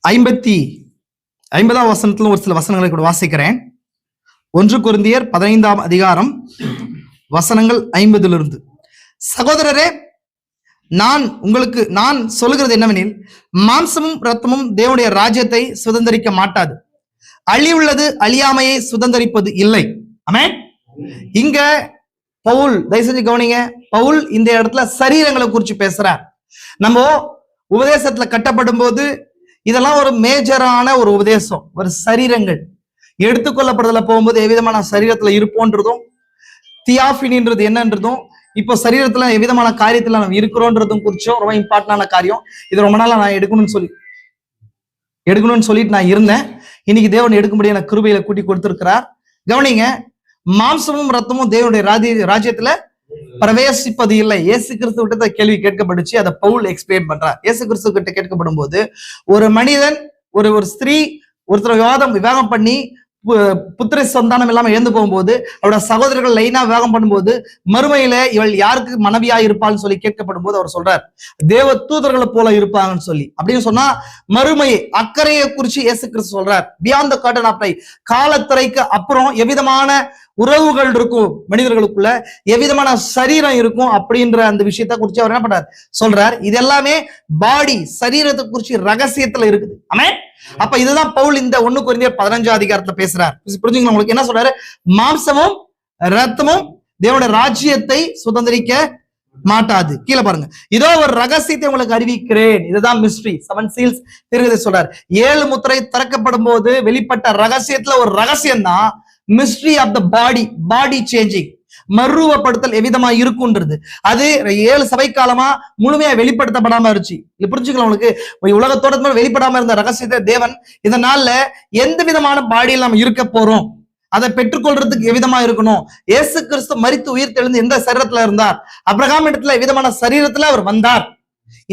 50ஆம் வசனத்துல ஒரு சில வசனங்களை கூட வாசிக்கிறேன். 1 கொரிந்தியர் 15ஆம் அதிகாரம் வசனங்கள் 50 சகோதரரே, நான் சொல்லுகிறது என்னவெனில், மாம்சமும் இரத்தமும் தேவனுடைய ராஜ்யத்தை சுதந்திரிக்க மாட்டாது. அழிவுள்ளது அழியாமையை சுதந்திரிப்பது இல்லை. ஆமென். இங்க பவுல், தயவு செஞ்சு கவனிங்க, பவுல் இந்த இடத்துல சரீரங்களை குறித்து பேசுறார். நம்ம உபதேசத்துல கட்டப்படும் போது இதெல்லாம் ஒரு மேஜரான ஒரு உபதேசம். ஒரு சரீரங்கள் எடுத்துக்கொள்ளப்படுதல போகும்போது எவ்விதமான சரீரத்துல இருப்போன்றதும், தியாபினின்றது என்னன்றதும், இப்போ சரீரத்துல எவ்விதமான காரியத்துல நம்ம இருக்கிறோன்றதும் குறிச்சும் ரொம்ப இம்பார்ட்டன்டான காரியம். இது ரொம்ப நாளா நான் எடுக்கணும்னு சொல்லிட்டு நான் இருந்தேன். இன்னைக்கு தேவன் எடுக்கும்படி எனக்கு கிருபையில கூட்டி கொடுத்திருக்கிறார். கவனிங்க, மாம்சமும் ரத்தமும் தேவனுடைய ராஜ்யத்துல பிரவேசிப்பது இல்லை. இயேசு கிறிஸ்து கிட்ட கேள்வி கேட்கப்பட்டுச்சு. அதை பவுல் எக்ஸ்பிளைன் பண்றார். இயேசு கிறிஸ்து கிட்ட கேட்கப்படும் போது, ஒரு மனிதன் ஒரு ஸ்திரீ ஒருத்தர் விவாகம் பண்ணி புத்திர சந்தானம் இல்லாம இழந்து போகும்போது, அவரோட சகோதரர்கள் லைனா விவாகம் பண்ணும்போது, மறுமையில இவள் யாருக்கு மனைவியா இருப்பாள்னு சொல்லி கேட்கப்படும் போது அவர் சொல்றார், தேவ தூதர்களை போல இருப்பாங்கன்னு சொல்லி. அப்படின்னு சொன்னா மறுமையை, அக்கறையை குறிச்சு இயேசு கிறிஸ்து சொல்றார். Beyond the curtain of time, காலத்திரைக்கு அப்புறம் எவ்விதமான உறவுகள் இருக்கும் மனிதர்களுக்குள்ள, எவ்விதமான சரீரம் இருக்கும் அப்படின்ற அந்த விஷயத்த குறிச்சு அவர் என்ன பண்றார், சொல்றார். இது எல்லாமே பாடி, சரீரத்தை குறிச்சு ரகசியத்துல இருக்குது. ஆமென். அப்ப இதுதான் பவுல் இந்த 1 கொரிந்தியர் 15ஆம் அதிகாரத்துல பேசுறார். புரிஞ்சுங்களா உங்களுக்கு? என்ன சொல்றாரு? மாம்சமும் இரத்தமும் தேவனுடைய ராஜ்யத்தை சுதந்திரிக்க மாட்டாது. கீழே பாருங்க, இதோ ஒரு ரகசியத்தை உங்களுக்கு அறிவிக்கிறேன். இதுதான் மிஸ்ட்ரி. 7 சீல்ஸ் தீர்க்கதரிசி சொல்றார். 7 முத்திரை திறக்கப்படும் போது வெளிப்பட்ட ரகசியத்துல ஒரு ரகசியம் தான் mystery of the body changing, மறுரூபப்படுத்தல் எவ்விதமா இருக்குன்றது. அது 7 சபை காலமா முழுமையா வெளிப்படுத்தப்படாம இருந்துச்சு. இல்ல புரிஞ்சுக்கலாம் உங்களுக்கு? உலகத்தோட வெளிப்படாம இருந்த ரகசியத்தை தேவன் இந்த நாள்ல எந்த விதமான பாடியில் நாம் இருக்க போறோம், அதை பெற்றுக்கொள்றதுக்கு எவ்விதமா இருக்கணும். இயேசு கிறிஸ்து மரித்து உயிர் தெழுந்து எந்த சரீரத்துல இருந்தார், அபிரகாம் இடத்துல எவ்விதமான சரீரத்துல அவர் வந்தார்.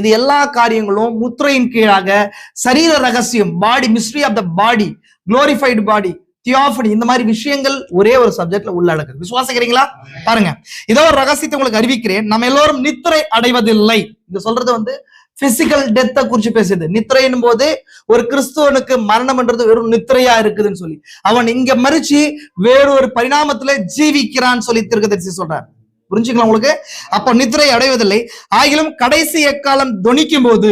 இது எல்லா காரியங்களும் முத்திரையின் கீழாக சரீர ரகசியம், body, mystery of the body, glorified body, theophany, இந்த மாதிரி விஷயங்கள் ஒரே ஒரு சப்ஜெக்ட்ல உள்ளடக்குது. விசுவாசிக்கிறீங்களா? பாருங்க, இதோ ஒரு ரகசியத்தை உங்களுக்கு அறிவிக்கிறேன். நம்ம எல்லோரும் நித்திரை அடைவதில்லை. இங்க சொல்றது பிசிக்கல் டெத்தை குறிச்சு பேசுது. நித்திரையின் போது ஒரு கிறிஸ்துவனுக்கு மரணம்ன்றது வெறும் நித்திரையா இருக்குதுன்னு சொல்லி, அவன் இங்க மறிச்சு வேறொரு பரிணாமத்துல ஜீவிக்கிறான்னு சொல்லி தீர்க்கதரிசி சொல்றார். புரிஞ்சுக்கலாம் உங்களுக்கு? அப்ப நித்திரை அடைவதில்லை. ஆகிலும் கடைசி எக்காலம் தொனிக்கும் போது,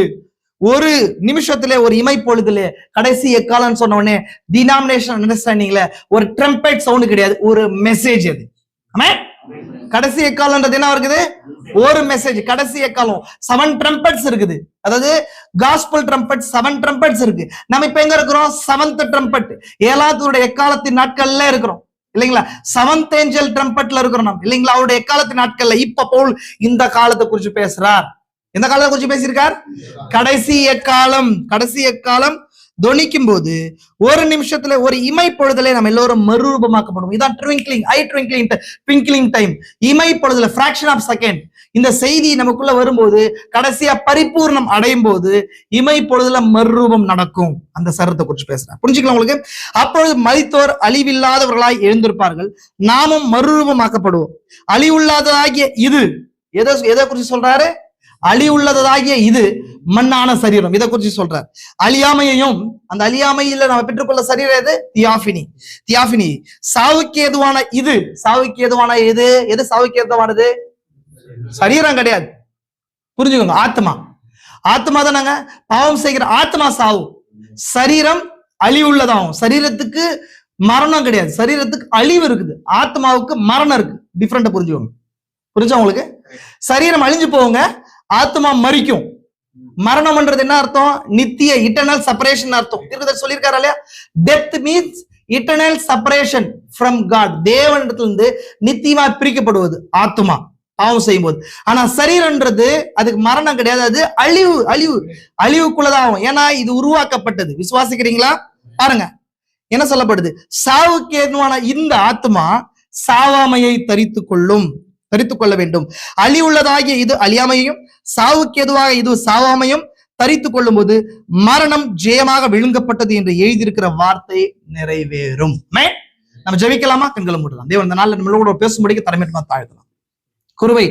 ஒரு நிமிஷத்துல, ஒரு இமை பொழுதுல, கடைசி எக்காலம் சொன்ன உடனே டினாமினேஷன் அண்டர்ஸ்டாண்டிங்ல ஒரு ட்ரம்பெட் சவுண்ட் கிடையாது, ஒரு மெசேஜ். அது கடைசி எக்காலம்ன்றது என்ன இருக்குது? ஒரு மெசேஜ். கடைசி எக்காலம் 7 ட்ரம்பெட்ஸ் இருக்குது. அதாவது காஸ்பல் ட்ரம்பெட் 7 ட்ரம்பெட்ஸ் இருக்கு. நம்ம இப்ப எங்க இருக்கிறோம்? 7th ட்ரம்பெட், 7வது எக்காலத்தின் நாட்கள்ல இருக்கிறோம் இல்லைங்களா? 7th ஏஞ்சல் ட்ரம்பெட்ல இருக்கிறோம் நம்ம இல்லைங்களா? அவருடைய எக்காலத்தின் நாட்கள்ல. இப்ப பவுல் இந்த காலத்தை குறிச்சு பேசுறார். எந்த காலத்தை குறிச்சு பேசியிருக்கார்? கடைசி எக்காலம் தொனிக்கும் போது ஒரு நிமிஷத்துல, ஒரு இமை பொழுதுல நம்ம எல்லோரும் மறுரூபமாக்கப்படும். இதான் ட்விங்க்லிங் டைம், இமை பொழுதுல, ஃபிராக்ஷன் ஆஃப் செகண்ட். இந்த செய்தி நமக்குள்ள வரும்போது, கடைசியா பரிபூர்ணம் அடையும் போது இமை பொழுதுல மறுரூபம் நடக்கும். அந்த சரத்தை குறிச்சு பேசுறேன். புரிஞ்சுக்கலாம் உங்களுக்கு? அப்பொழுது மரித்தோர் அழிவில்லாதவர்களாய் எழுந்திருப்பார்கள், நாமும் மறுரூபமாக்கப்படுவோம். அழிவுள்ளதாகிய இது, எதை குறிச்சு சொல்றாரு? அழிவுள்ளதாகிய இது மண்ணான சரீரம். இதை குறிச்சு சொல்றார். அழியாமையையும், அந்த அழியாமையில நம்ம பெற்றுக்கொள்ள சரீரம் எது? தியாபினி. சாவுக்கு ஏதுவான இது, எது சாவுக்கு ஏதுவானது? சரீரம் கிடையாது. புரிஞ்சுக்கோங்க. ஆத்மா தானங்க. பாவம் செய்கிற ஆத்மா சாவு, சரீரம் அழிவுள்ளதாகும். சரீரத்துக்கு மரணம் கிடையாது, சரீரத்துக்கு அழிவு இருக்குது, ஆத்மாவுக்கு மரணம் இருக்கு. டிஃபரெண்டா புரிஞ்சுக்கோங்க. புரிஞ்சா உங்களுக்கு? சரீரம் அழிஞ்சு போங்க, ஆத்மா மரிக்கும். மரணம்ன்றது என்ன அர்த்தம்? நித்திய, இட்டர்னல் செப்பரேஷன் அர்த்தம். தீர்க்கதரிசி சொல்லியிருக்காரு இல்லையா? Death means eternal separation from God. தேவனிடத்துல இருந்து நித்தியமா பிரிக்கப்படுவது ஆத்மா பாவம் செய்யும் போது. ஆனா சரீரம்ன்றது அதுக்கு மரணம் கிடையாது, அது அழிவுக்குள்ளதாகும். ஏன்னா இது உருவாக்கப்பட்டது. விசுவாசிக்கிறீங்களா? பாருங்க என்ன சொல்லப்படுது. சாவுக்கு ஏதுவான இந்த ஆத்மா சாவாமையை தரித்து கொள்ள வேண்டும். அழிவுள்ளதாகிய இது அழியாமையும், சாவுக்கு எதுவாக இது சாவாமையும் தரித்து கொள்ளும் போது மரணம் ஜெயமாக விழுங்கப்பட்டது என்று எழுதியிருக்கிற வார்த்தை நிறைவேறும். நம்ம ஜெபிக்கலாமா? கண்களை மூடலாம். தேவன் இந்த நாள்ல நம்மளோட பேசும்படிக்கு தலைமையிட்டு தாழ்த்தலாம். குருவை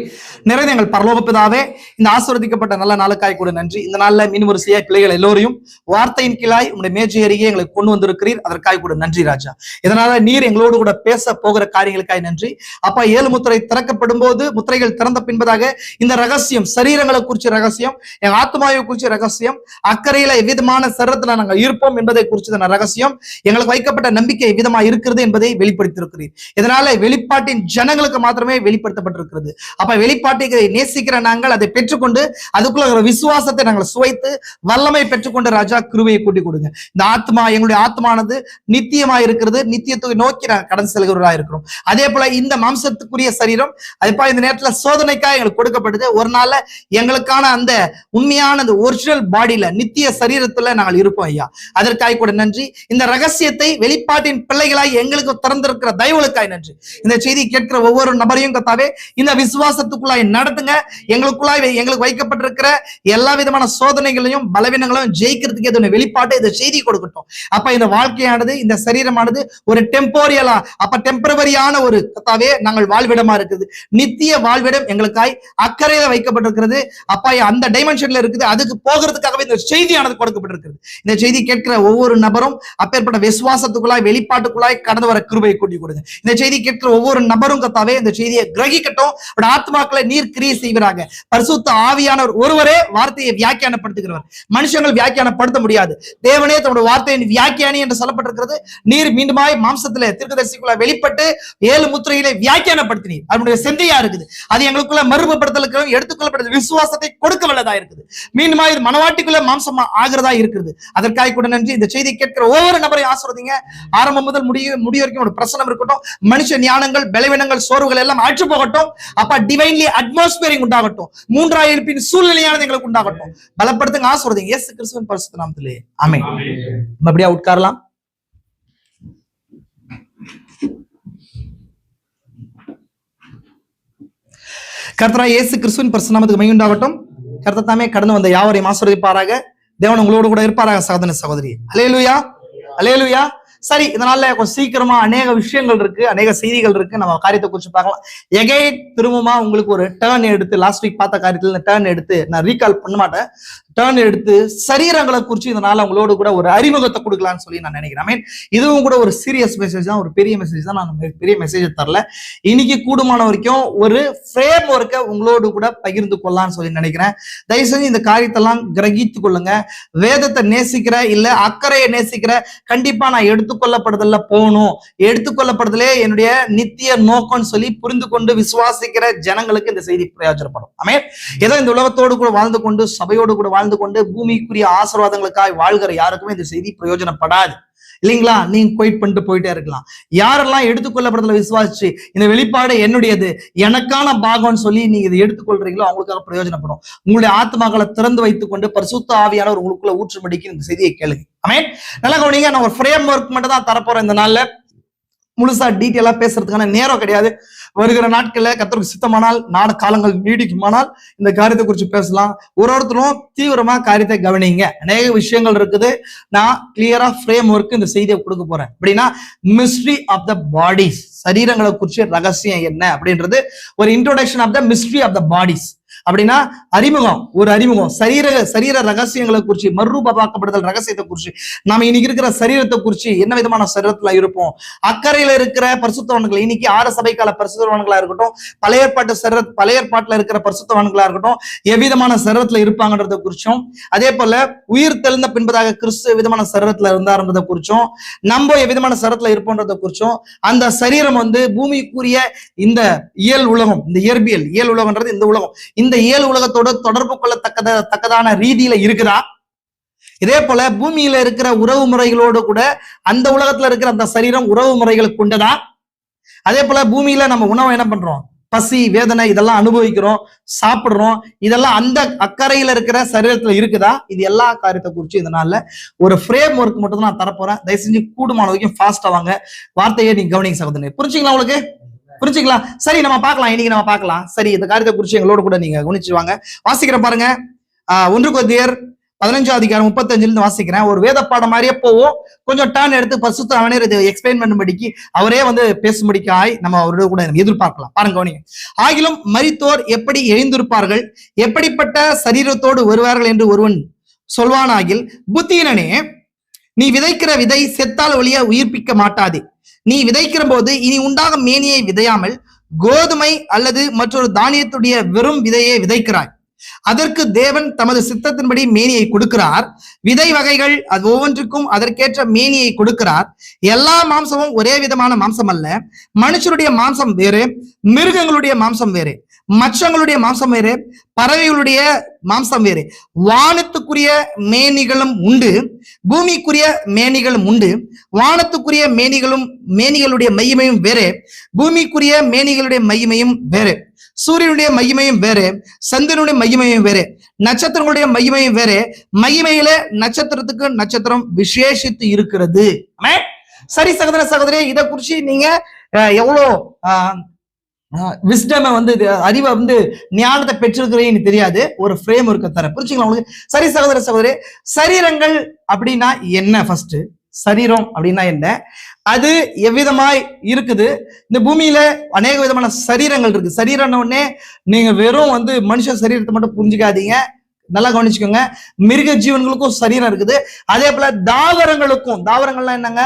நிறைந்த எங்கள் பரலோக பிதாவே, இந்த ஆசீர்வதிக்கப்பட்ட நல்ல நாளுக்காய் கூட நன்றி. இந்த நாள்ல மீன் வரிசையா பிள்ளைகள் எல்லோரையும் வார்த்தையின் கீழாய் உங்களுடைய மேஜை அருகே எங்களை கொண்டு வந்திருக்கிறீர். அதற்காக கூட நன்றி ராஜா. இதனால நீர் எங்களோடு கூட பேச போகிற காரியங்களுக்காய் நன்றி அப்பா. 7 முத்திரை திறக்கப்படும் போது, முத்திரைகள் திறந்த பின்பதாக இந்த ரகசியம், சரீரங்களை குறிச்ச ரகசியம், எங்க ஆத்மாவை குறிச்ச ரகசியம், அக்கறையில எவ்விதமான சரத்துல நாங்கள் இருப்போம் என்பதை குறிச்ச ரகசியம், எங்களுக்கு வைக்கப்பட்ட நம்பிக்கை எவ்விதமா இருக்கிறது என்பதை வெளிப்படுத்தியிருக்கிறீர். இதனால வெளிப்பாட்டின் ஜனங்களுக்கு மாத்திரமே வெளிப்படுத்தப்பட்டிருக்கிறது. அப்ப வெளிப்பாட்டை நேசிக்கிற நாங்கள் அதை பெற்றுக்கொண்டு அதுக்குள்ள விசுவாசத்தை நாங்கள் சுவைத்து வல்லமை பெற்றுக்கொண்டு ராஜா கிருபையை கூட்டி கொடுங்க. இந்த ஆத்மா, எங்களுடைய ஆத்மானது நித்தியமா இருக்கிறது, நித்தியத்தை நோக்கி நாங்கள் கடந்து செல்கிறவர்களா இருக்கிறோம். அதே போல இந்த மாம்சத்துக்குரிய சரீரம் அதுப்பா இந்த நேரத்துல சோதனைக்காக எங்களுக்கு கொடுக்கப்படுது. ஒரு நாள்ல எங்களுக்கான அந்த உண்மையான அந்த ஒரிஜினல் பாடியில, நித்திய சரீரத்துல நாங்கள் இருப்போம் ஐயா. அதற்காக கூட நன்றி. இந்த ரகசியத்தை வெளிப்பாட்டின் பிள்ளைகளாய் எங்களுக்கு திறந்திருக்கிற தயவுகளுக்காய் நன்றி. இந்த செய்தி கேட்கிற ஒவ்வொரு நபரையும் கத்தாவே இந்த விசுவாசத்துக்குள்ளாய் நடத்துங்க. எங்களுக்கு வைக்கப்பட்டிருக்கிற எல்லா விதமான சோதனைகளையும் பலவீனங்களையும் ஜெயிக்கிறதுக்கு எது வெளிப்பாட்டு இந்த செய்தி கொடுக்கட்டும். அப்ப இந்த வாழ்க்கையானது, இந்த சரீரமானது ஒரு டெம்போரியலா, அப்ப டெம்பரவரியான ஒரு கத்தாவே நாங்கள் வாழ்விடமா இருக்குது. நித்திய வாழ்விடம் எங்களுக்காய் அக்கறையில வைக்கப்பட்டிருக்கிறது. அப்பா அந்த டைமென்ஷன்ல இருக்குது. அதுக்கு போகிறதுக்காகவே இந்த செய்தியானது கொடுக்கப்பட்டிருக்கிறது. இந்த செய்தி கேட்கிற ஒவ்வொரு நபரும் அப்பேற்பட்ட விசுவாசத்துக்குள்ளாய், வெளிப்பாட்டுக்குள்ளாய் கடந்து வர கிருபையை கூட்டி கொடுங்க. இந்த செய்தி கேட்கிற ஒவ்வொரு நபரும் கத்தாவே இந்த செய்தியை கிரகிக்கட்டும். ஆத்மாக்களை நீர் கிரியை செய்வராக. பரிசுத்த ஆவியானவர் ஒருவரே வார்த்தையை வியாக்கியானப்படுத்துகிறவர். மனுஷங்கள் வியாக்கியானப்படுத்த முடியாது. தேவனே தன்னுடைய வார்த்தையின் வியாக்கியானி என்று சொல்லப்பட்டிருக்கிறது. நீர் மீண்டுமாய் மாம்சத்திலே தீர்க்கதரிசிக்குள்ள வெளிப்பட்டு 7 முத்திரையிலே வியாக்கியானப்படுத்தினீர். அதனுடைய செந்தையா இருக்குது. அது எங்களுக்குள்ள மறுபடுத்தலுக்கு எடுத்துக்கொள்ளப்படுது விசுவாசத்தை கொடுக்க வல்லதா இருக்குது. மீண்டுமாய் இது மனவாட்டிக்குள்ள மாம்சமா ஆகிறதா இருக்குது. அதற்காக கூட நன்றி. இந்த செய்தி கேட்கிற ஒவ்வொரு நபரையும் ஆசீர்வதிங்க. ஆரம்பம் முதல் முடிய வரைக்கும் ஒரு பிரசனம் இருக்கட்டும். மனுஷ ஞானங்கள், பலவீனங்கள், சோர்வுகள் எல்லாம் அழிச்சு போகட்டும். அப்ப டிவைன்லி அட்மாஸ்பியரிங் உண்டாகட்டும். 3ஆம் எழுப்பின் சூழ்நிலையானது எங்களுக்கு உண்டாகட்டும். பலப்படுத்துங்க, ஆசீர்வதிங்க. இயேசு கிறிஸ்துவின் பரிசுத்த நாமத்திலே ஆமென். அப்படியே உட்காரலாம். கர்த்தராகிய இயேசு கிறிஸ்துவின் பரிசுத்த நாமத்துக்கு மகிமை உண்டாகட்டும். கர்த்தர் தாமே கடந்து வந்த யாவரையும் ஆசீர்வதிப்பாராக. தேவன் உங்களோடு கூட இருப்பாராக. சகோதர சகோதரி, அல்லேலூயா, அல்லேலூயா. சரி, இதனால கொஞ்சம் சீக்கிரமா அநேக விஷயங்கள் இருக்கு, அநேக செய்திகள் இருக்கு. நம்ம காரியத்தை குறிச்சு பார்க்கலாம். எகைன் திரும்பமா உங்களுக்கு ஒரு டேர்ன் எடுத்து, லாஸ்ட் வீக் பார்த்த காரியத்துல டேர்ன் எடுத்து நான் ரீகால் பண்ண மாட்டேன். டேர்ன் எடுத்து சரீரங்களை குறிச்சு இதனால உங்களோடு கூட ஒரு அறிமுகத்தை கொடுக்கலாம்னு சொல்லி நான் நினைக்கிறேன். மீன் இதுவும் கூட ஒரு சீரியஸ் மெசேஜ் தான், ஒரு பெரிய மெசேஜ் தான். நான் பெரிய மெசேஜ் தரல. இன்னைக்கு கூடுமான வரைக்கும் ஒரு ஃப்ரேம் ஒர்க்கை உங்களோடு கூட பகிர்ந்து கொள்ளலாம்னு சொல்லி நினைக்கிறேன். தயவு செஞ்சு இந்த காரியத்தெல்லாம் கிரகித்து கொள்ளுங்க. வேதத்தை நேசிக்கிற இல்ல அக்கறையை நேசிக்கிற, கண்டிப்பா நான் எடுத்துக்கொள்ளப்படுதல்ல போகணும், எடுத்துக்கொள்ளப்படுதலே என்னுடைய நித்திய நோக்கம்னு சொல்லி புரிந்து கொண்டு விசுவாசிக்கிற ஜனங்களுக்கு இந்த செய்தி பிரயோஜனப்படும். ஆமென். ஏதோ இந்த உலகத்தோடு கூட வாழ்ந்து கொண்டு, சபையோடு கூட வாழ்ந்து கொண்டு பூமிக்குரிய ஆசீர்வாதங்களுக்காக வாழ்கிற யாருக்குமே இந்த செய்தி பிரயோஜனப்படாது. இல்லைங்களா? நீங்க குவைட் பண்ணிட்டு போயிட்டே இருக்கலாம். யாரெல்லாம் எடுத்துக்கொள்ளப்படுதல விசுவாசிச்சு இந்த வெளிப்பாடு என்னுடையது, எனக்கான பாகம்னு சொல்லி நீங்க இதை எடுத்துக்கொள்றீங்களோ அவங்களுக்காக பிரயோஜனப்படும். உங்களுடைய ஆத்மாக்களை திறந்து வைத்துக் கொண்டு பரிசுத்த ஆவியானவர் உங்களுக்குள்ள ஊற்றும்படிக்கு இந்த செய்தியை கேளுங்க. ஆமென். நல்லா கவனிங்க. நான் ஒரு ஃப்ரேம் ஒர்க் மட்டும் தான் தரப்போறேன். இந்த நாள்ல முழுசா டீட்டெயிலா பேசுறதுக்கான நேரம் கிடையாது. வருகிற நாட்கள்ல கர்த்தருக்கு சித்தமானால், நாடு காலங்கள் நீடிக்குமானால் இந்த காரியத்தை குறித்து பேசலாம். ஒருத்தரும் தீவிரமா காரியத்தை கவனிங்க. அநேக விஷயங்கள் இருக்குது. நான் கிளியரா ஃப்ரேம் ஒர்க் இந்த செய்தியை கொடுக்க போறேன். அப்படின்னா மிஸ்ட்ரி ஆஃப் த பாடிஸ், சரீரங்களை குறிச்சு ரகசியம் என்ன அப்படின்றது ஒரு introduction of the mystery of the bodies. அப்படின்னா அறிமுகம், ஒரு அறிமுகம். சரீர ரகசியங்களை குறிச்சு, மறுரூபமாக்கப்படுதல் ரகசியத்தை குறிச்சு, நாம இன்னைக்கு இருக்கிற சரீரத்தை குறிச்சு, என்ன விதமான சரீரத்துல இருப்போம், அக்கறையில இருக்கிற பரிசுத்தவான்கள், இன்னைக்கு 6 சபைக்கால பரிசுத்தவான்களா இருக்கட்டும், பழைய ஏற்பாட்டுல இருக்கிற பரிசுத்தவான்களா இருக்கட்டும், எவ்விதமான சரீரத்துல இருப்பாங்கன்றத குறிச்சும், அதே போல உயிர் தெழுந்த பின்பதாக கிறிஸ்து எவ்விதமான சரீரத்துல இருந்தாருன்றதை குறிச்சும், நம்ம எவ்விதமான சரீரத்துல இருப்போன்றதை குறிச்சும், அந்த சரீரம் பூமிக்குரிய இந்த இயல் உலகம், இந்த இயல் உலகம்ன்றது இந்த உலகம், இந்த இயல் உலகத்தோட தொடர்பு கொள்ளத்தக்கதான ரீதியில இருக்குதா? இதே போல பூமியில இருக்கிற உறவு முறைகளோடு கூட அந்த உலகத்துல இருக்கிற அந்த சரீரம் உறவு முறைகள் கொண்டதா? அதே போல பூமியில நம்ம உணவை என்ன பண்றோம், பசி, வேதனை இதெல்லாம் அனுபவிக்கிறோம், சாப்பிடுறோம். இதெல்லாம் அந்த அக்கறையில இருக்கிற சரீரத்துல இருக்குதா? இது எல்லா காரியத்தை குறிச்சு இதனால ஒரு ஃப்ரேம் ஒர்க் மட்டும் தான் நான் தரப்போறேன். தயவு செஞ்சு கூடுமான வரைக்கும் ஃபாஸ்டா வாங்க. வார்த்தையை நீங்க கவனிங்க சகோதரனே. புரிஞ்சுங்களா? உங்களுக்கு புரிஞ்சுக்கலாம்? சரி, நம்ம பார்க்கலாம். இன்னைக்கு நம்ம பார்க்கலாம். சரி, இந்த காரியத்தை குறிச்சு எங்களோட கூட நீங்க கவனிச்சு வாங்க. வாசிக்கிற பாருங்க. 1 கொரிந்தியர் 15ஆம் அதிகாரம் 35 வாசிக்கிறேன். ஒரு வேத பாடம் மாதிரியே போவோம், கொஞ்சம் டர்ன் எடுத்து பரிசுத்த ஆவியானவர் இதை எக்ஸ்பிளைன் பண்ணும்படிக்கு அவரே பேசும்படிக்காய் நம்ம அவரோட கூட எதிர்பார்க்கலாம். பாருங்க கவனிங்க. ஆகிலும் மரித்தோர் எப்படி எழுந்திருப்பார்கள், எப்படிப்பட்ட சரீரத்தோடு வருவார்கள் என்று ஒருவன் சொல்வானாகில், புத்தியினனே, நீ விதைக்கிற விதை செத்தால் ஒழிய உயிர்ப்பிக்க மாட்டாதே. நீ விதைக்கிற போது இனி உண்டாகும் மேனியை விதையாமல் கோதுமை அல்லது மற்றொரு தானியத்துடைய வெறும் விதையை விதைக்கிறாய். அதற்கு தேவன் தமது சித்தத்தின்படி மேனியை கொடுக்கிறார். விதை வகைகள் அது ஒவ்வொன்றுக்கும் அதற்கேற்ற மேனியை கொடுக்கிறார். எல்லா மாம்சமும் ஒரே விதமான மாம்சம் அல்ல. மனுஷருடைய மாம்சம் வேறு, மிருகங்களுடைய மாம்சம் வேறு, மச்சங்களுடைய மாம்சம் வேறு, பறவைகளுடைய மாம்சம் வேறு. வானத்துக்குரிய மேனிகளும் உண்டு, பூமிக்குரிய மேனிகளும் உண்டு. வானத்துக்குரிய மேனிகளுடைய மகிமையும் வேறு, பூமிக்குரிய மேனிகளுடைய மகிமையும் வேறு. சூரியனுடைய மகிமையும் வேறு, சந்திரனுடைய மகிமையும் வேறு, நட்சத்திரங்களுடைய மகிமையும் வேறு. மகிமையில நட்சத்திரத்துக்கு நட்சத்திரம் விசேஷித்து இருக்கிறது. சரி சகோதர சகோதரி, இதை குறிச்சு நீங்க எவ்வளோ விஸ்டம் அறிவை ஞானத்தை பெற்றிருக்கிறீங்கன்னு தெரியாது. ஒரு ஃப்ரேம் இருக்க தர புரிச்சுக்கலாம் உங்களுக்கு. சரி சகோதர சகோதரி, சரீரங்கள் அப்படின்னா என்ன? ஃபர்ஸ்ட் சரீரம் அப்படின்னா என்ன, அது எவ்விதமாய் இருக்குது? இந்த பூமியில அநேக விதமான சரீரங்கள் இருக்கு. சரீரம் உடனே நீங்க வெறும் மனுஷ சரீரத்தை மட்டும் புரிஞ்சுக்காதீங்க, நல்லா கவனிச்சுக்கோங்க. மிருக ஜீவன்களுக்கும் சரீரம் இருக்குது. அதே போல தாவரங்கள்லாம் என்னங்க,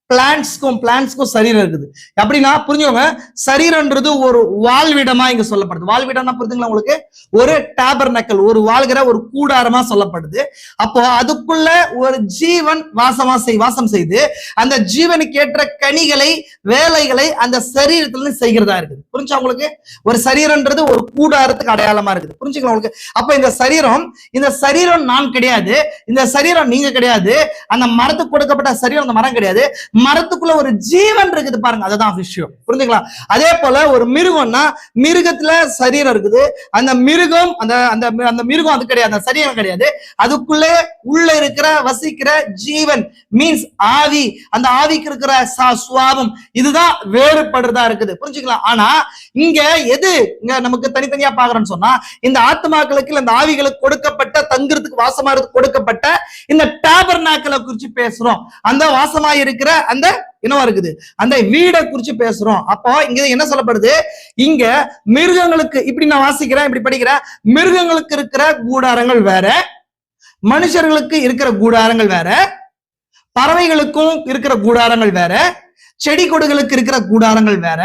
பிளான்ட்ஸ்க்கும் சரீரம் இருக்குது. அப்படின்னா புரிஞ்சுக்கோங்க, சரீரம்ன்றது ஒரு வாழ்விடமா இங்க சொல்லப்படுது. வாழ்விடம்னா புரிஞ்சுங்களா உங்களுக்கு? ஒரு டாபர்னக்கல், ஒரு வாழ்கிற ஒரு கூடாரமா சொல்லப்படுது. அப்போ அதுக்குள்ள ஒரு ஜீவன் வாசம் செய்து அந்த ஜீவனுக்கு ஏற்ற கனிகளை, வேலைகளை அந்த சரீரத்துல செய்கிறதா இருக்குது. புரிஞ்சா உங்களுக்கு? ஒரு சரீரம்ன்றது ஒரு கூடாரத்துக்கு அடையாளமா இருக்குது. புரிஞ்சுக்கலாம் உங்களுக்கு? அப்ப இந்த சரீரம் நான் கிடையாது, இந்த சரீரம் நீங்க கிடையாது, அந்த மரத்துக்கு கொடுக்கப்பட்ட சரீரம் அந்த மரம் கிடையாது. மரத்துக்குள்ள ஒரு ஜீவன் இருக்குது பாருங்க, அதுதான் விஷயம். புரிஞ்சுக்கலாம்? அதே போல ஒரு மிருகம்னா மிருகத்துல சரீரம் இருக்குது. அந்த மிருகம் அந்த மிருகம் அது கிடையாது, அந்த சரீரம் கிடையாது. அதுக்குள்ளே உள்ள இருக்கிற வசிக்கிற ஜீவன் மீன்ஸ் ஆவி, அந்த ஆவிக்கு இருக்கிற சுவாபம், இதுதான் வேறுபடுறதா இருக்குது. புரிஞ்சுக்கலாம்? ஆனா இங்க நமக்கு தனித்தனியா பாக்குறோம்னு சொன்னா, இந்த ஆத்மாக்களுக்கு இந்த ஆவிகளுக்கு கொடுக்கப்பட்ட தங்குறதுக்கு வாசமாறதுக்கு கொடுக்கப்பட்ட இந்த டாபர்நாக்களை குறிச்சு பேசுறோம். அந்த வாசமா இருக்கிற அந்த என்னவா இருக்குது, அந்த வீடை குறிச்சு பேசுறோம். அப்போ இங்க என்ன சொல்லப்படுது, இங்க மிருகங்களுக்கு, இப்படி நான் வாசிக்கிறேன், இப்படி படிக்கிறேன், மிருகங்களுக்கு இருக்கிற கூடாரங்கள் வேற, மனுஷர்களுக்கு இருக்கிற கூடாரங்கள் வேற, பறவைகளுக்கும் இருக்கிற கூடாரங்கள் வேற, செடி கொடிகளுக்கு இருக்கிற கூடாரங்கள் வேற,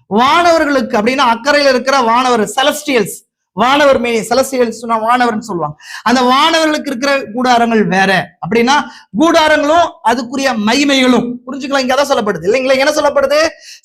வானவர்களுக்கு அப்படின்னா அக்கறையில் இருக்கிற வானவர், செலஸ்டியல்ஸ், வானவர் செலஸ்டியல்ஸ் வானவர்னு சொல்லுவாங்க. அந்த வானவர்களுக்கு இருக்கிற கூடாரங்கள் வேற. அப்படின்னா கூடாரங்களும் அதுக்குரிய மகிமைகளும், புரிஞ்சுக்கலாம்? இங்க அதான் சொல்லப்படுது இல்லைங்களா? என்ன சொல்லப்படுது?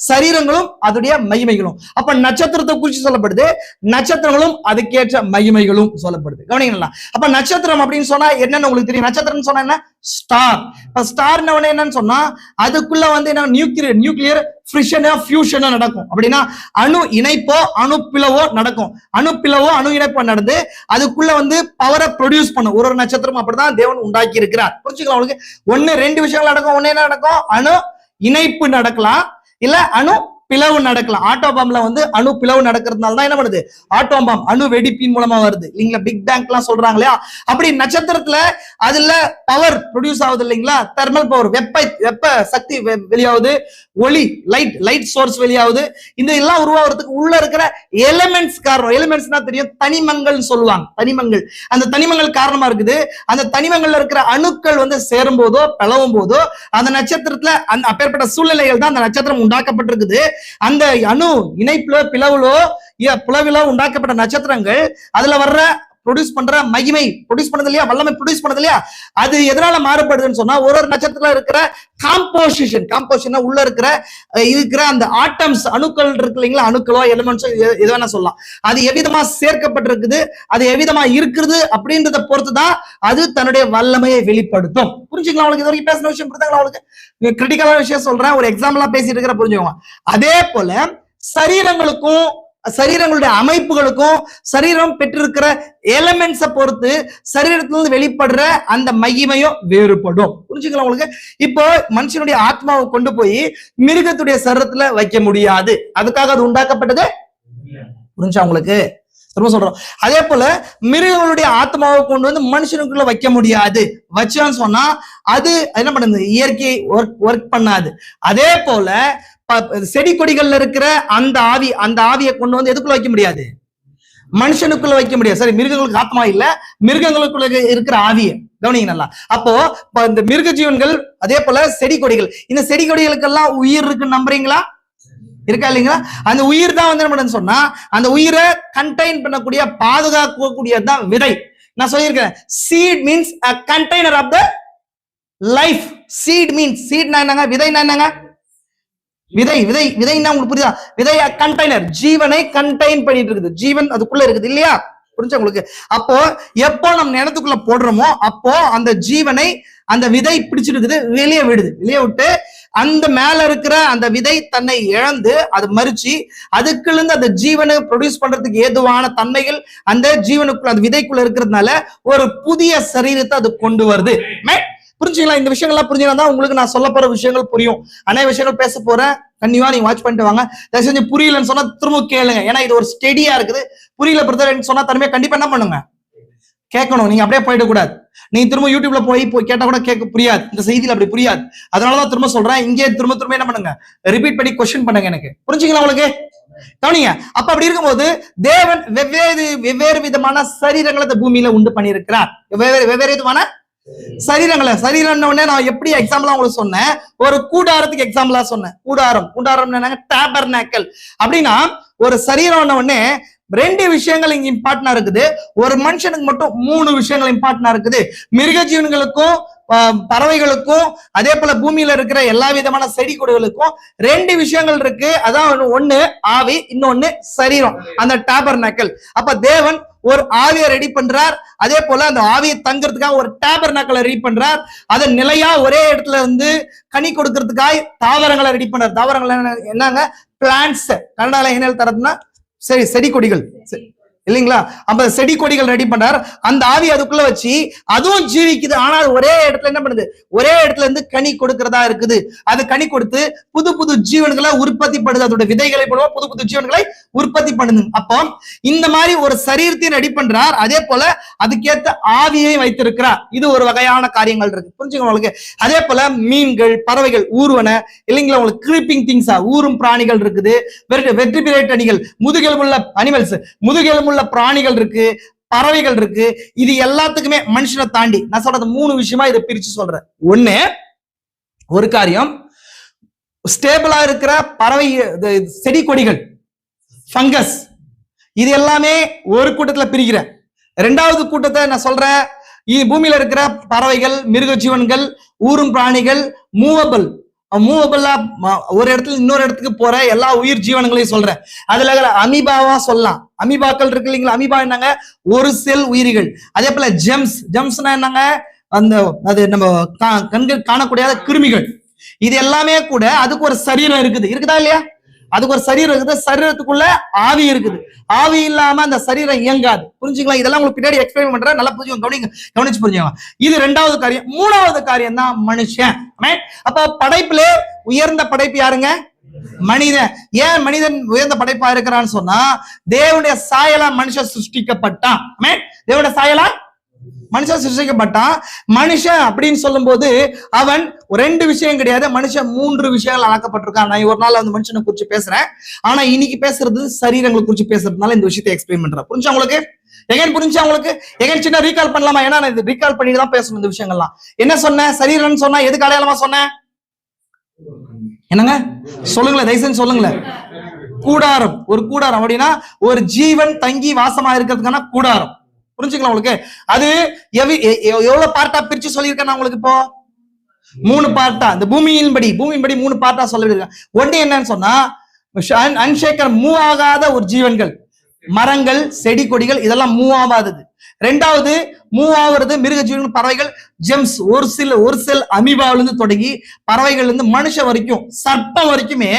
சரீரங்களும் அதோடைய மகிமைகளும். அப்ப நட்சத்திரத்தை குறிச்சு சொல்லப்படுது, நட்சத்திரங்களும் அதுக்கேற்ற மகிமைகளும் சொல்லப்படுது. கவனிங்களா? அப்ப நட்சத்திரம் அப்படின்னு சொன்னா என்னன்னு உங்களுக்கு தெரியும். நட்சத்திரம் சொன்னா என்ன? ஸ்டார். இப்ப ஸ்டார் என்னன்னு சொன்னா அதுக்குள்ள என்ன, நியூக்ளியர் ஃபியூஷனோ நடக்கும். அப்படின்னா அணு இணைப்போ அணு பிளவோ நடக்கும். அணு இணைப்போ நடந்து அதுக்குள்ள பவரை ப்ரொடியூஸ் பண்ணும். ஒரு நட்சத்திரம் அப்படிதான் தேவன் உண்டாக்கி இருக்கிறார். புரிஞ்சுக்கலாம் உங்களுக்கு? 1-2 விஷயங்கள் நடக்கும். ஒண்ணு என்ன நடக்கும்? அணு இணைப்பு நடக்கலாம், இல்ல அணு பிளவு நடக்கலாம். ஆட்டோபாம்ல அணு பிளவு நடக்கிறதுனால தான் என்ன பண்ணுது, ஆட்டோபாம் அணு வெடிப்பின் மூலமா வருது இல்லைங்களா? பிக் பேங்க் எல்லாம் சொல்றாங்க இல்லையா? அப்படி நட்சத்திரத்துல அதுல பவர் ப்ரொடியூஸ் ஆகுது இல்லைங்களா? தெர்மல் பவர், வெப்ப சக்தி வெளியாகுது, ஒளி லைட் சோர்ஸ் வெளியாகுது. இந்த எல்லாம் உருவாகிறதுக்கு உள்ள இருக்கிற எலிமெண்ட்ஸ் காரணம். எலிமெண்ட்ஸ்னா தெரியும், தனிமங்கள் சொல்லுவாங்க. தனிமங்கள், அந்த தனிமங்கள் காரணமா இருக்குது. அந்த தனிமங்கள்ல இருக்கிற அணுக்கள் சேரும் போதோ பிளவும் போதோ அந்த நட்சத்திரத்துல அந்த அப்பேற்பட்ட சூழ்நிலைகள் தான் அந்த நட்சத்திரம் உண்டாக்கப்பட்டிருக்குது. அந்த அணு இணைப்புல பிளவிலோ உண்டாக்கப்பட்ட நட்சத்திரங்கள் அதுல வர்ற ப்ரொடியூஸ் பண்ற மகிமை ப்ரொடியூஸ் பண்ணது இல்லையா, வல்லமை ப்ரொடியூஸ் பண்ணது இல்லையா, அது எதனால மாறுபடுதுன்னு சொன்னா ஒரு நட்சத்திரத்துல இருக்கிற காம்போசிஷன் உள்ள இருக்கிற அந்த ஆட்டம்ஸ், அணுக்கள் இருக்கு இல்லைங்களா, அணுக்களோ எலிமெண்ட்ஸோ எது வேணா சொல்லலாம், அது எவ்விதமா சேர்க்கப்பட்டிருக்குது, அது எவ்விதமா இருக்குது அப்படின்றத பொறுத்துதான் அது தன்னுடைய வல்லமையை வெளிப்படுத்தும். புரிஞ்சுக்கலாம் உங்களுக்கு? இது வரைக்கும் பேசின விஷயம் புரிஞ்சுங்களா உங்களுக்கு? கிரிட்டிக்கலான விஷயம் சொல்றேன், ஒரு எக்ஸாம்பிளா பேசிட்டு இருக்கிற புரிஞ்சுக்கோங்க. அதே போல சரீரங்களுடைய அமைப்புகளுக்கும் சரீரம் பெற்றிருக்கிற எலிமெண்ட்ஸை பொறுத்து சரீரத்திலிருந்து வெளிப்படுற அந்த மகிமையும் வேறுபடும். புரிஞ்சுக்கலாம் உங்களுக்கு? இப்போ மனுஷனுடைய ஆத்மாவை கொண்டு போய் மிருகத்துடைய சரீரத்துல வைக்க முடியாது, அதுக்காக அது உண்டாக்கப்பட்டது. புரிஞ்சா உங்களுக்கு? திரும்ப சொல்றோம். அதே போல மிருகங்களுடைய ஆத்மாவை கொண்டு வந்து மனுஷனுக்குள்ள வைக்க முடியாது. வச்சான்னு சொன்னா அது என்ன பண்ணுது, இயற்கை ஒர்க் பண்ணாது. அதே போல செடி கொடிகள்ல இருக்கிற அந்த ஆவியை கொண்டு வந்து எதுக்குள்ள வைக்க முடியாது, மனுஷனுக்குள்ள வைக்க முடியாது. சரி, மிருகங்களுக்கு ஆத்மா இல்ல, மிருகங்களுக்குள்ள இருக்கிற ஆவியை கவனிங்க நல்லா. அப்போ இந்த மிருக ஜீவன்கள் அதே போல செடி கொடிகள், இந்த செடி கொடிகளுக்கெல்லாம் உயிர் இருக்குன்னு நம்புறீங்களா? இருக்கா இல்லைங்களா? அந்த உயிர் தான் வந்து என்ன பண்ணுன்னு சொன்னா அந்த உயிரை கண்டெயின் பண்ணக்கூடிய பாதுகாக்கக்கூடியதான் விதை. நான் சொல்லியிருக்கேன், seed means a container of the life. Seed means, சீட்னா என்னங்க, விதைனா என்னங்க, விதைன்னா உங்களுக்கு புரியுதா? விதை கண்டெய்னர், ஜீவனை கண்டெயின் பண்ணிட்டு இருக்குது, ஜீவன் அதுக்குள்ள இருக்குது இல்லையா? புரிஞ்சா உங்களுக்கு? அப்போ எப்போ நம்ம நிலத்துக்குள்ள போடுறோமோ அப்போ அந்த ஜீவனை அந்த விதை பிடிச்சிருக்குது, வெளியே விடுது. வெளியே விட்டு அந்த மேல இருக்கிற அந்த விதை தன்னை இழந்து அது மறிச்சு அதுக்குள்ள அந்த ஜீவனை ப்ரொடியூஸ் பண்றதுக்கு ஏதுவான தன்மைகள் அந்த ஜீவனுக்குள்ள அந்த விதைக்குள்ள இருக்கிறதுனால ஒரு புதிய சரீரத்தை அது கொண்டு வருது. புரிஞ்சுங்களா? இந்த விஷயங்கள்லாம் புரிஞ்சுதான் உங்களுக்கு நான் சொல்ல போற விஷயங்கள் புரியும். அநேக விஷயங்கள் பேச போறேன், கண்டிப்பா நீங்க வாட்ச் பண்ணிட்டு வாங்க. தயவு செஞ்சு புரியலன்னு சொன்னா திரும்ப கேளுங்க, ஏன்னா இது ஒரு ஸ்டெடியா இருக்குது. புரியல பிரதர் சொன்னா தனிமையா கண்டிப்பா என்ன பண்ணுங்க, கேட்கணும். நீங்க அப்படியே போயிடக்கூடாது. நீங்க திரும்ப யூடியூப்ல போய் கேட்டா கூட கேட்க புரியாது, இந்த செய்தியில அப்படி புரியாது. அதனாலதான் திரும்ப சொல்றேன், இங்கே திரும்ப என்ன பண்ணுங்க, ரிப்பீட் பண்ணி கொஸ்டின் பண்ணுங்க. எனக்கு புரிஞ்சுங்களா உங்களுக்கு? கவனிங்க. அப்ப அப்படி இருக்கும்போது தேவன் வெவ்வேறு விதமான சரீரங்களை இந்த பூமியில உண்டு பண்ணியிருக்கிறார். வெவ்வேறு விதமான சரீரம் நான் எப்படி எக்ஸாம்பிளா உங்களுக்கு சொன்னேன், ஒரு கூடாரத்துக்கு எக்ஸாம்பிளா சொன்னேன். கூடாரம் என்னங்க, டாபர்நாக்கல். அப்படின்னா ஒரு சரீரம் உடனே ரெண்டு விஷயங்கள் இங்க இம்பார்ட்டன்டா இருக்குது. ஒரு மனுஷனுக்கு மட்டும் 3 விஷயங்கள் இம்பார்ட்டன்டா இருக்குது. மிருக ஜீவன்களுக்கும் பறவைகளுக்கும் அதே போல பூமியில இருக்கிற எல்லா விதமான செடி கொடிகளுக்கும் 2 விஷயங்கள் இருக்கு. அதான் ஒண்ணு ஆவி, இன்னொன்னு சரீரம், அந்த டாபர்நாக்கல். அப்ப தேவன் ஒரு ஆவியை ரெடி பண்றார். அதே போல அந்த ஆவியை தங்கிறதுக்காக ஒரு டாபர்நாக்கலை ரெடி பண்றார். அதை நிலையா ஒரே இடத்துல இருந்து கனி கொடுக்கறதுக்காக தாவரங்களை ரெடி பண்றார். தாவரங்கள் என்னங்க, பிளான்ட்ஸ். கன்னடால என்ன தரதுன்னா சரி, செடி கொடிகள் இல்லைங்களா? அப்ப செடி கொடிகள் ரெடி பண்றார். அந்த ஆவி அதுக்குள்ள வச்சு அதுவும் ஜீவிக்குது. ஆனால் ஒரே இடத்துல என்ன பண்ணுது, ஒரே இடத்துல இருந்து கனி கொடுக்கிறதா இருக்குது. அது கனி கொடுத்து புது ஜீவன்களை உற்பத்தி பண்ணுது. அதோட விதைகளை போடுவோம், புது ஜீவன்களை உற்பத்தி பண்ணுது. அப்போ இந்த மாதிரி ஒரு சரீரத்தையும் ரெடி பண்றார். அதே போல அதுக்கேற்ற ஆவியை வைத்திருக்கிறார். இது ஒரு வகையான காரியங்கள் இருக்கு, புரிஞ்சுங்க உங்களுக்கு? அதே போல மீன்கள், பறவைகள், ஊர்வன இல்லைங்களா, உங்களுக்கு கிரீப்பிங் திங்ஸா ஊரும் பிராணிகள் இருக்குது. வெர்டிபிரேட் அணிகள், முதுகெலும்புள்ள அனிமல்ஸ், முதுகெலும்புள்ள பிராணிகள் இருக்கு, பறவைகள் இருக்கு. இது எல்லாத்துக்குமே மனுஷனை தாண்டி நான் சொல்றது 3 விஷயமா இதை பிரிச்சு சொல்றேன். ஒண்ணு, ஒரு காரியம் ஸ்டேபிளா இருக்கிற பறவை, செடி கொடிகள், ஃபங்கஸ், இது எல்லாமே ஒரு கூட்டத்துல பிரிக்கிறேன். 2வது கூட்டத்தை நான் சொல்றேன், பூமியில இருக்கிற பறவைகள், மிருக ஜீவன்கள், ஊரும் பிராணிகள், மூவபிளா ஒரு இடத்துல இன்னொரு இடத்துக்கு போற எல்லா உயிர் ஜீவனங்களையும் சொல்றேன். அதுல அமீபாவா சொல்லலாம். அமீபாக்கள் இருக்கு இல்லைங்களா? அமீபா என்னங்க, ஒரு செல் உயிரிகள். அதே போல ஜெம்ஸ்னா என்னங்க, அது நம்ம கண்கள் காணக்கூடிய கிருமிகள். இது எல்லாமே கூட அதுக்கு ஒரு சரீரம் இருக்குதா இல்லையா? அதுக்கு ஒரு சரீரம் இருக்குது. சரீரத்துக்குள்ள ஆவி இருக்குது. ஆவி இல்லாம அந்த சரீரம் இயங்காது. புரிஞ்சுக்கலாம்? இதெல்லாம் உங்களுக்கு பின்னாடி எக்ஸ்பிளைன் பண்றேன், நல்லா புரிஞ்சுங்க, கவனிச்சு புரிஞ்சுங்க. இது 2வது காரியம். 3வது காரியம் தான் மனுஷன். அப்ப படைப்புல உயர்ந்த படைப்பு யாருங்க? மனிதன். ஏன் மனிதன் உயர்ந்த படைப்பா இருக்கிறான்னு சொன்னா, தேவனுடைய சாயலா மனுஷன் சிருஷ்டிக்கப்பட்டான். தேவனுடைய சாயலா மனுஷன் சிருஷ்டிக்கப்பட்டான். மனுஷன் அப்படின்னு சொல்லும் போது அவன் 2 விஷயம் கிடையாது, மனுஷன் 3 விஷயங்கள் ஆக்கப்பட்டிருக்கான். நான் ஒரு நாள் அந்த மனுஷனை குறிச்சு பேசுறேன். ஆனா இன்னைக்கு பேசுறது சரீரங்களை குறிச்சு பேசுறதுனால இந்த விஷயத்தை எக்ஸ்பிளைன் பண்றேன். புரிஞ்சா உங்களுக்கு? புரிஞ்சா உங்களுக்கு? சின்ன ரீகால் பண்ணலாமா? ஏன்னா நான் ரீகால் பண்ணிட்டு தான் பேசணும் இந்த விஷயங்கள்லாம். என்ன சொன்னேன்? சரீரம்னு சொன்னா எதுக்கு அடையாளமா சொன்னேன்? என்னங்க சொல்லுங்களேன், தயவுசெய்து சொல்லுங்களேன். கூடாரம். ஒரு கூடாரம் அப்படின்னா ஒரு ஜீவன் தங்கி வாசமா இருக்கிறதுக்கான கூடாரம். புரிஞ்சுக்கலாம் உங்களுக்கு? அது எவ்வளவு பார்ட்டா பிரிச்சு சொல்லியிருக்கேன் நான் உங்களுக்கு? இப்போ 3 பார்ட்டா, இந்த பூமியின்படி 3 பார்ட்டா சொல்லிருக்கேன். ஒண்ணு என்னன்னு சொன்னா அன்ஷேக்கர், மூவ் ஆகாத ஒரு ஜீவன்கள், மரங்கள், செடி கொடிகள், இதெல்லாம் மூவ் ஆகாதது. 2வது மூவ் ஆகுறது மிருக ஜீவன், பறவைகள், ஜெம்ஸ், ஒரு செல் அமீபாவில இருந்து தொடங்கி பறவைகள் இருந்து மனுஷ வரைக்கும், சர்ப்பம் வரைக்குமே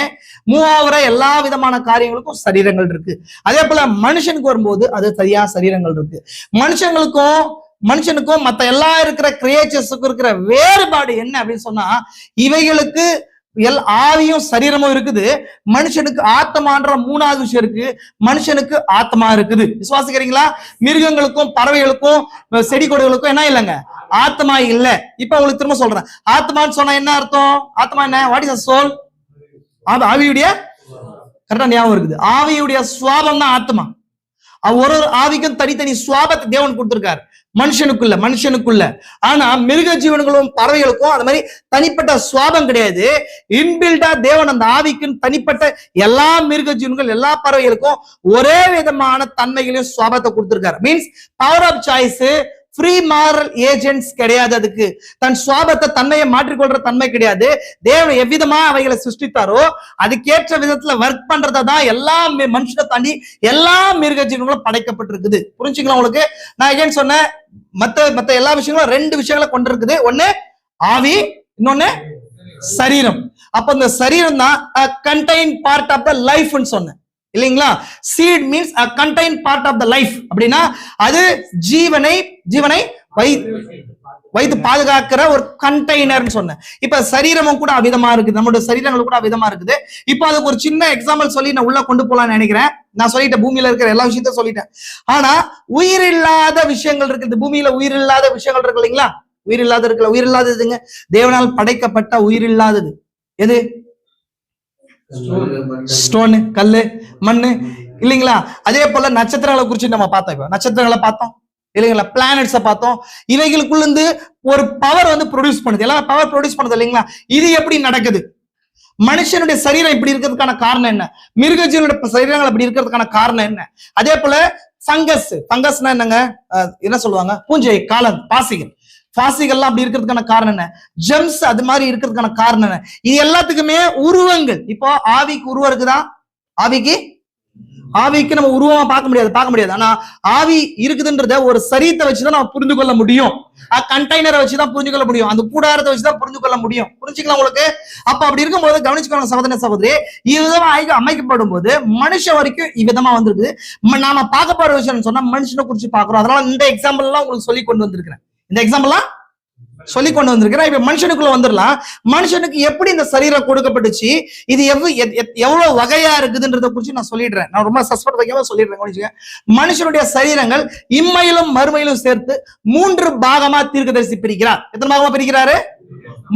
மூவ் ஆகுற எல்லா விதமான காரியங்களுக்கும் சரீரங்கள் இருக்கு. அதே போல மனுஷனுக்கு வரும்போது அது சரியா சரீரங்கள் இருக்கு. மனுஷனுக்கும் மத்த எல்லா இருக்கிற கிரியேச்சர்ஸுக்கும் இருக்கிற வேறுபாடு என்ன அப்படின்னு சொன்னா, இவைகளுக்கு ஆவியும் சரீரமும் இருக்குது. மனுஷனுக்கு ஆத்மான்ற மூணாவது விஷயம் இருக்கு. மனுஷனுக்கு ஆத்மா இருக்குது. விசுவாசிக்கிறீங்களா? மிருகங்களுக்கும் பறவைகளுக்கும் செடி கொடிகளுக்கும் என்ன இல்லைங்க, ஆத்மா இல்ல. இப்ப உங்களுக்கு திரும்ப சொல்றேன், ஆத்மான்னு சொன்னா என்ன அர்த்தம்? ஆத்மா என்ன? What is soul? ஆவியுடைய, கரெக்டா ஞாபகம் இருக்குது, ஆவியுடைய சுவாபம் தான் ஆத்மா. ஒரு ஆவிக்கும் தனித்தனி சுவாபத்தை தேவன் கொடுத்திருக்காரு மனுஷனுக்குள்ள. ஆனா மிருக ஜீவன்களும் பறவைகளுக்கும் அந்த மாதிரி தனிப்பட்ட சுவாபம் கிடையாது. இன்பில்டா தேவன் அந்த ஆவிக்குன்னு தனிப்பட்ட எல்லா மிருக ஜீவன்கள் எல்லா பறவைகளுக்கும் ஒரே விதமான தன்மைகளையும் சுவாபத்தை கொடுத்திருக்காரு. Means power of choice, free moral agents கிடையாது. அதுக்கு தன் சுவாபத்தை தன்மையை மாற்றிக்கொள்ற தன்மை கிடையாது. தேவன் எவ்விதமா அவைகளை சிருஷ்டித்தாரோ அதுக்கேற்ற விதத்துல ஒர்க் பண்றதான் எல்லா மனுஷனை தாண்டி எல்லா மிருக ஜீவன்களும் படைக்கப்பட்டிருக்குது. புரிஞ்சுங்களா உங்களுக்கு? நான் ஏன் சொன்னேன், மத்த எல்லா விஷயங்களும் ரெண்டு விஷயங்களை கொண்டிருக்குது. ஒண்ணு ஆவி, இன்னொன்னு சரீரம். அப்ப இந்த சரீரம் தான் கண்டெயின் பார்ட் ஆஃப் த லைஃப்னு சொன்னேன் இல்லைங்களா? Seat means a contain part of the life. அப்படின்னா அது ஜீவனை வைத்து பாதுகாக்கிற ஒரு கண்டெய்னர்னு சொன்னேன். இப்ப சரீரமும் கூட அவிதமா இருக்குது, நம்மளுடைய சரீரங்கள் கூட அவிதமா இருக்குது. இப்ப அதுக்கு ஒரு சின்ன எக்ஸாம்பிள் சொல்லி நான் உள்ள கொண்டு போலாம்னு நினைக்கிறேன். நான் சொல்லிட்டேன், பூமியில இருக்கிற எல்லா விஷயத்தையும் சொல்லிட்டேன். ஆனா உயிரில்லாத விஷயங்கள் இருக்குது. பூமியில உயிரில்லாத விஷயங்கள் இருக்கு இல்லைங்களா? உயிரில்லாததுங்க, தேவனால் படைக்கப்பட்ட உயிரில்லாதது எது? ஸ்டோனு, கல்லு, மண்ணு இல்லைங்களா? அதே போல நட்சத்திரங்களை குறிச்சு நம்ம பார்த்தோம். நட்சத்திரங்களை பார்த்தோம் இல்லைங்களா? பிளானட்ஸை பார்த்தோம். இவைகளுக்குள்ள இருந்து ஒரு பவர் வந்து ப்ரொடியூஸ் பண்ணுது. எல்லாம் பவர் ப்ரொடியூஸ் பண்ணுது இல்லைங்களா? இது எப்படி நடக்குது? மனுஷனுடைய சரீரம் இப்படி இருக்கிறதுக்கான காரணம் என்ன? மிருகஜீவனுடைய சரீரங்கள் அப்படி இருக்கிறதுக்கான காரணம் என்ன? அதே போல ஃபங்கஸ்னா என்னங்க, என்ன சொல்லுவாங்க, பூஞ்சை, காளான், பாசிகள்லாம் அப்படி இருக்கிறதுக்கான காரணம் என்ன? ஜெம்ஸ் அது மாதிரி இருக்கிறதுக்கான காரணம் என்ன? இது எல்லாத்துக்குமே உருவங்கள். இப்போ ஆவிக்கு உருவம் இருக்குதா? ஆவிக்கு நம்ம உருவமா பார்க்க முடியாது. ஆனா ஆவி இருக்குதுன்றத ஒரு சரீரத்தை வச்சுதான் நம்ம புரிந்து கொள்ள முடியும். கண்டெய்னரை வச்சுதான் புரிஞ்சு கொள்ள முடியும். அந்த கூடாரத்தை வச்சுதான் புரிஞ்சு கொள்ள முடியும். புரிஞ்சுக்கலாம் உங்களுக்கு? அப்ப அப்படி இருக்கும்போது கவனிச்சுக்கோங்க சகோதரி, இவ்விதமா அமைக்கப்படும் போது மனுஷன் வரைக்கும் இவ்விதமா வந்திருக்குது. நாம பார்க்க போற விஷயம் சொன்னா மனுஷனை குறிச்சு பாக்குறோம். அதனால இந்த எக்ஸாம்பிள் எல்லாம் உங்களுக்கு சொல்லி கொண்டு வந்திருக்கிறேன். இப்ப மனுஷனுக்குள்ள வந்துடலாம். மனுஷனுக்கு எப்படி இந்த சரீரம் கொடுக்கப்பட்டுச்சு, இது எவ்வளவு வகையா இருக்குதுன்றத குறிச்சு நான் சொல்லிடுறேன். நான் ரொம்ப சஸ்பெண்ட் வைக்காம சொல்லிடுறேன். மனுஷனுடைய சரீரங்கள் இம்மையிலும் மறுமையிலும் சேர்த்து 3 பாகமா தீர்க்கதரிசி பிரிக்கிறார். எத்தனை பாகமா பிரிக்கிறாரு?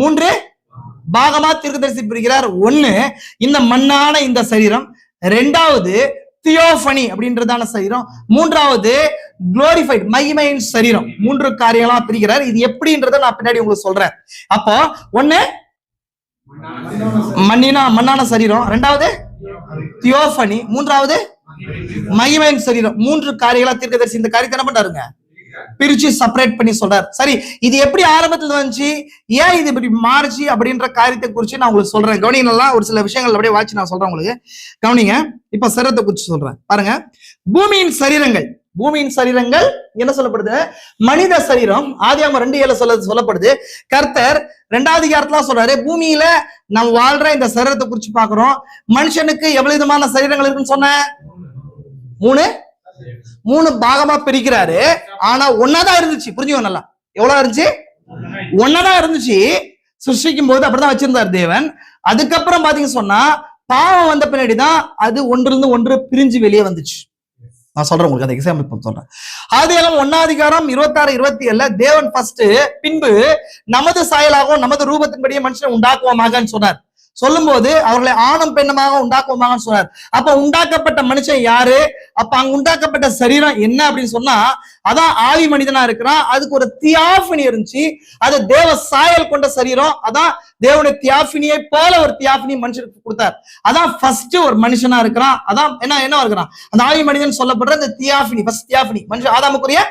3 பாகமா தீர்க்கதரிசி பிரிக்கிறார். ஒண்ணு இந்த மண்ணான இந்த சரீரம், ரெண்டாவது தியோபனி அப்படின்றதான சரீரம், மூன்றாவது குளோரிஃபைட் மகிமையின் சரீரம். 3 காரியங்களா பிரிக்கிறார். இது எப்படின்றத நான் பின்னாடி உங்களுக்கு சொல்றேன். அப்போ ஒண்ணு மண்ணான சரீரம், ரெண்டாவது தியோபனி, மூன்றாவது மகிமையின் சரீரம். 3 காரியங்களா தீர்க்கதரிசி இந்த காரியத்தை என்ன பண்றாருங்க, பிரிச்சு செப்பரேட் பண்ணி சொல்றாரு. சரி, இது எப்படி ஆரம்பத்துல வந்துச்சு, ஏன் இது இப்படி மாறுச்சு அப்படின்ற காரியத்தை குறிச்சு நான் உங்களுக்கு சொல்றேன். கவனிங்க, ஒரு சில விஷயங்கள் அப்படியே வாட்சி நான் சொல்றேன் உங்களுக்கு. கவனிங்க, இப்ப சரீரத்தை குறிச்சு சொல்றேன் பாருங்க. பூமியின் சரீரங்கள் என்ன சொல்லப்படுது? மனித சரீரம் ஆதியாகமம் 2:7 சொல்லப்படுது. கர்த்தர் 2வது அதிகாரத்துல சொல்றாரு, பூமியில நாம் வாழ்ற இந்த சரீரத்தை குறிச்சு பாக்குறோம். மனுஷனுக்கு எவ்வளவு விதமான சரீரங்கள் இருக்குன்னு சொன்ன 3 பாகமா பிரிக்கிறாரு. ஆனா ஒன்னாதான் இருந்துச்சு. புரிஞ்சுக்கோ நல்லா, எவ்வளவு இருந்துச்சு? ஒன்னாதான் இருந்துச்சு. சிருஷ்டிக்கும் போது அப்படிதான் வச்சிருந்தார் தேவன். அதுக்கப்புறம் பாத்தீங்க சொன்னா பாவம் வந்த பின்னாடிதான் அது ஒன்றிலிருந்து ஒன்று பிரிஞ்சு வெளியே வந்துச்சு. நான் சொல்றேன் உங்களுக்கு அந்த எக்ஸாம்பிள் சொல்றேன். ஆதியாகமம் 1வது அதிகாரம் 26-27 தேவன் ஃபர்ஸ்ட் பின்பு நமது சாயலாகவும் நமது ரூபத்தின்படியே மனுஷனை உண்டாக்குவோமாகன்னு சொன்னார். சொல்லும் போது அவர்களை ஆணும் பெண்ணுமாக உண்டாக்குவோமாகன்னு சொன்னார். அப்ப உண்டாக்கப்பட்ட மனுஷன் யாரு? அப்ப அங்க உண்டாக்கப்பட்ட சரீரம் என்ன அப்படின்னு சொன்னா அதான் ஆவி மனிதனா இருக்கிறான். அதுக்கு ஒரு தியாஃபினி இருந்துச்சு. அது தேவ சாயல் கொண்ட சரீரம். அதான் தேவனுடைய தியாஃபினியை போல ஒரு தியாஃபினி மனுஷனுக்கு கொடுத்தார். அதான் ஃபர்ஸ்ட் ஒரு மனுஷனா இருக்கிறான். அதான் என்ன இருக்கிறான், அந்த ஆவி மனிதன் சொல்லப்படுற இந்த தியாஃபினி, ஃபர்ஸ்ட் தியாஃபினி மனுஷன் ஆதாமுக்குரிய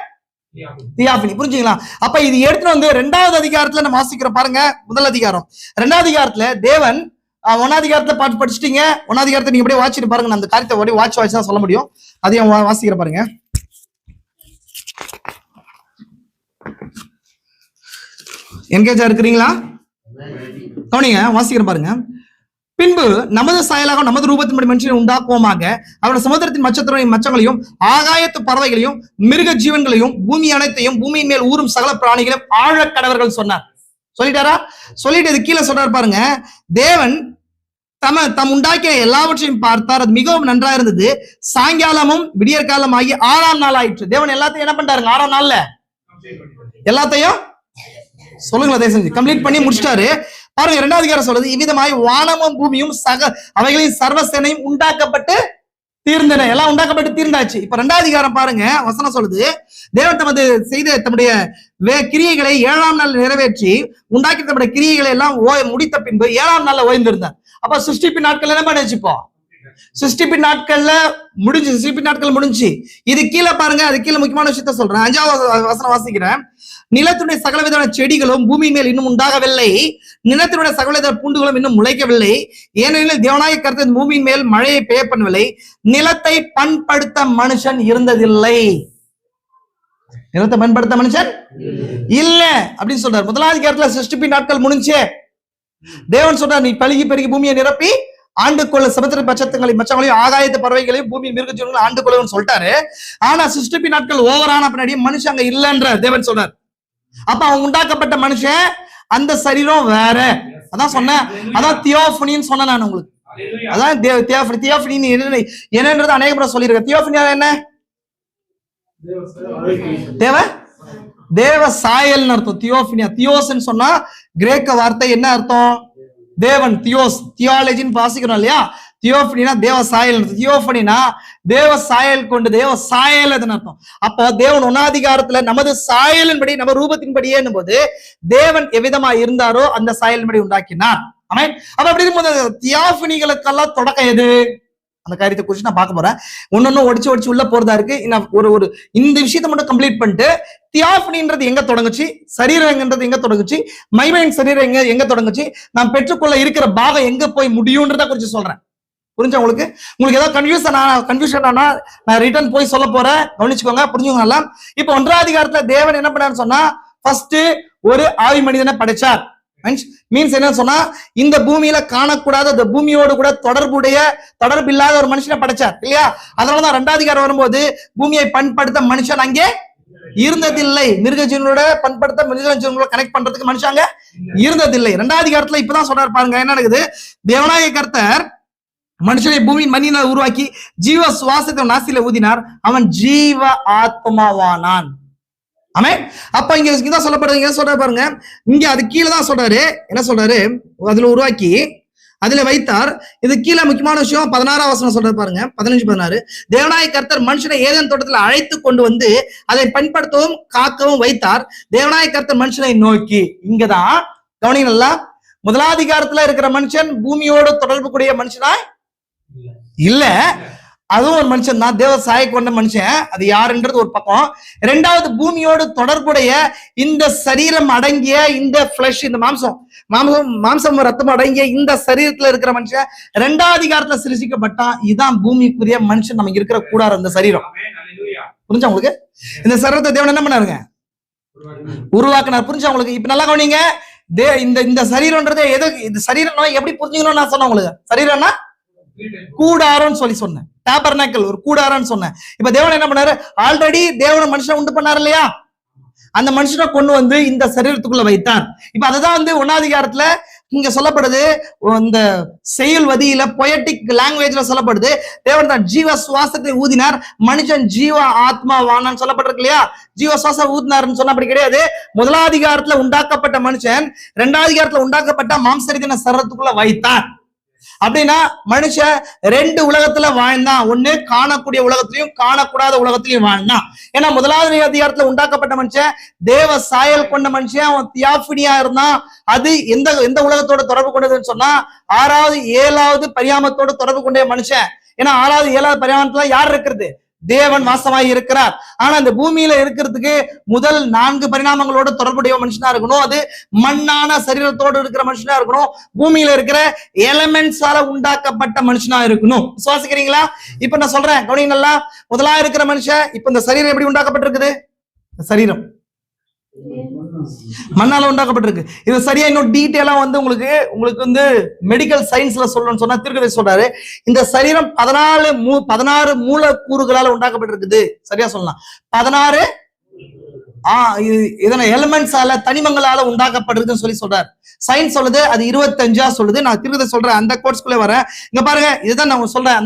தியாஃபினி. புரிஞ்சுங்களா? அப்ப இது எடுத்துட்டு வந்து 2வது அதிகாரத்துல நம்ம வாசிக்கிறோம் பாருங்க. முதல் அதிகாரம் 2வது அதிகாரத்துல தேவன் 1வது அதிகாரத்துல பாட்டு படிச்சுட்டீங்க. 1வது அதிகாரத்தை நீங்க அப்படியே வாட்சிட்டு பாருங்க. நான் அந்த காரியத்தை அப்படியே வாட்சி தான் சொல்ல முடியும். அதையும் வாசிக்கிற பாருங்க. என்கேஜா இருக்கிறீங்களா? கவனிங்க, வாசிக்கிற பாருங்க. பின்பு நமது சாயலாக நமது ரூபத்தின்படி மனுஷனை உண்டாக்குவோமாக, அவருடைய சமுத்திரத்தின் மச்சங்களையும் ஆகாயத்து பறவைகளையும் மிருக ஜீவன்களையும் பூமி அனைத்தையும் பூமியின் மேல் ஊறும் சகல பிராணிகளையும் ஆழக்கடவர்கள் சொன்னார். சொல்லிட்டாரா? சொல்லிட்டு இது கீழே சொல்றாரு பாருங்க, தேவன் தம் உண்டாக்கிய எல்லாவற்றையும் பார்த்தார், அது மிகவும் நன்றா இருந்தது. சாயங்காலமும் விடியற் காலம் ஆகி 6ஆம் நாள் ஆயிற்று. தேவன் எல்லாத்தையும் என்ன பண்றாருங்க? 6ஆம் நாள்ல எல்லாத்தையும் சொல்லுங்களா செஞ்சு கம்ப்ளீட் பண்ணி முடிச்சிட்டாரு. பாருங்க 2வது அதிகாரம் சொல்லுது, இவ்விதமாய் வானமும் பூமியும் அவைகளின் சர்வசேனையும் உண்டாக்கப்பட்டு தீர்ந்தன. எல்லாம் உண்டாக்கப்பட்டு தீர்ந்தாச்சு. இப்ப 2வது அதிகாரம் பாருங்க, வசனம் சொல்லுது, தேவன் தமது செய்த தம்முடைய கிரியைகளை 7ஆம் நாள் நிறைவேற்றி உண்டாக்கி தம்முடைய கிரியைகளை எல்லாம் முடித்த பின்பு 7ஆம் நாள்ல ஓய்ந்திருந்தார். அப்ப சிருஷ்டிப்பின் நாட்கள் என்ன பண்ணிச்சு? இப்போ சிருஷ்டிப்பின் நாட்கள்ல முடிஞ்சு, சிருஷ்டிப்பின் நாட்கள் முடிஞ்சு. இது கீழே பாருங்க, அது கீழே முக்கியமான விஷயத்த சொல்றேன். 5வது வசனம் வாசிக்கிறேன். நிலத்தினுடைய சகலவிதமான செடிகளும் பூமி மேல் இன்னும் உண்டாகவில்லை, நிலத்தினுடைய சகலவித பூண்டுகளும் இன்னும் முளைக்கவில்லை, ஏனெனில் தேவனாய கர்த்தர் பூமியின் மேல் மழையை பெய்ய பண்ணவில்லை, நிலத்தை பண்படுத்த மனுஷன் இருந்ததில்லை. நிலத்தை பண்படுத்த மனுஷன் இல்ல அப்படின்னு சொல்றாரு. 1வது அதிகாரத்துல சிருஷ்டிப்பின் நாட்கள் முடிஞ்சே. தேவன் சொல்றார், நீ பழுகி பெருகி பூமியை நிரப்பி ஆண்டு கொள்ள சமுத்திர பட்சங்களையும் மச்சங்களையும் ஆகாயத்து பறவைகளையும் பூமியின் மிருக ஜீவன்களையும் ஆண்டு கொள்ளன்னு சொல்லிட்டாரு. ஆனா சிருஷ்டிப்பின் நாட்கள் ஓவரான பின்னாடி மனுஷன் அங்க இல்லைன்ற தேவன் சொல்றார். அப்ப அவன் உண்டாக்கப்பட்ட மனுஷன், அந்த சரீரம் வேற. அதான் சொன்னேன், அதான் தியோஃபனின்னு சொன்னேன் நான் உங்களுக்கு. அதான் தியோஃபனி என்னன்றது அநேக முறை சொல்லியிருக்கேன். தியோஃபனி என்ன? தேவ சாயல் அர்த்தம். தியோஃபனியா, தியோஸ்ன்னு சொன்னா கிரேக்க வார்த்தை என்ன அர்த்தம்? தேவன். தியோஸ், தியாலஜின்னு வாசிக்கிறோம் இல்லையா? தியோஃபனினா தேவ சாயல். தியோஃபனினா தேவ சாயல் கொண்டு, தேவ சாயல் அதுன்னு அர்த்தம். அப்போ தேவன் 1ஆதிகாரத்துல நமது சாயலின்படி, நம்ம ரூபத்தின்படியே போது தேவன் எவ்விதமா இருந்தாரோ அந்த சாயலின்படி உண்டாக்கினார். ஆமென். அப்ப அப்படி இருக்கும்போது தியோஃபனிகளுக்கெல்லாம் தொடக்கம் எது? அந்த காரியத்தை குறித்து நான் பார்க்க போறேன். ஒன்னொன்னு ஒடிச்சு உள்ள போறதா இருக்கு. ஒரு இந்த விஷயத்தை மட்டும் கம்ப்ளீட் பண்ணிட்டு, தியாஃபனின்றது எங்க தொடங்குச்சு, சரீரங்கிறது எங்க தொடங்குச்சு, மைமைன் சரீரம் எங்க தொடங்குச்சு, நாம் பெற்றுக்கொள்ள இருக்கிற பாகம் எங்க போய் முடியும்ன்றத குறித்து சொல்றேன். புரிஞ்சா உங்களுக்கு? உங்களுக்கு ஏதாவது கன்ஃபியூஷன் ஆனா நான் ரிட்டர்ன் போய் சொல்ல போறேன், கவனிச்சுக்கோங்க, புரிஞ்சுக்கோங்க. இப்ப 1ஆம் அதிகாரத்துல தேவன் என்ன பண்ணாரு சொன்னா, ஃபர்ஸ்ட் ஒரு ஆவி மனிதனை படைச்சார். மீன்ஸ் என்ன சொன்னா, இந்த பூமியில காணக்கூடாத, இந்த பூமியோடு கூட தொடர்பு இல்லாத ஒரு மனுஷனை படைச்சார் இல்லையா? அதனாலதான் 2ஆம் அதிகாரம் வரும்போது பூமியை பண்படுத்த மனுஷன் அங்கே இருந்ததில்லை. மிருகஜீவனோட பண்படுத்த மிருகஜீவனோட கனெக்ட் பண்றதுக்கு மனுஷாங்க இருந்ததில்லை. 2ஆம் அதிகாரத்துல இப்பதான் சொல்றாரு பாருங்க, என்ன நடக்குது? தேவனாய கர்த்தர் மனுஷனை பூமியின் மண்ணினால் உருவாக்கி ஜீவ சுவாசத்தை நாசில ஊதினார், அவன் ஜீவ ஆத்மாவானான். ஆமென். அப்ப இங்க சொல்லப்படுறது சொல்ற பாருங்க, இங்க அது கீழே தான் சொல்றாரு. என்ன சொல்றாரு? அதுல உருவாக்கி அதுல வைத்தார். இது கீழே முக்கியமான விஷயம் 16ஆம் வசனம் சொல்ற பாருங்க, 15-16. தேவனாய கர்த்தர் மனுஷனை ஏதேன் தோட்டத்துல அழைத்து கொண்டு வந்து அதை பயன்படுத்தவும் காக்கவும் வைத்தார். தேவனாய கர்த்தர் மனுஷனை நோக்கி, இங்கதான் கவனிங்க நல்லா, 1ஆம் அதிகாரத்துல இருக்கிற மனுஷன் பூமியோடு தொடர்பு கூடிய மனுஷனா இல்ல, அதுவும் ஒரு மனுஷன் தான், தேவ சாய கொண்ட மனுஷன். அது யாருன்றது ஒரு பக்கம். 2வது பூமியோடு தொடர்புடைய இந்த சரீரம் அடங்கிய இந்த பிளஷ், இந்த மாம்சம் ரத்தம் அடங்கிய இந்த சரீரத்துல இருக்கிற மனுஷன் 2ஆம் அதிகாரத்துல சிருஷ்டிக்கப்பட்டான். இதுதான் பூமிக்குரிய மனுஷன், நமக்கு இருக்கிற கூடார இந்த சரீரம். புரிஞ்சா உங்களுக்கு? இந்த சரீரத்தை தேவன் என்ன பண்ணாருங்க? உருவாக்குனார். புரிஞ்சா உங்களுக்கு? இப்ப நல்லா கவனிங்க, இந்த சரீரம்ன்றது எது? இந்த சரீரம் எப்படி புரிஞ்சுக்கணும்னு நான் சொன்னேன் உங்களுக்கு. சரீரம்னா கூடாரம் சொல்லி சொன்னேன், டாபர்னாக்கல், ஒரு கூடாரம் சொன்னேன். இப்ப தேவன் என்ன பண்ணாரு? ஆல்ரெடி தேவன் மனுஷனை உண்டு பண்ணாரு இல்லையா? அந்த மனுஷனை கொண்டு வந்து இந்த சரீரத்துக்குள்ள வைத்தார். இப்ப அதுதான் 1ஆம் அதிகாரத்துல இங்க சொல்லப்படுது. இந்த செயல் வதியில பொயட்டிக் லாங்குவேஜ்ல சொல்லப்படுது, தேவன் தான் ஜீவ சுவாசத்தை ஊதினார், மனுஷன் ஜீவ ஆத்மாவானான்னு சொல்லப்பட்டிருக்கு இல்லையா? ஜீவ சுவாசம் ஊதினார்னு சொன்னா அப்படி கிடையாது. 1ஆம் அதிகாரத்துல உண்டாக்கப்பட்ட மனுஷன் 2ஆம் அதிகாரத்துல உண்டாக்கப்பட்ட மாம்சரீதியான சரீரத்துக்குள்ள வைத்தார். அப்படின்னா மனுஷன் 2 உலகத்துல வாழ்ந்தான். ஒண்ணு காணக்கூடிய உலகத்திலையும் காணக்கூடாத உலகத்திலையும் வாழ்ந்தான். ஏன்னா 1ஆவது அதிகாரத்துல உண்டாக்கப்பட்ட மனுஷன் தேவ சாயல் கொண்ட மனுஷன், அவன் தியாஃபனியா இருந்தான். அது எந்த உலகத்தோட தொடர்பு கொண்டதுன்னு சொன்னா 6வது 7வது பரிணாமத்தோட தொடர்பு கொண்ட மனுஷன். ஏன்னா 6வது 7வது பரிணாமத்துல யார் இருக்கிறது? தேவன் வாசமாய் இருக்கிறார். ஆனா இந்த பூமியில இருக்கிறதுக்கு முதல் 4 பரிணாமங்களோட தொடர்புடைய மனுஷனா இருக்கணும். அது மண்ணான சரீரத்தோடு இருக்கிற மனுஷனா இருக்கணும். பூமியில இருக்கிற எலிமெண்ட்ஸால உண்டாக்கப்பட்ட மனுஷனா இருக்கணும். விசுவாசிக்கிறீங்களா? இப்ப நான் சொல்றேன், கவனிங்க நல்லா. முதலா இருக்கிற மனுஷன், இப்ப இந்த சரீரம் எப்படி உண்டாக்கப்பட்டிருக்குது? சரீரம் மண்ணால உண்டாக்கப்பட்டிருக்கு. இது சரியா இன்னும் டீட்டெயிலா உங்களுக்கு மெடிக்கல் சயின்ஸ்ல சொல்லணும்னு சொன்னா தீர்க்கதரிசி சொல்றாரு, இந்த சரீரம் 16 மூலக்கூறுகளால உண்டாக்கப்பட்டிருக்குது. சரியா சொல்லலாம், 16 இதனை எலிமெண்ட்ஸால தனிமங்களால உண்டாக்கப்படுறதுன்னு சொல்லி சொல்றாரு. சயின்ஸ் சொல்லுது அது 25 சொல்லுது. நான் திரும்ப சொல்றேன், அந்த கோர்ஸ்குள்ளே வரேன். இங்க பாருங்க, இதுதான் நான் சொல்றேன்.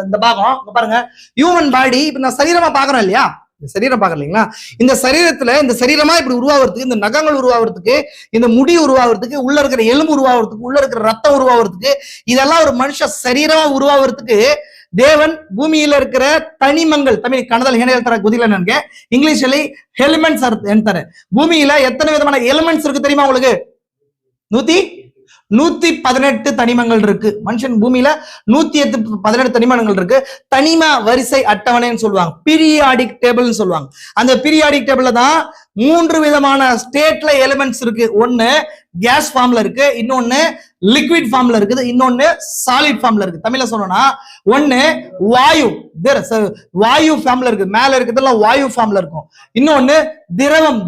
அந்த பாகம் இங்க பாருங்க. ஹியூமன் பாடி இப்ப நான் சரீரமா பாக்குறேன் இல்லையா, இந்த சரீரம் பாக்குறேன் இல்லைங்களா, இந்த சரீரத்துல இந்த சரீரமா இப்படி உருவாகிறதுக்கு, இந்த நகங்கள் உருவாகிறதுக்கு, இந்த முடி உருவாகிறதுக்கு, உள்ள இருக்கிற எலும்பு உருவாகிறதுக்கு, உள்ள இருக்கிற ரத்தம் உருவாகிறதுக்கு, இதெல்லாம் ஒரு மனுஷ சரீரமா உருவாகிறதுக்கு தேவன் பூமியில இருக்கிற தனிமங்கள், தமிழ் கணதல் ಹೇಳ್ತಾರ ಗೊತ್ತಿಲ್ಲ ನನಗೆ, இங்கிலீஷ்ல எலிமெண்ட்ஸ் ಅಂತಾರೆ. பூமியில எத்தனை விதமான எலிமெண்ட்ஸ் இருக்கு தெரியுமா உங்களுக்கு? 118 தனிமங்கள் இருக்கு. மனுஷன் பூமியில 118 தனிமங்கள் இருக்கு. தனிம வரிசை அட்டவணைன்னு சொல்லுவாங்க, பீரியாடிக் டேபிள்னு சொல்லுவாங்க. அந்த பீரியாடிக் டேபிள்ல தான் 3 விதமான ஸ்டேட்ல எலிமெண்ட்ஸ் இருக்கு. ஒன்னு கேஸ் ஃபார்ம்ல இருக்கு, இன்னொன்னு லிக்விட் ஃபார்ம்ல இருக்குது, இன்னொன்னு சாலிட் ஃபார்ம்ல இருக்கு. தமிழ்ல சொல்லணும்னா ஒன்னு வாயு ஃபார்ம்ல இருக்கு, மேல இருக்கிறதுலாம் வாயு ஃபார்ம்ல இருக்கும். இன்னொன்னு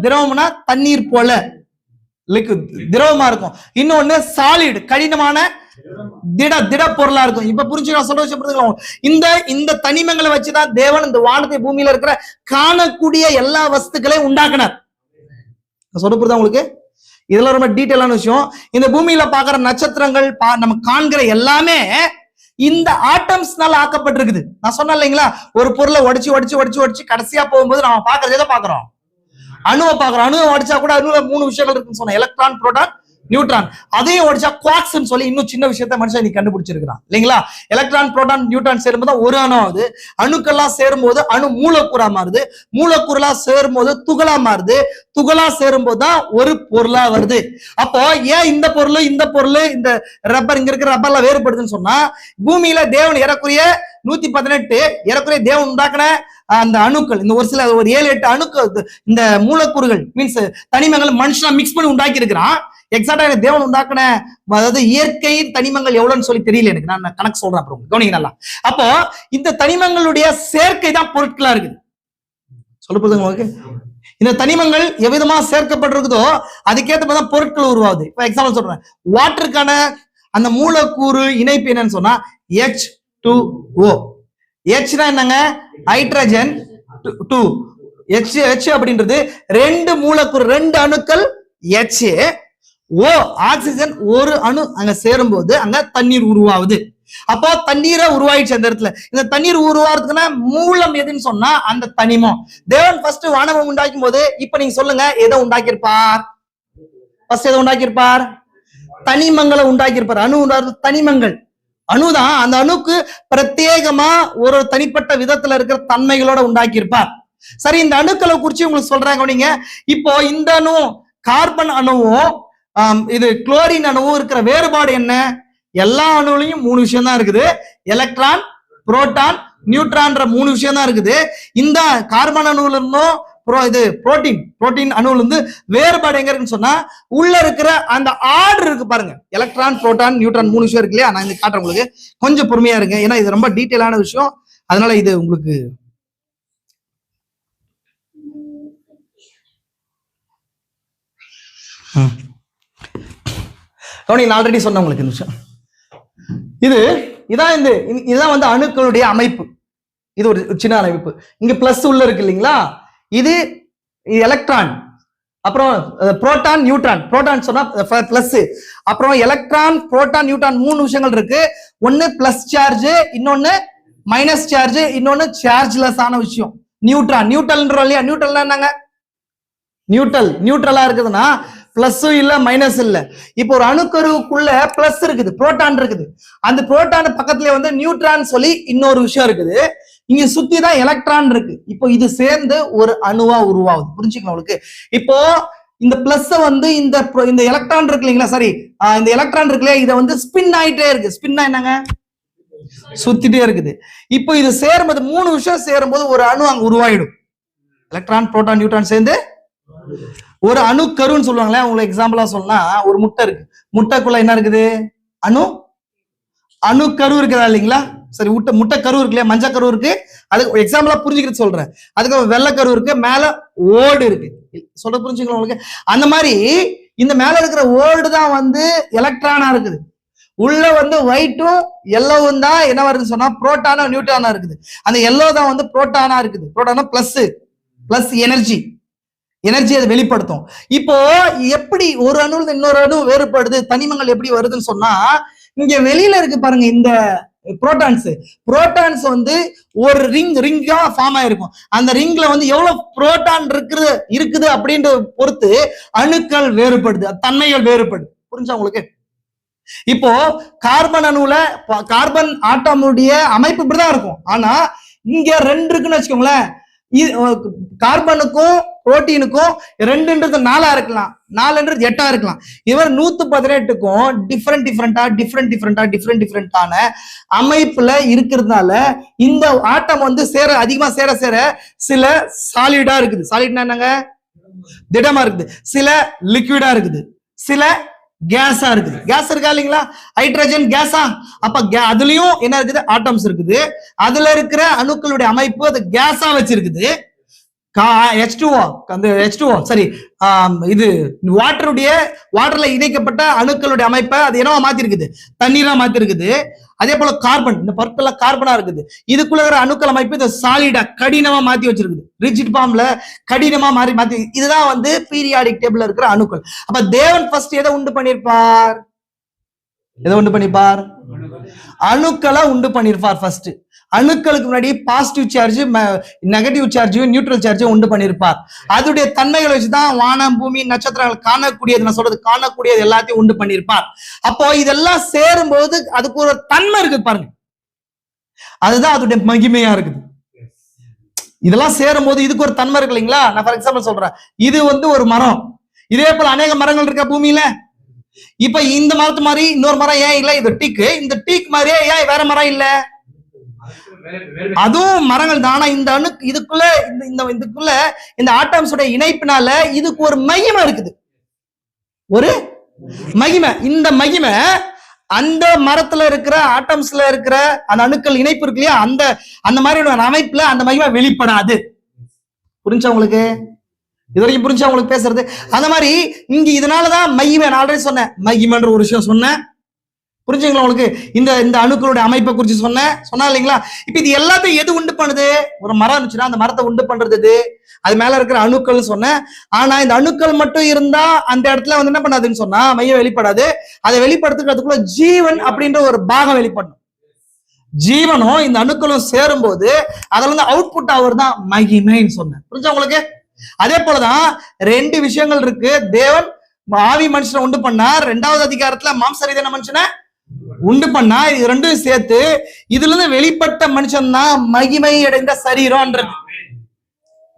திரவம்னா தண்ணீர் போல திரவமா இருக்கும். இன்னொன்னு சாலிட் கடினமான திட பொருளா இருக்கும். இப்ப புரிஞ்சு நான் சொல்ற விஷயம், இந்த தனிமங்களை வச்சுதான் தேவன் இந்த வானத்தை பூமியில இருக்கிற காணக்கூடிய எல்லா வஸ்துக்களையும் உண்டாக்குனார். சொல்ல புரியுதா உங்களுக்கு? இதெல்லாம் ரொம்ப டீட்டெயிலான விஷயம். இந்த பூமியில பாக்குற நட்சத்திரங்கள், நம்ம காண்கிற எல்லாமே இந்த ஆட்டம்ஸ்னால ஆக்கப்பட்டிருக்குது. நான் சொன்னேன் இல்லைங்களா, ஒரு பொருளை உடைச்சு கடைசியா போகும்போது நம்ம பாக்குறது எதை பாக்குறோம்? அணுவை பாக்குறோம். அணுவை உடைச்சா கூட அணுல 3 விஷயங்கள் இருக்குன்னு சொன்னேன், எலக்ட்ரான், புரோட்டான், நியூட்ரான். அதையும் உடைச்சா குவார்க்ஸ் சொல்லி இன்னும் சின்ன விஷயத்த மனுஷன் நீ கண்டுபிடிச்சிருக்கான் இல்லைங்களா. எலக்ட்ரான், புரோட்டான், நியூட்ரான் சேரும்போது ஒரு அணு ஆகுது. அணுக்கெல்லாம் சேரும்போது அணு மூலக்கூறா மாறுது. மூலக்கூறலா சேரும்போது துகளா மாறுது. துகளா சேரும்போது தான் ஒரு பொருளா வருது. அப்போ ஏன் இந்த பொருள் இந்த ரப்பர், இங்க இருக்கிற ரப்பர்ல வேறுபடுதுன்னு சொன்னா, பூமியில தேவன் ஏறக்குறைய 118 ஏறக்குறைய தேவன் உண்டாக்குன அந்த அணுக்கள், இந்த ஒரு 7-8 அணுக்கள், இந்த மூலக்கூறுகள் மீன்ஸ் தனிமங்கள் மனுஷனா மிக்ஸ் பண்ணி உண்டாக்கி இருக்கிறான். எக்ஸாக்டா எனக்கு தேவன் உண்டாக்குன, அதாவது இயற்கையின் தனிமங்கள் எவ்வளவுன்னு சொல்லி தெரியல எனக்கு, நான் கணக்கு சொல்றேன் அப்புறம் கவனிங்க நல்லா. அப்போ இந்த தனிமங்களுடைய சேர்க்கை தான் பொருட்களா இருக்குது. சொல்ல போதுங்க உங்களுக்கு? இந்த தனிமங்கள் எவ்விதமா சேர்க்கப்பட்டிருக்குதோ அதுக்கேற்ற மாதிரி பொருட்கள் உருவாகுது. இப்ப எக்ஸாம்பிள் சொல்றேன், வாட்டருக்கான அந்த மூலக்கூறு இணைப்பு என்னன்னு சொன்னா H2O. Hனா என்னங்க? ஹைட்ரஜன் 2. H அப்படின்றது 2 மூலக்கூறு, 2 அணுக்கள் H. O ஆக்சிஜன் ஒரு அணு அங்க சேரும்போது அங்க தண்ணீர் உருவாகுது. அப்போ தண்ணீரை உருவாயிடுச்சு அந்த இடத்துல. இந்த தண்ணீர் உருவாகிறதுக்குன்னா மூலம் எதுன்னு சொன்னா அந்த தனிமம். தேவன் ஃபர்ஸ்ட் வானவம் உண்டாக்கும் போது, இப்ப நீங்க சொல்லுங்க எதை உண்டாக்கியிருப்பார்? ஃபர்ஸ்ட் எதை உண்டாக்கியிருப்பார்? தனிமங்களை உண்டாக்கியிருப்பார். அணு உண்டாக்குறது தனிமங்கள். அணுதான். அந்த அணுக்கு பிரத்யேகமா ஒரு தனிப்பட்ட விதத்துல இருக்கிற தன்மைகளோட உண்டாக்கியிருப்பார். சரி, இந்த அணுக்களை குறிச்சு உங்களுக்கு சொல்றாங்க நீங்க. இப்போ இந்த அணு கார்பன் அணுவும் இது குளோரின் அணுவும் இருக்கிற வேறுபாடு என்ன? எல்லா அணுலையும் 3 விஷயம் தான் இருக்குது. எலக்ட்ரான், புரோட்டான், நியூட்ரான் 3 விஷயம் தான் இருக்குது. இந்த கார்பன் அணுல இருந்தும் புரோட்டீன் அணுல இருந்து வேறுபாடு எங்க இருக்குன்னு சொன்னா, உள்ள இருக்கிற அந்த ஆர்டர் இருக்கு பாருங்க. எலக்ட்ரான், புரோட்டான், நியூட்ரான் 3 விஷயம் இருக்கு இல்லையா. நான் இந்த காட்டுறேன் உங்களுக்கு, கொஞ்சம் பொறுமையா இருங்க, ஏன்னா இது ரொம்ப டீட்டெயிலான விஷயம். அதனால இது உங்களுக்கு நான் ஆல்ரெடி சொன்னேன் உங்களுக்கு இந்த விஷயம். இதுதான் வந்து அணுக்களுடைய அமைப்பு. இது ஒரு சின்ன அமைப்பு. இங்க பிளஸ் உள்ள இருக்கு இல்லைங்களா, இது எலக்ட்ரான், அப்புறம் புரோட்டான், நியூட்ரான். புரோட்டான் சொன்னா பிளஸ், அப்புறம் எலக்ட்ரான், புரோட்டான், நியூட்ரான் 3 விஷயங்கள் இருக்கு. ஒன்னு பிளஸ் சார்ஜ், இன்னொன்னு மைனஸ் சார்ஜ், இன்னொன்னு சார்ஜ்லெஸ் ஆன விஷயம் நியூட்ரல்ன்றோம் இல்லையா. நியூட்ரல் என்னங்க? நியூட்ரலா இருக்குதுன்னா பிளஸும் இல்ல மைனஸ் இல்ல. இப்போ ஒரு அணுக்கருவுக்குள்ள பிளஸ் இருக்குது, புரோட்டான் இருக்குது. அந்த புரோட்டான் பக்கத்துல வந்து நியூட்ரான் சொல்லி இன்னொரு விஷயம் இருக்குது. இங்க சுத்தி தான் எலக்ட்ரான் இருக்கு. இப்போ இது சேர்ந்து ஒரு அணுவா உருவாகுது. புரிஞ்சுக்கணும் உங்களுக்கு. இப்போ இந்த பிளஸ் வந்து இந்த எலக்ட்ரான் இருக்கு இல்லைங்களா, சரி, இந்த எலக்ட்ரான் இருக்குல்ல, இதை வந்து ஸ்பின் ஆயிட்டே இருக்கு. ஸ்பின்னா என்னங்க? சுத்திட்டே இருக்குது. இப்போ இது சேரும்போது 3 விஷயம் சேரும்போது ஒரு அணு அங்க உருவாயிடும். எலக்ட்ரான், புரோட்டான், நியூட்ரான் சேர்ந்து ஒரு அணு கருன்னு சொல்லுவாங்களே. உங்களுக்கு எக்ஸாம்பிளா சொன்னா, ஒரு முட்டை இருக்கு. முட்டைக்குள்ள என்ன இருக்குது? அணு கரு இருக்குதா இல்லைங்களா? சரி, முட்டை கரு இருக்கு இல்லையா, மஞ்சள் கரு இருக்கு. அதுக்கு எக்ஸாம்பிளா புரிஞ்சுக்கிறது சொல்றேன். அதுக்கு வெள்ளை கரு இருக்கு, மேல ஓடு இருக்கு. சொல்ல புரிஞ்சுக்கலாம் உங்களுக்கு? அந்த மாதிரி இந்த மேல இருக்கிற ஓல்டு தான் வந்து எலக்ட்ரானா இருக்குது. உள்ள வந்து ஒயிட்டும் எல்லோவும் தான் என்ன வருதுன்னு சொன்னா புரோட்டானா நியூட்ரானா இருக்குது. அந்த எல்லோ தான் வந்து புரோட்டானா இருக்குது. புரோட்டானா பிளஸ் எனர்ஜி. எனர்ஜி அதை வெளிப்படுத்தும். இப்போ எப்படி ஒரு அணு இன்னொரு அணு வேறுபடுது, தனிமங்கள் எப்படி வருதுன்னு சொன்னா, இங்க வெளியில இருக்கு பாருங்க இந்த புரோட்டான்ஸ் வந்து ஒரு ரிங்கா ஃபார்ம் ஆயிருக்கும். அந்த ரிங்ல வந்து எவ்வளவு புரோட்டான் இருக்குது அப்படின்ற பொறுத்து அணுக்கள் வேறுபடுது, தன்மைகள் வேறுபடுது. புரிஞ்சா உங்களுக்கு? இப்போ கார்பன் அணுல கார்பன் ஆட்டமுடைய அமைப்பு இப்படிதான் இருக்கும். ஆனா இங்க 2 இருக்குன்னு வச்சுக்கோங்களேன். கார்பனுக்கும் புரோட்டீனுக்கும் 2ன்றது 4 இருக்கலாம், 4ன்றது 8 இருக்கலாம். இவர் 118க்கும் டிஃப்ரெண்டான அமைப்புல இருக்கிறதுனால இந்த ஆட்டம் வந்து அதிகமா சேர சில சாலிடா இருக்குது. சாலிட்னா என்னங்க? திடமா இருக்குது. சில லிக்விடா இருக்குது, சில கேஸா இருக்குது. கேஸ் இருக்கா இல்லைங்களா? ஹைட்ரஜன் கேஸா? அப்ப அதுலயும் என்ன இருக்குது? ஆட்டம்ஸ் இருக்குது. அதுல இருக்கிற அணுக்களுடைய அமைப்பு அது கேஸா வச்சிருக்குது. H2O, அந்த H2O சரி, இது வாட்டர்ல இணைக்கப்பட்ட அணுக்களுடைய அமைப்பை அது என்னவா மாத்தி இருக்குது? தண்ணீரா மாத்தி இருக்குது. அதே போல கார்பன், இந்த பர்பிள் கார்பனா இருக்குது. இதுக்குள்ள இருக்கிற அணுக்கள் அமைப்பு இந்த சாலிடா கடினமா மாத்தி வச்சிருக்குது. ரிஜிட் ஃபார்ம்ல கடினமா மாத்தி. இதுதான் வந்து பீரியாடிக் டேபிள்ல இருக்கிற அணுக்கள். அப்ப தேவன் ஃபர்ஸ்ட் எதை உண்டு பண்ணிருப்பார்? அணுக்களை உண்டு பண்ணிருப்பார் ஃபர்ஸ்ட். அணுக்களுக்கு முன்னாடி positive charge, negative charge, neutral charge உண்டு பண்ணிருப்பார். அதோடைய தன்மைகளை வச்சுதான் வானம், பூமி, நட்சத்திரங்கள் காணக்கூடியது, நான் சொல்றது காணக்கூடியது எல்லாத்தையும் உண்டு பண்ணிருப்பார். அப்போ இதெல்லாம் சேரும்போது அதுக்கு ஒரு தன்மை இருக்குது பாருங்க, அதுதான் அதோடைய மகிமையா இருக்குது. இதெல்லாம் சேரும் போது இதுக்கு ஒரு தன்மை இருக்கு இல்லைங்களா? நான் ஃபார் எக்ஸாம்பிள் சொல்றேன், இது வந்து ஒரு மரம். இதே போல அநேக மரங்கள் இருக்கா பூமியில? இப்ப இந்த மரத்து மாதிரி இன்னொரு மரம் ஏன் இல்ல? இது டீக்கு. இந்த டீக் மாதிரியே ஏன் வேற மரம் இல்ல? அதுவும் மரங்கள் தானா? இந்த இதுக்குள்ள இந்த ஆட்டம்ஸோட இணைப்பினால இதுக்கு ஒரு மகிமை இருக்குது, ஒரு மகிமை. இந்த மகிமை அந்த மரத்துல இருக்கிற ஆட்டம்ஸ்ல இருக்கிற அந்த அணுக்கள் இணைப்பு இருக்கு இல்லையா, அந்த மாதிரி அமைப்புல அந்த மகிமை வெளிப்படாது. புரிஞ்சா உங்களுக்கு? இது வரைக்கும் புரிஞ்சா உங்களுக்கு பேசுறது? அந்த மாதிரி இங்க இதனாலதான் மகிமை. நான் ஆல்ரெடி சொன்னேன், மகிமைன்ற ஒரு விஷயம் சொன்னேன். புரிஞ்சுங்களா உங்களுக்கு? இந்த அணுக்களுடைய அமைப்பை குறிச்சு சொன்னா இல்லைங்களா? இப்ப இது எல்லாத்தையும் எது உண்டு பண்ணுது? ஒரு மரம் இருந்துச்சுன்னா அந்த மரத்தை உண்டு பண்றது அது மேல இருக்கிற அணுக்கள் சொன்னேன். ஆனா இந்த அணுக்கள் மட்டும் இருந்தா அந்த இடத்துல வந்து என்ன பண்ணாதுன்னு சொன்னா மையம் வெளிப்படாது. அதை வெளிப்படுத்துறதுக்குள்ள ஜீவன் அப்படின்ற ஒரு பாகம் வெளிப்படணும். ஜீவனும் இந்த அணுக்களும் சேரும் போது அதுல இருந்து அவுட்புட் ஆகுறது தான் மகிமைன்னு சொன்னேன். புரிஞ்சா உங்களுக்கு? அதே போலதான் 2 விஷயங்கள் இருக்கு. தேவன் ஆவி மனுஷனை உண்டு பண்ணார். 2வது அதிகாரத்துல மாம்சரீதியான மனுஷனை உண்டு பண்ணா. இது 2ம் சேர்த்து இதுல இருந்து வெளிப்பட்ட மனுஷன் தான் மகிமை அடைந்த சரீரம்ன்றது,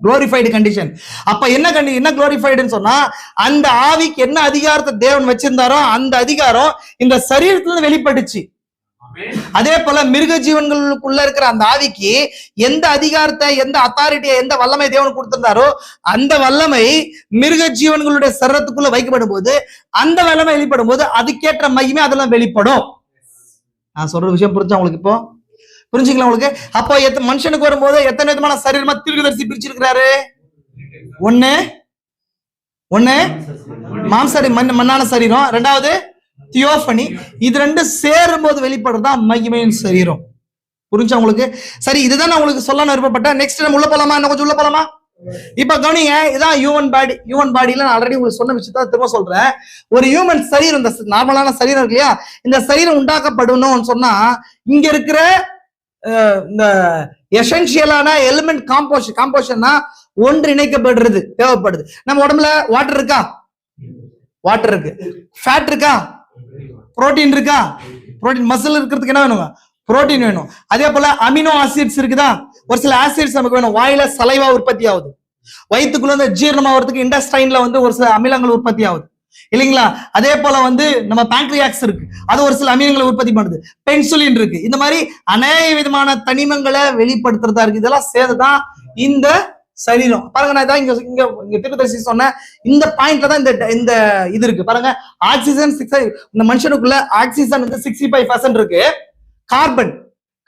குளோரிஃபைடு கண்டிஷன். அப்ப என்ன குளோரிஃபைடுன்னு சொன்னா, அந்த ஆவிக்கு என்ன அதிகாரத்தை தேவன் வச்சிருந்தாரோ அந்த அதிகாரம் இந்த சரீரத்துல இருந்து வெளிப்பட்டுச்சு. அதே போல மிருக ஜீவன்களுக்குள்ள இருக்கிற அந்த ஆவிக்கு எந்த அதிகாரத்தை, எந்த அத்தாரிட்டியை, எந்த வல்லமை தேவன் கொடுத்திருந்தாரோ அந்த வல்லமை மிருக ஜீவன்களுடைய சரீரத்துக்குள்ள வைக்கப்படும் போது அந்த வல்லமை வெளிப்படும் போது அதுக்கேற்ற மகிமை அதெல்லாம் வெளிப்படும். நான் சொல்ற விஷயம் புரிஞ்சா உங்களுக்கு? இப்போ புரிஞ்சுக்கலாம் உங்களுக்கு? அப்போ மனுஷனுக்கு வரும்போது எத்தனை விதமான சரீரமா தீர்க்கதரிசி பிரிச்சிருக்கிறாரு? ஒண்ணு மாம்சரி மண்ணான சரீரம், 2வது தியோபனி. இது 2 சேரும் போது வெளிப்படுறதுதான் மகிமையின் சரீரம். புரிஞ்சா உங்களுக்கு? சரி, இதுதான் நான் உங்களுக்கு சொல்ல விருப்பப்பட்டேன். நெக்ஸ்ட் நம்ம உள்ள போலாமா? இன்னும் கொஞ்சம் உள்ள போலாமா? இப்ப கவனிங்க, இதான் ஹியூமன் பாடி. ஹியூமன் பாடியில நான் ஆல்ரெடி உங்களுக்கு சொன்ன விஷயத்த திரும்ப சொல்றேன். ஒரு ஹியூமன் சரீரம், இந்த நார்மலான சரீரம் இருக்கு இல்லையா, இந்த சரீரம் உண்டாக்கப்படணும்னு சொன்னா இங்க இருக்கிற இந்த எசென்சியலான எலிமெண்ட் காம்போசிஷன்னா ஒன்றிணைக்கப்படுறது தேவைப்படுது. நம்ம உடம்புல வாட்டர் இருக்கா? வாட்டர் இருக்கு. ஃபேட் இருக்கா? புரோட்டீன் இருக்கா? புரோட்டீன் மசில் இருக்கிறதுக்கு என்ன வேணும்? புரோட்டீன் வேணும். அதே போல அமினோ ஆசிட்ஸ் இருக்குதா? ஒரு சில ஆசிட்ஸ் நமக்கு வேணும். வாயில சலைவா உற்பத்தி ஆகுது. வயிற்றுக்குள்ள வந்து ஜீரணம் ஆகிறதுக்கு இன்டெஸ்டைன்ல வந்து ஒரு சில அமிலங்கள் உற்பத்தி ஆகுது இல்லைங்களா? அதே போல வந்து நம்ம பேங்க்ரியாக்ஸ் இருக்கு, அது ஒரு சில அமிலங்களை உற்பத்தி பண்ணுது. பென்சுலின் இருக்கு. இந்த மாதிரி அநேக விதமான தனிமங்களை வெளிப்படுத்துறதா இருக்கு. இதெல்லாம் சேர்ந்துதான் இந்த சரீரம். பாருங்க, நான் இங்க தீர்க்கதரிசி சொன்ன இந்த பாயிண்ட்ல தான் இந்த இது இருக்கு பாருங்க. ஆக்சிஜன் இந்த மனுஷனுக்குள்ள ஆக்சிஜன் வந்து 65% இருக்கு.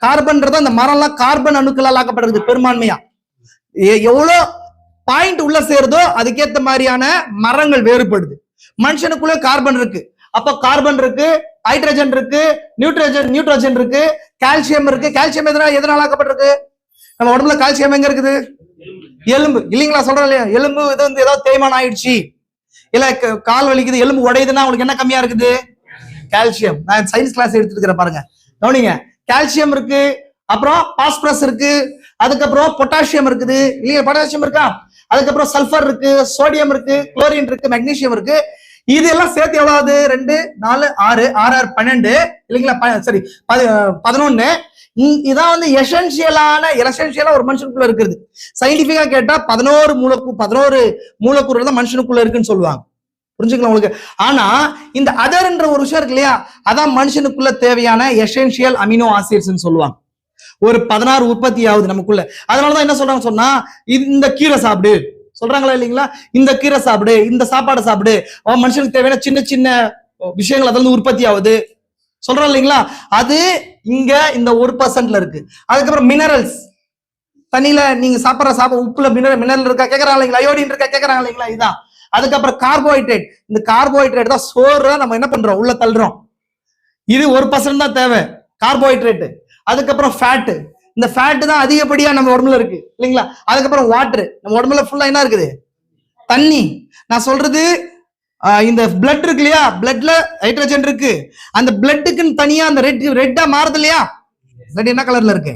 கார்பன்ன்றது அந்த மரம்லாம் கார்பன் அணுக்களால் ஆக்கப்படுறது பெரும்பான்மையா. எவ்வளவு பாயிண்ட் உள்ள சேருதோ அதுக்கேற்ற மாதிரியான மரங்கள் வேறுபடுது. மனுஷனுக்குள்ள கார்பன் இருக்கு. அப்ப கார்பன் இருக்கு, ஹைட்ரஜன் இருக்கு, நியூட்ரஜன் இருக்கு, கால்சியம் இருக்கு. கால்சியம் எதனால ஆக்கப்பட்டிருக்கு? நம்ம உடம்புல கால்சியம் எங்க இருக்குது? எலும்பு இல்லைங்களா, சொல்றேன் இல்லையா, எலும்பு இது வந்து ஏதாவது தேய்மானம் ஆயிடுச்சு, இல்ல கால் வலிக்குது, எலும்பு உடையுதுன்னா உங்களுக்கு என்ன கம்மியா இருக்குது? கால்சியம். நான் சயின்ஸ் கிளாஸ் எடுத்துட்டு இருக்கிறேன் பாருங்க, கவனிங்க. கால்சியம் இருக்கு, அப்புறம் பாஸ்பரஸ் இருக்கு, அதுக்கப்புறம் பொட்டாசியம் இருக்குது இல்லையா, பொட்டாசியம் இருக்கா, அதுக்கப்புறம் சல்பர் இருக்கு, சோடியம் இருக்கு, குளோரின் இருக்கு, மெக்னீசியம் இருக்கு. இது எல்லாம் சேர்த்து எவ்வளவு? 2, 4, 6, 6, 12 இல்லைங்களா, சரி 11. இதான் வந்து எசென்சியலா ஒரு மனுஷனுக்குள்ள இருக்குது. சயின்டிபிக்கா கேட்டா 11 மூலக்கூறு தான் மனுஷனுக்குள்ள இருக்குன்னு சொல்லுவாங்க. புரிஞ்சுக்கலாம் உங்களுக்கு? ஆனா இந்த அதர்ன்ற ஒரு விஷயம் இருக்கு இல்லையா, அதான் மனுஷனுக்குள்ள தேவையான எசென்சியல் அமினோ ஆசிட்ஸ் சொல்லுவாங்க. ஒரு 16 உற்பத்தி ஆகுது நமக்குள்ள. அதனாலதான் என்ன சொல்றாங்க சொன்னா, இந்த கீரை சாப்பிடு சொல்றாங்களா இல்லைங்களா, இந்த கீரை சாப்பிடு, இந்த சாப்பாடை சாப்பிடு, மனுஷனுக்கு தேவையான சின்ன சின்ன விஷயங்கள் அதுல இருந்து உற்பத்தி ஆகுது சொல்றோம் இல்லைங்களா. அது இங்க இந்த 1% இருக்கு. அதுக்கப்புறம் மினரல்ஸ், தண்ணியில நீங்க சாப்பிடுற உப்புல மினரல் இருக்கா கேக்குறாங்க இல்லைங்களா, அயோடின் இருக்கா கேக்குறாங்க இல்லைங்களா, இதுதான். அதுக்கப்புறம் கார்போஹைட்ரேட், இந்த கார்போஹைட்ரேட் தான் சோறு நம்ம என்ன பண்றோம், உள்ள தள்ளுறோம். இது 1% தான் தேவை கார்போஹைட்ரேட். அதுக்கப்புறம் ஃபேட், இந்த ஃபேட் தான் அதிகப்படியா நம்ம உடம்புல இருக்கு இல்லைங்களா. அதுக்கப்புறம் வாட்டர், நம்ம உடம்புல ஃபுல்லா என்ன இருக்குது, தண்ணி. நான் சொல்றது இந்த பிளட் இருக்கு இல்லையா, பிளட்ல ஹைட்ரஜன் இருக்கு, அந்த பிளட்டுக்குன்னு தனியா அந்த ரெட்டா மாறுது இல்லையா, ரெட் என்ன கலர்ல இருக்கு,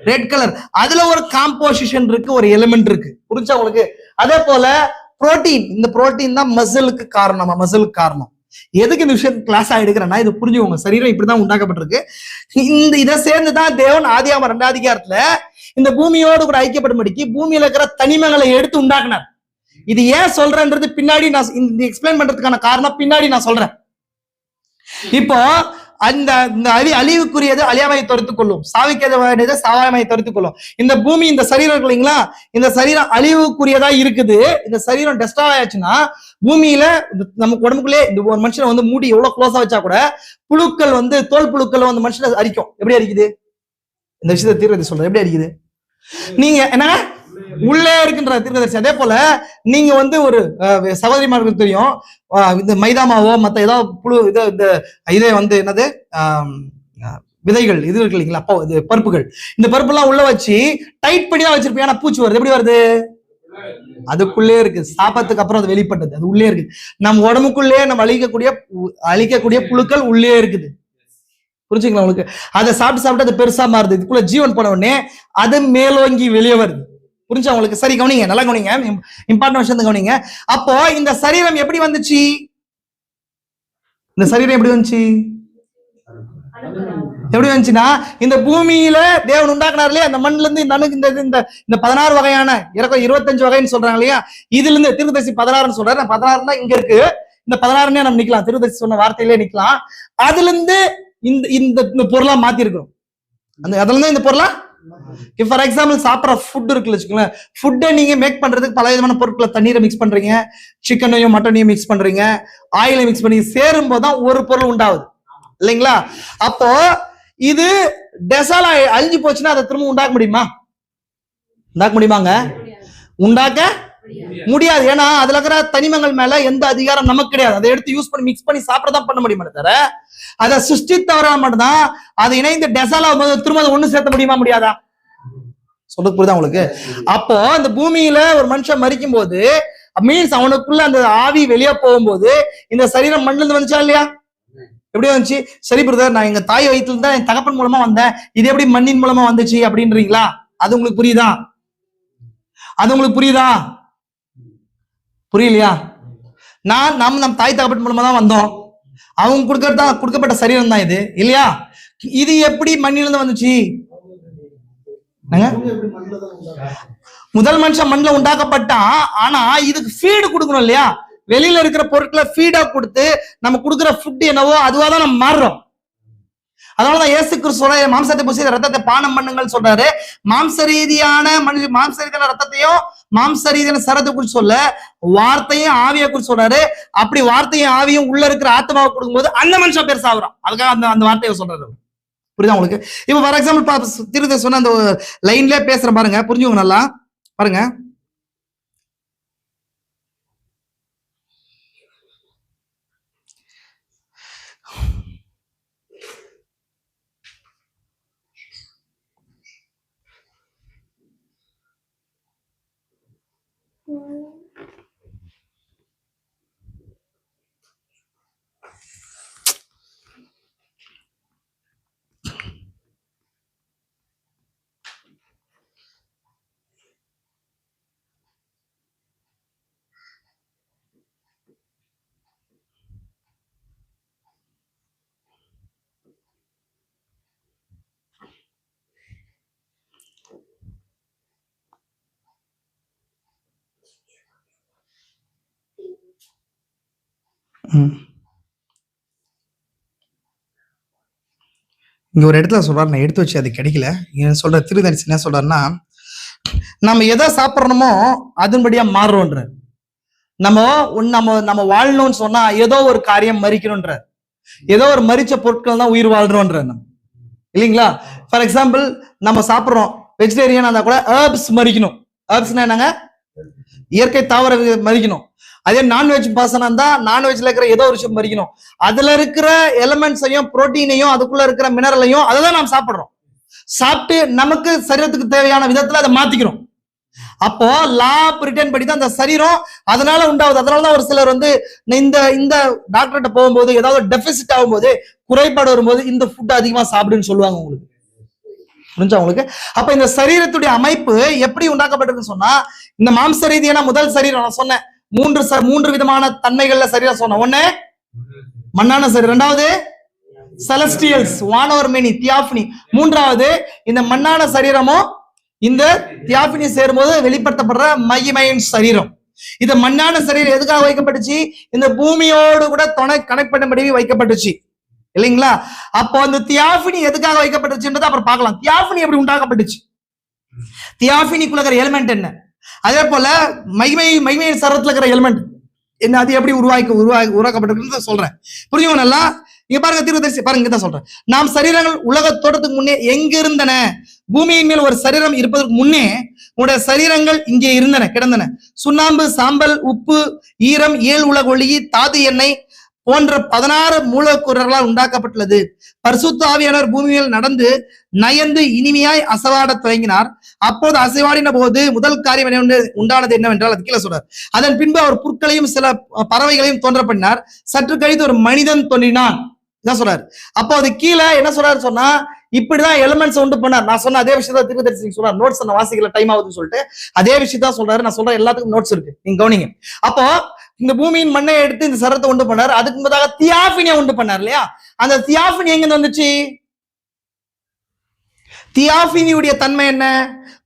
ரெட் கலர். அதுல ஒரு காம்போசிஷன் இருக்கு, ஒரு எலிமெண்ட் இருக்கு. புரிஞ்சா உங்களுக்கு? அதே போல புரோட்டீன், இந்த புரோட்டீன் தான் மசிலுக்கு காரணம். எதுக்கு இந்த விஷயம் கிளாஸ் எடுக்கிறேன்னா, இது புரிஞ்சுக்கோங்க. சரீரம் இப்படிதான் உண்டாக்கப்பட்டிருக்கு. இந்த இதை சேர்ந்துதான் தேவன் ஆதியாகமம் 2ஆம் அதிகாரத்துல இந்த பூமியோடு கூட ஐக்கியப்படும்படிக்கு பூமியில இருக்கிற தனிமங்களை எடுத்து உண்டாக்குனார். இது ஏன் சொல்றேன்றது பின்னாடி நான் எக்ஸ்பிளைன் பண்றதுக்கான காரணம் பின்னாடி நான் சொல்றேன். இப்போ அந்த அழிவுக்குரியது அழியாமையை தடுத்துக் கொள்ளும், சாவிக்கது சாவாமையை தடுத்துக் கொள்ளும். இந்த பூமி, இந்த சரீரம் இல்லைங்களா, இந்த சரீரம் அழிவுக்குரியதா இருக்குது. இந்த சரீரம் டெஸ்ட்ராய் ஆச்சுன்னா பூமியில நமக்கு உடம்புக்குள்ளே இந்த ஒரு மனுஷனை வந்து மூடி எவ்வளவு க்ளோஸா வச்சா கூட புழுக்கள் வந்து தோல் புழுக்கள் வந்து மனுஷனை அரிக்கும். எப்படி அரிக்குது? இந்த விஷயத்தை தீர்க்கதரிசி சொல்றேன், எப்படி அரிக்குது? நீங்க என்ன உள்ளே இருக்கின்ற தீர்க்கதரிசி. அதே போல நீங்க வந்து ஒரு சகோதரிமார்களுக்கு தெரியும், இந்த மைதாமாவோ மத்த ஏதாவது புழு இதே வந்து என்னது விதைகள் இது இருக்கு இல்லைங்களா, அப்போ இது பருப்புகள், இந்த பருப்பு எல்லாம் உள்ள வச்சு டைட் பண்ணி தான் வச்சிருப்பீங்க. ஆனா பூச்சி வருது, எப்படி வருது? அதுக்குள்ளே இருக்கு. சாப்பத்துக்கு அப்புறம் அது வெளிப்பட்டது, அது உள்ளே இருக்கு. நம்ம உடம்புக்குள்ளே நம்ம அழிக்கக்கூடிய புழுக்கள் உள்ளே இருக்குது. புரிஞ்சுங்களா உங்களுக்கு? அதை சாப்பிட்டு அது பெருசா மாறுது. இதுக்குள்ள ஜீவன் போன உடனே அது மேலோங்கி வெளியே வருது. புரிஞ்சா உங்களுக்கு? சரி, கவனிங்க, நல்லா கவனிங்க, இம்பார்ட்டன்ட் விஷயம் கவனிங்க. அப்போ இந்த சரீரம் எப்படி வந்துச்சு? இந்த சரீரம் எப்படி வந்துச்சு? எப்படி வந்துச்சுன்னா, இந்த பூமியில தேவன் உண்டாக்குனார் இல்லையா, அந்த மண்ணுல இருந்து இந்த 16 வகையான 25 வகைன்னு சொல்றாங்க இல்லையா, இதுல இருந்து தீர்க்கதரிசி 16 சொல்றாரு. 16 தான் இங்க இருக்கு. இந்த 16 நம்ம நிக்கலாம், தீர்க்கதரிசி சொன்ன வார்த்தையிலே நிக்கலாம். அதுல இருந்து இந்த பொருளா மாத்தி இருக்கிறோம். அதுல இருந்து இந்த பொருளா, ஃபார் எக்ஸாம்பிள் சாப்பிட்ற ஃபுட் இருக்குன்னு வச்சுக்கோங்களேன், ஃபுட்டை நீங்க மேக் பண்றதுக்கு பல விதமான பொருட்களை, தண்ணீரை மிக்ஸ் பண்றீங்க, சிக்கனையும் மட்டனையும் மிக்ஸ் பண்றீங்க, ஆயிலை மிக்ஸ் பண்ணி சேரும் போதுதான் ஒரு பொருள் உண்டாகுது இல்லைங்களா. அப்போ இது டெசால் அழிஞ்சு போச்சுன்னா அதை திரும்ப உண்டாக்க முடியுமாங்க? உண்டாக்க முடியாது. ஏன்னா அதுல இருக்கிற தனிமங்கள் மேல எந்த அதிகாரம் நமக்கு கிடையாது. அதை எடுத்து யூஸ் பண்ணி மிக்ஸ் பண்ணி சாப்பிடதான் பண்ண முடியுமா தவிர, அதை சிருஷ்டித்தவரால் மட்டும்தான் அதை இணைந்து டெசாலா திரும்ப ஒண்ணு சேர்த்த முடியுமா, முடியாதா? சொல்றது புரியுதா உங்களுக்கு? அப்போ அந்த பூமியில ஒரு மனுஷன் மரிக்கும் போது மீன்ஸ் அவனுக்குள்ள அந்த ஆவி வெளியே போகும்போது இந்த சரீரம் மண்ணில இருந்து வந்துச்சா இல்லையா? எப்படி வந்துச்சு? சரி பிரதர், நான் எங்க தாய் வயிற்றுல தான் என் தகப்பன் மூலமா வந்தேன், இது எப்படி மண்ணின் மூலமா வந்துச்சு அப்படின்றீங்களா? அது உங்களுக்கு புரியுதா? புரியலையா? நம்ம தாய் தகப்பன் மூலமா தான் வந்தோம், அவங்க கொடுக்கப்பட்ட சரீரம் தான் இது இல்லையா? இது எப்படி மண்ணில இருந்து வந்துச்சு? முதல் மனுஷன் மண்ணில் உண்டாக்கப்பட்டான். ஆனா இதுக்கு ஃபீடு கொடுக்கணும் இல்லையா? வெளியில இருக்கிற பொருட்களை ஃபீடா கொடுத்து நம்ம கொடுக்குற ஃபுட் என்னவோ அதுவாதான் நம்ம மாறுறோம். அதனாலதான் இயேசு கிறிஸ்து சொல்ற, மாம்சத்தை பூசி ரத்தத்தை பானம் பண்ணுங்கள் சொல்றாரு. மாம்ச ரீதியான ரத்தத்தையும் மாம்ச ரீதியான சரத்தை குறித்து சொல்ல, வார்த்தையும் ஆவியை குறித்து சொல்றாரு. அப்படி வார்த்தையும் ஆவியும் உள்ள இருக்கிற ஆத்மாவை கொடுக்கும்போது அந்த மனுஷன் பேர் சாவுறான். அதுக்காக அந்த வார்த்தையை சொல்றாரு. புரியுதா உங்களுக்கு? இப்ப ஃபார் எக்ஸாம்பிள் திருத்த சொன்ன அந்த லைன்ல பேசுறேன் பாருங்க, புரிஞ்சுங்க நல்லா பாருங்க. இங்க ஒரு இடத்துல சொல்றாரு, நான் எடுத்து வச்சு அது கிடைக்கல. சொல்ற திருதரிசி என்ன சொல்றாருன்னா, நம்ம எதை சாப்பிடணுமோ அதன்படியா மாறுறோன்ற. நம்ம நம்ம நம்ம வாழணும்னு சொன்னா ஏதோ ஒரு காரியம் மறிக்கணும்ன்ற, ஏதோ ஒரு மரிச்ச பொருட்கள் தான் உயிர் வாழ்றோன்ற நம்ம, இல்லைங்களா? ஃபார் எக்ஸாம்பிள், நம்ம சாப்பிட்றோம் வெஜிடேரியன் இருந்தா கூட ஹெர்ப்ஸ் மறிக்கணும். ஹெர்ப்ஸ்னா என்னங்க? இயற்கை தாவர மறிக்கணும். அதே நான்வெஜ் பர்சனா இருந்தா நான்வெஜ்ல இருக்கிற ஏதோ ஒரு விஷயம் மறிக்கணும். அதுல இருக்கிற எலிமெண்ட்ஸையும் புரோட்டீனையும் அதுக்குள்ள இருக்கிற மினரலையும் அதை தான் நாம் சாப்பிடுறோம். சாப்பிட்டு நமக்கு சரீரத்துக்கு தேவையான விதத்துல அதை மாத்திக்கிறோம். அப்போ லா பிரிட்டன் படி தான் அந்த சரீரம் அதனால உண்டாகுது. அதனாலதான் ஒரு சிலர் வந்து இந்த இந்த டாக்டர்கிட்ட போகும்போது ஏதாவது டெபிசிட் ஆகும்போது, குறைபாடு வரும்போது இந்த ஃபுட் அதிகமா சாப்பிடுன்னு சொல்லுவாங்க. உங்களுக்கு புரிஞ்சா உங்களுக்கு? அப்ப இந்த சரீரத்துடைய அமைப்பு எப்படி உண்டாக்கப்பட்டிருக்குன்னு சொன்னா, இந்த மாம்ச ரீதியான முதல் சரீரம் நான் சொன்னேன், மூன்று விதமான தன்மைகள்ல சரீரம் சொன்னேன். ஒண்ணு மண்ணான சரீரம், இரண்டாவது செலஸ்டியல்ஸ் வானவர் மேனி தியாஃபனி, மூன்றாவது இந்த மண்ணான சரீரமும் இந்த தியாஃபனி சேரும்போது வெளிப்படுத்தப்படுற மகிமையின் சரீரம். இந்த மண்ணான சரீரம் எதுக்காக வைக்கப்பட்டுச்சு? இந்த பூமியோடு கூட கனெக்ட் பண்ணும்படி வைக்கப்பட்டுச்சு, இல்லைங்களா? அப்போ அந்த தியாஃபனி எதுக்காக வைக்கப்பட்டுச்சுன்றது அப்புறம் பார்க்கலாம். தியாஃபனி எப்படி உண்டாக்கப்பட்டுச்சு, தியாஃபனிக்குள்ள இருக்கிற எலிமெண்ட் என்ன, அதே போல மகிமையின் சரீரத்துல இருக்கிற எலிமெண்ட் என்ன, அது எப்படி உருவாக்கப்பட்டிருக்கு சொல்றேன். புரியுங்க நல்லா? இங்க பாருங்க, தீர்க்கதரிசி பாருங்க, இங்கதான் சொல்றேன். நாம் சரீரங்கள் உலக தோட்டத்துக்கு முன்னே எங்க இருந்தன? பூமியின் மேல் ஒரு சரீரம் இருப்பதற்கு முன்னே உங்களுடைய சரீரங்கள் இங்கே இருந்தன, கிடந்தன. சுண்ணாம்பு, சாம்பல், உப்பு, ஈரம், 7 உலக ஒளி, தாது எண்ணெய் போன்ற 16 மூலக்கூறுகளால் உண்டாக்கப்பட்டுள்ளது. பரிசுத்த ஆவியானவர் பூமியில் நடந்து நயந்து இனிமையாய் அசைவாட துவங்கினார். அப்போது அசைவாடின போது முதல் காரியம் உண்டானது என்னவென்றால், அது கீழே சொல்றார், அதன் பின்பு அவர் புற்களையும் சில பறவைகளையும் தோன்ற பண்ணினார். சற்று கழித்து ஒரு மனிதன் தோன்றினான். இதான் சொல்றாரு. அப்போ அது கீழே என்ன சொல்றாரு சொன்னா, இப்படிதான் எலிமெண்ட்ஸ் உண்டு பண்ணார். நான் சொன்ன அதே விஷயத்த தீர்க்கதரிசி சொல்றாரு. நோட்ஸ் நான் வாசிக்கல, டைம் ஆகுதுன்னு சொல்லிட்டு அதே விஷயத்தான் சொல்றாரு. நான் சொல்றேன், எல்லாத்துக்கும் நோட்ஸ் இருக்கு, நீங்க கவனிங்க. அப்போ இந்த பூமியின் மண்ணை எடுத்து இந்த சரத்தை உண்டு பண்ணார். அதுக்கு முன்னதாக தியாஃபினியை உண்டு பண்ணார், இல்லையா? அந்த தியாஃபினி எங்க வந்துச்சு? தியாஃபினியுடைய தன்மை என்ன?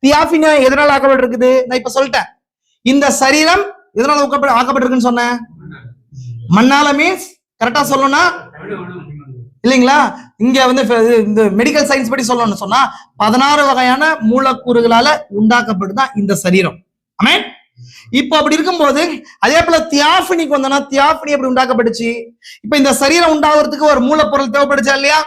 தியாஃபினியா எதனால ஆக்கப்பட்டிருக்குது? நான் இப்ப சொல்லிட்டேன். இந்த சரீரம் எதனால ஆக்கப்பட்டிருக்குன்னு சொன்னேன்? மண்ணால மீன்ஸ் கரெக்டா சொல்லணும்னா, இல்லைங்களா? இங்க வந்து இந்த மெடிக்கல் சயின்ஸ் படி சொல்லணும்னு சொன்னா 16 வகையான மூலக்கூறுகளால உண்டாக்கப்பட்டுதான் இந்த சரீரம். ஆமென். இப்ப அப்படி இருக்கும்போது அதே போல தியாஃபினிக்கு வந்தோம்னா, தியாஃபினி எப்படி உண்டாக்கப்பட்டுச்சு? இப்ப இந்த சரீரம் உண்டாகிறதுக்கு ஒரு மூலப்பொருள் தேவைப்படுச்சா இல்லையா?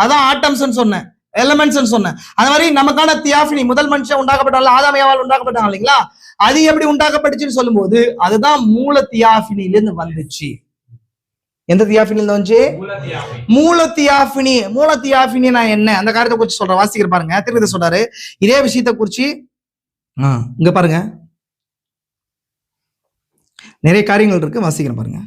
அதான் ஆட்டம்ஸ் சொன்னேன், எலிமெண்ட்ஸ் சொன்னேன். அந்த மாதிரி நமக்கான தியாஃபினி முதல் மனுஷன் உண்டாக்கப்பட்டால, ஆதாமியாவால் உண்டாக்கப்பட்டாங்க, இல்லைங்களா? அது எப்படி உண்டாக்கப்பட்டுச்சுன்னு சொல்லும் போது அதுதான் மூல தியாஃபினில இருந்து வந்துச்சு. எந்த தியாஃபினில வந்துச்சு? மூல தியாஃபினி. மூல தியாஃபினி நான் என்ன, அந்த காரியத்தை குறிச்சு சொல்றேன், வாசிக்கிற பாருங்க. திருப்பதி சொல்றாரு இதே விஷயத்தை குறிச்சு. இங்க பாருங்க, நிறைய காரியங்கள் இருக்கு, வாசிக்கிறேன் பாருங்க.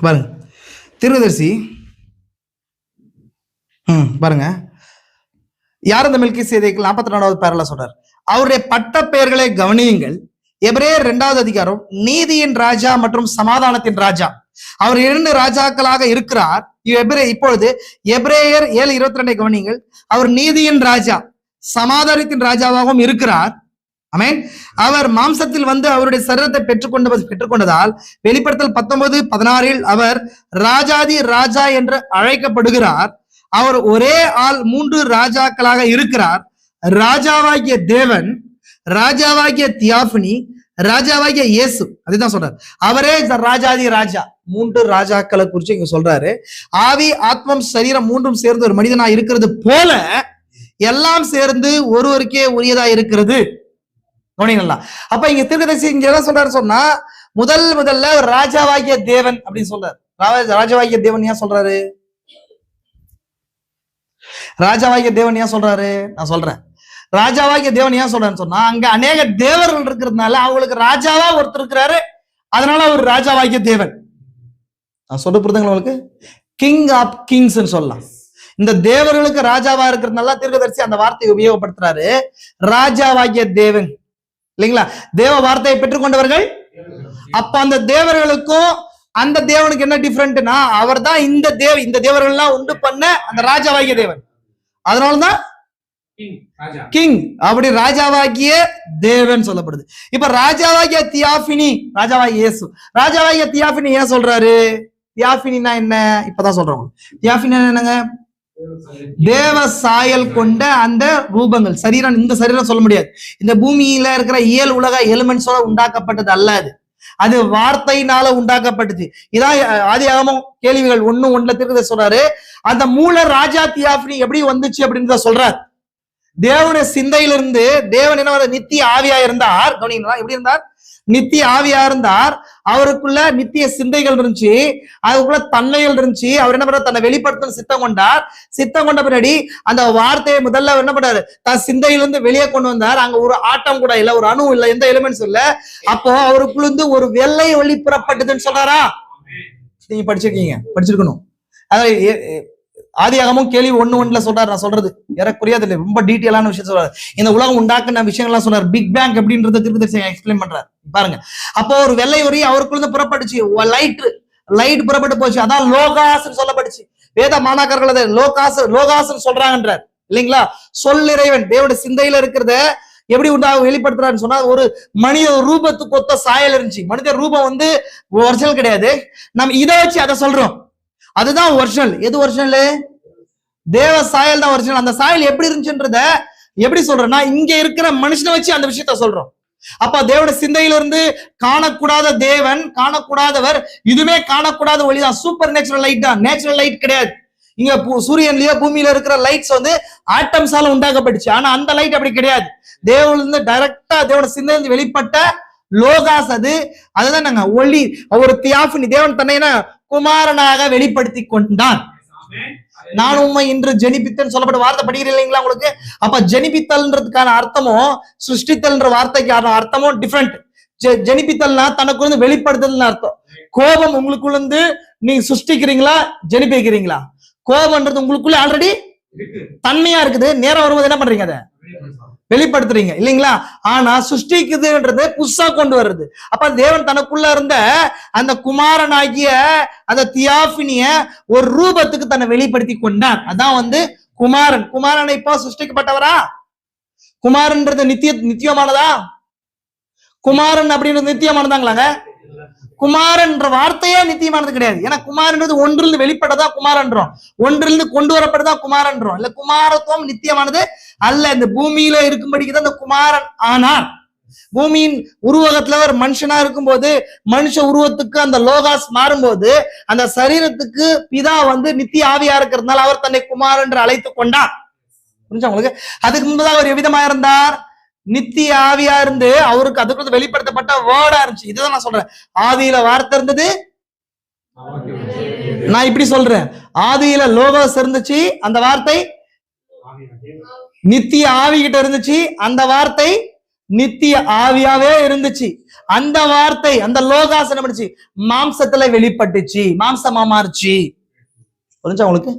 பாருங்க திருதரிசி, பாருங்க, யார் இந்த மெல்கிசேதேக்கு 44வது பேரல சொல்றார். அவருடைய பட்ட பெயர்களை கவனியுங்கள். எபிரேயர் 2வது அதிகாரம், நீதியின் ராஜா மற்றும் சமாதானத்தின் ராஜா. அவர் 2 ராஜாக்களாக இருக்கிறார். இப்பொழுது எபிரேயர் 7:22 கவனியுங்கள். அவர் நீதியின் ராஜா, சமாதானத்தின் ராஜாவாகவும் இருக்கிறார். ஆமென். அவர் மாம்சத்தில் வந்து அவருடைய சரீரத்தை பெற்றுக்கொண்டதால் வெளிப்படுத்தல் 19:16 அவர் ராஜாதி ராஜா என்று அழைக்கப்படுகிறார். அவர் ஒரே ஆள் 3 ராஜாக்களாக இருக்கிறார். ராஜாவாகிய தேவன், ராஜாவாகிய தியாஃபனி, ராஜாவாகிய இயேசு. அதுதான் சொல்றாரு. அவரே ராஜாதி ராஜா. 3 ராஜாக்களை குறிச்சு இங்க சொல்றாரு. ஆவி, ஆத்மம், சரீரம் 3ம் சேர்ந்து ஒரு மனிதனா இருக்கிறது போல எல்லாம் சேர்ந்து ஒருவருக்கே உரியதா இருக்கிறது. அப்ப இங்க தீர்க்கதரிசி இங்க என்ன சொல்றாரு சொன்னா, முதல்ல ராஜாவாகிய தேவன் அப்படின்னு சொல்றாரு. ராஜாவாகிய தேவன் ஏன் சொல்றாரு? ராஜாவாகிய தேவன் ஏன் சொல்றாரு? நான் சொல்றேன். ராஜாவாகிய தேவன் ஏன் சொல்றாருன்னு சொன்னா, அங்க அநேக தேவர்கள் இருக்கிறதுனால அவங்களுக்கு ராஜாவா ஒருத்தர் இருக்கிறாரு. அதனால அவர் ராஜாவாகிய தேவன். நான் சொல்ல புரியுதுங்களா உங்களுக்கு? கிங் ஆஃப் கிங்ஸ் சொல்லலாம். இந்த தேவர்களுக்கு ராஜாவா இருக்கிறதுனால தீர்க்கதரிசி அந்த வார்த்தையை உபயோகப்படுத்துறாரு. ராஜாவாகிய தேவன் இல்லைங்களா? தேவ வார்த்தையை பெற்றுக்கொண்டவர்கள். அப்ப அந்த தேவர்களுக்கும் அந்த தேவனுக்கு என்ன டிஃபரெண்ட்னா, அவர் தான் இந்த தேவர்கள் எல்லாம் உண்டு பண்ண அந்த ராஜாவாகிய தேவன். அதனாலதான் கிங், அப்படி ராஜாவாகிய தேவன் சொல்லப்படுது. இப்ப ராஜாவாகிய தியாஃபினி, ராஜாவாகிய இயேசு. ராஜாவாகிய தியாஃபினி ஏன் சொல்றாரு? தியாஃபினா என்ன? இப்பதான் சொல்றோம். தியாஃபினா என்னங்க? தேவ சாயல் கொண்ட அந்த ரூபங்கள். சரீரம், இந்த சரீரம் சொல்ல முடியாது. இந்த பூமியில இருக்கிற இயல் உலக எலிமெண்ட்ஸோட உண்டாக்கப்பட்டது அல்ல. அது வார்த்தையினால உண்டாக்கப்பட்டுச்சு. இதான் ஆதியாகமம் கேள்விகள் 1:1 தீர்க்கதரிசி சொல்றாரு. அந்த மூல ராஜா தியாஃபினி எப்படி வந்துச்சு அப்படின்னு சொல்றாரு. தேவனுடைய சிந்தையிலிருந்து தேவன் என்ன நித்திய ஆவியா இருந்தார். எப்படி இருந்தார்? நித்திய ஆவியா இருந்தார். அவருக்குள்ள நித்திய சிந்தைகள் இருந்துச்சு, அதுக்குள்ள தன்மைகள் இருந்துச்சு. அவர் என்ன பண்றாரு? தன்னை வெளிப்படுத்த சித்தம் கொண்டார். சித்தம் கொண்ட பின்னாடி அந்த வார்த்தையை முதல்ல என்ன பண்றாரு? தன் சிந்தையிலிருந்து வெளியே கொண்டு வந்தார். அங்க ஒரு ஆட்டம் கூட இல்ல, ஒரு அணு இல்ல, எந்த எலிமெண்ட்ஸ் இல்ல. அப்போ அவருக்குள்ள இருந்து ஒரு வெள்ளை ஒளி புறப்பட்டதுன்னு சொல்றாரா? நீங்க படிச்சிருக்கணும். அதாவது ஆதியாகமும் கேள்வி 1:1 சொல்றாரு. நான் சொல்றது ஏறக்குறைய அதுல ரொம்ப டீட்டெயிலான விஷயம் சொல்றாரு. இந்த உலகம் உண்டாக்குன விஷயங்கள்லாம் சொல்றாரு. பிக் பேங் எப்படின்றத தீர்க்கதரிசி எக்ஸ்பிளைன் பண்றாரு பாருங்க. அப்போ ஒரு வெள்ளை ஒளி அவருக்குள்ள புறப்பட்டுச்சு. லைட் புறப்பட்டு போச்சு. அதான் லோகாஸ் சொல்லப்பட்டுச்சு. வேத மாணாக்கர்கள் அதை லோகாஸ் சொல்றாங்கன்றார் இல்லைங்களா? சொல்லிறைவன் தேவனுடைய சிந்தையில இருக்கிறத எப்படி வெளிப்படுத்துறாருன்னு சொன்னா, ஒரு மனித ரூபத்துக்கு ஒத்த சாயல் இருந்துச்சு. மனித ரூபம் ஒரிஜினல் கிடையாது. நம்ம இதை வச்சு அதை சொல்றோம். அதுதான் ஒரிஜினல். எது ஒரிஜினல்? தேவ சாயல் தான் ஒரிஜினல். அந்த சாயல் எப்படி இருந்துச்சுன்றத எப்படி சொல்றோம்னா, இங்க இருக்கிற மனுஷனை வச்சு அந்த விஷயத்த சொல்றோம். அப்ப தேவனுடைய சிந்தையிலிருந்து காணக்கூடாத தேவன், காணக்கூடாதவர், இதுவே காணக்கூடாத ஒளிதான். சூப்பர் நேச்சுரல் லைட் தான், நேச்சுரல் லைட் கிடையாது. இங்க சூரியன்லயோ பூமியில இருக்கிற லைட்ஸ் ஆட்டம்ஸால உண்டாக்கப்பட்டுச்சு. ஆனா அந்த லைட் அப்படி கிடையாது. தேவனிலிருந்து டைரக்டா தேவனுடைய சிந்தையிலிருந்து வெளிப்பட்ட லோகாஸ் அது. அதுதான் நாங்க ஒளி. ஒரு தியாஃபினி, தேவன் தன்னை குமாரனாக வெளிப்படுத்தி கொண்டான். நான் உண்மை இன்று ஜெனிபித்தல் சொல்லப்பட்ட வார்த்தை படிக்கிறீங்க இல்லைங்களா உங்களுக்கு? அப்ப ஜெனிபித்தல்ன்றதுக்கான அர்த்தமும் சிருஷ்டித்தல்ன்ற வார்த்தைக்கான அர்த்தமும் டிஃப்ரெண்ட். ஜெனிபித்தல்னா தனக்குள்ள வெளிப்படுத்தல் அர்த்தம். கோபம் உங்களுக்குள்ள நீங்க சிருஷ்டிக்கிறீங்களா, ஜெனிப்பிக்கிறீங்களா? கோபம்ன்றது உங்களுக்குள்ள ஆல்ரெடி தன்மையா இருக்குது. நேரம் வரும்போது என்ன பண்றீங்க? அதை வெளிப்படுத்துறீங்க இல்லைங்களா? ஆனா சிருஷ்டிக்குதுன்றது புதுசா கொண்டு வருது. அப்ப தேவன் தனக்குள்ள இருந்த அந்த குமாரனாகிய அந்த தியாஃபினிய ஒரு ரூபத்துக்கு தன்னை வெளிப்படுத்தி கொண்டார். அதான் குமாரன். குமாரனை இப்போ சிருஷ்டிக்கப்பட்டவரா? குமாரன்றது நித்தியமானதா? குமாரன் அப்படின்றது நித்தியமானதாங்களாங்க? குமாரன்ற வார்த்தையே நித்தியமானது கிடையாது. ஏன்னா குமாரன்றது ஒன்றிலிருந்து வெளிப்பட்டதா குமாரன்றோம், ஒன்றிலிருந்து கொண்டு வரப்பட்டதா குமாரன்றோம். இல்ல குமாரத்துவம் நித்தியமானது அல்ல. இந்த பூமியில இருக்கும்படிக்குதான் இந்த குமாரன் ஆனார். பூமியின் உருவகத்துல ஒரு மனுஷனா இருக்கும்போது, மனுஷ உருவத்துக்கு அந்த லோகாஸ் மாறும்போது, அந்த சரீரத்துக்கு பிதா நித்திய ஆவியா இருக்கிறதுனால அவர் தன்னை குமாரன் என்று அழைத்து கொண்டார். புரிஞ்சா உங்களுக்கு? அதுக்கு முன்பதாக அவர் எவ்விதமா இருந்தார்? நித்திய ஆவியா இருந்து அவருக்கு அதுக்கு வெளிப்படுத்தப்பட்ட வேர்டா இருந்துச்சு. இதுதான் நான் சொல்றேன். ஆதியில வார்த்தை இருந்தது. நான் இப்படி சொல்றேன், ஆதியில லோகோஸ் இருந்துச்சு, அந்த வார்த்தை நித்திய ஆவி கிட்ட இருந்துச்சு, அந்த வார்த்தை நித்திய ஆவியாவே இருந்துச்சு. அந்த வார்த்தை, அந்த லோகாஸ் என்ன பண்ணுச்சு? மாம்சத்துல வெளிப்பட்டுச்சு, மாம்சமா மாறுச்சு. புரிஞ்சா உங்களுக்கு?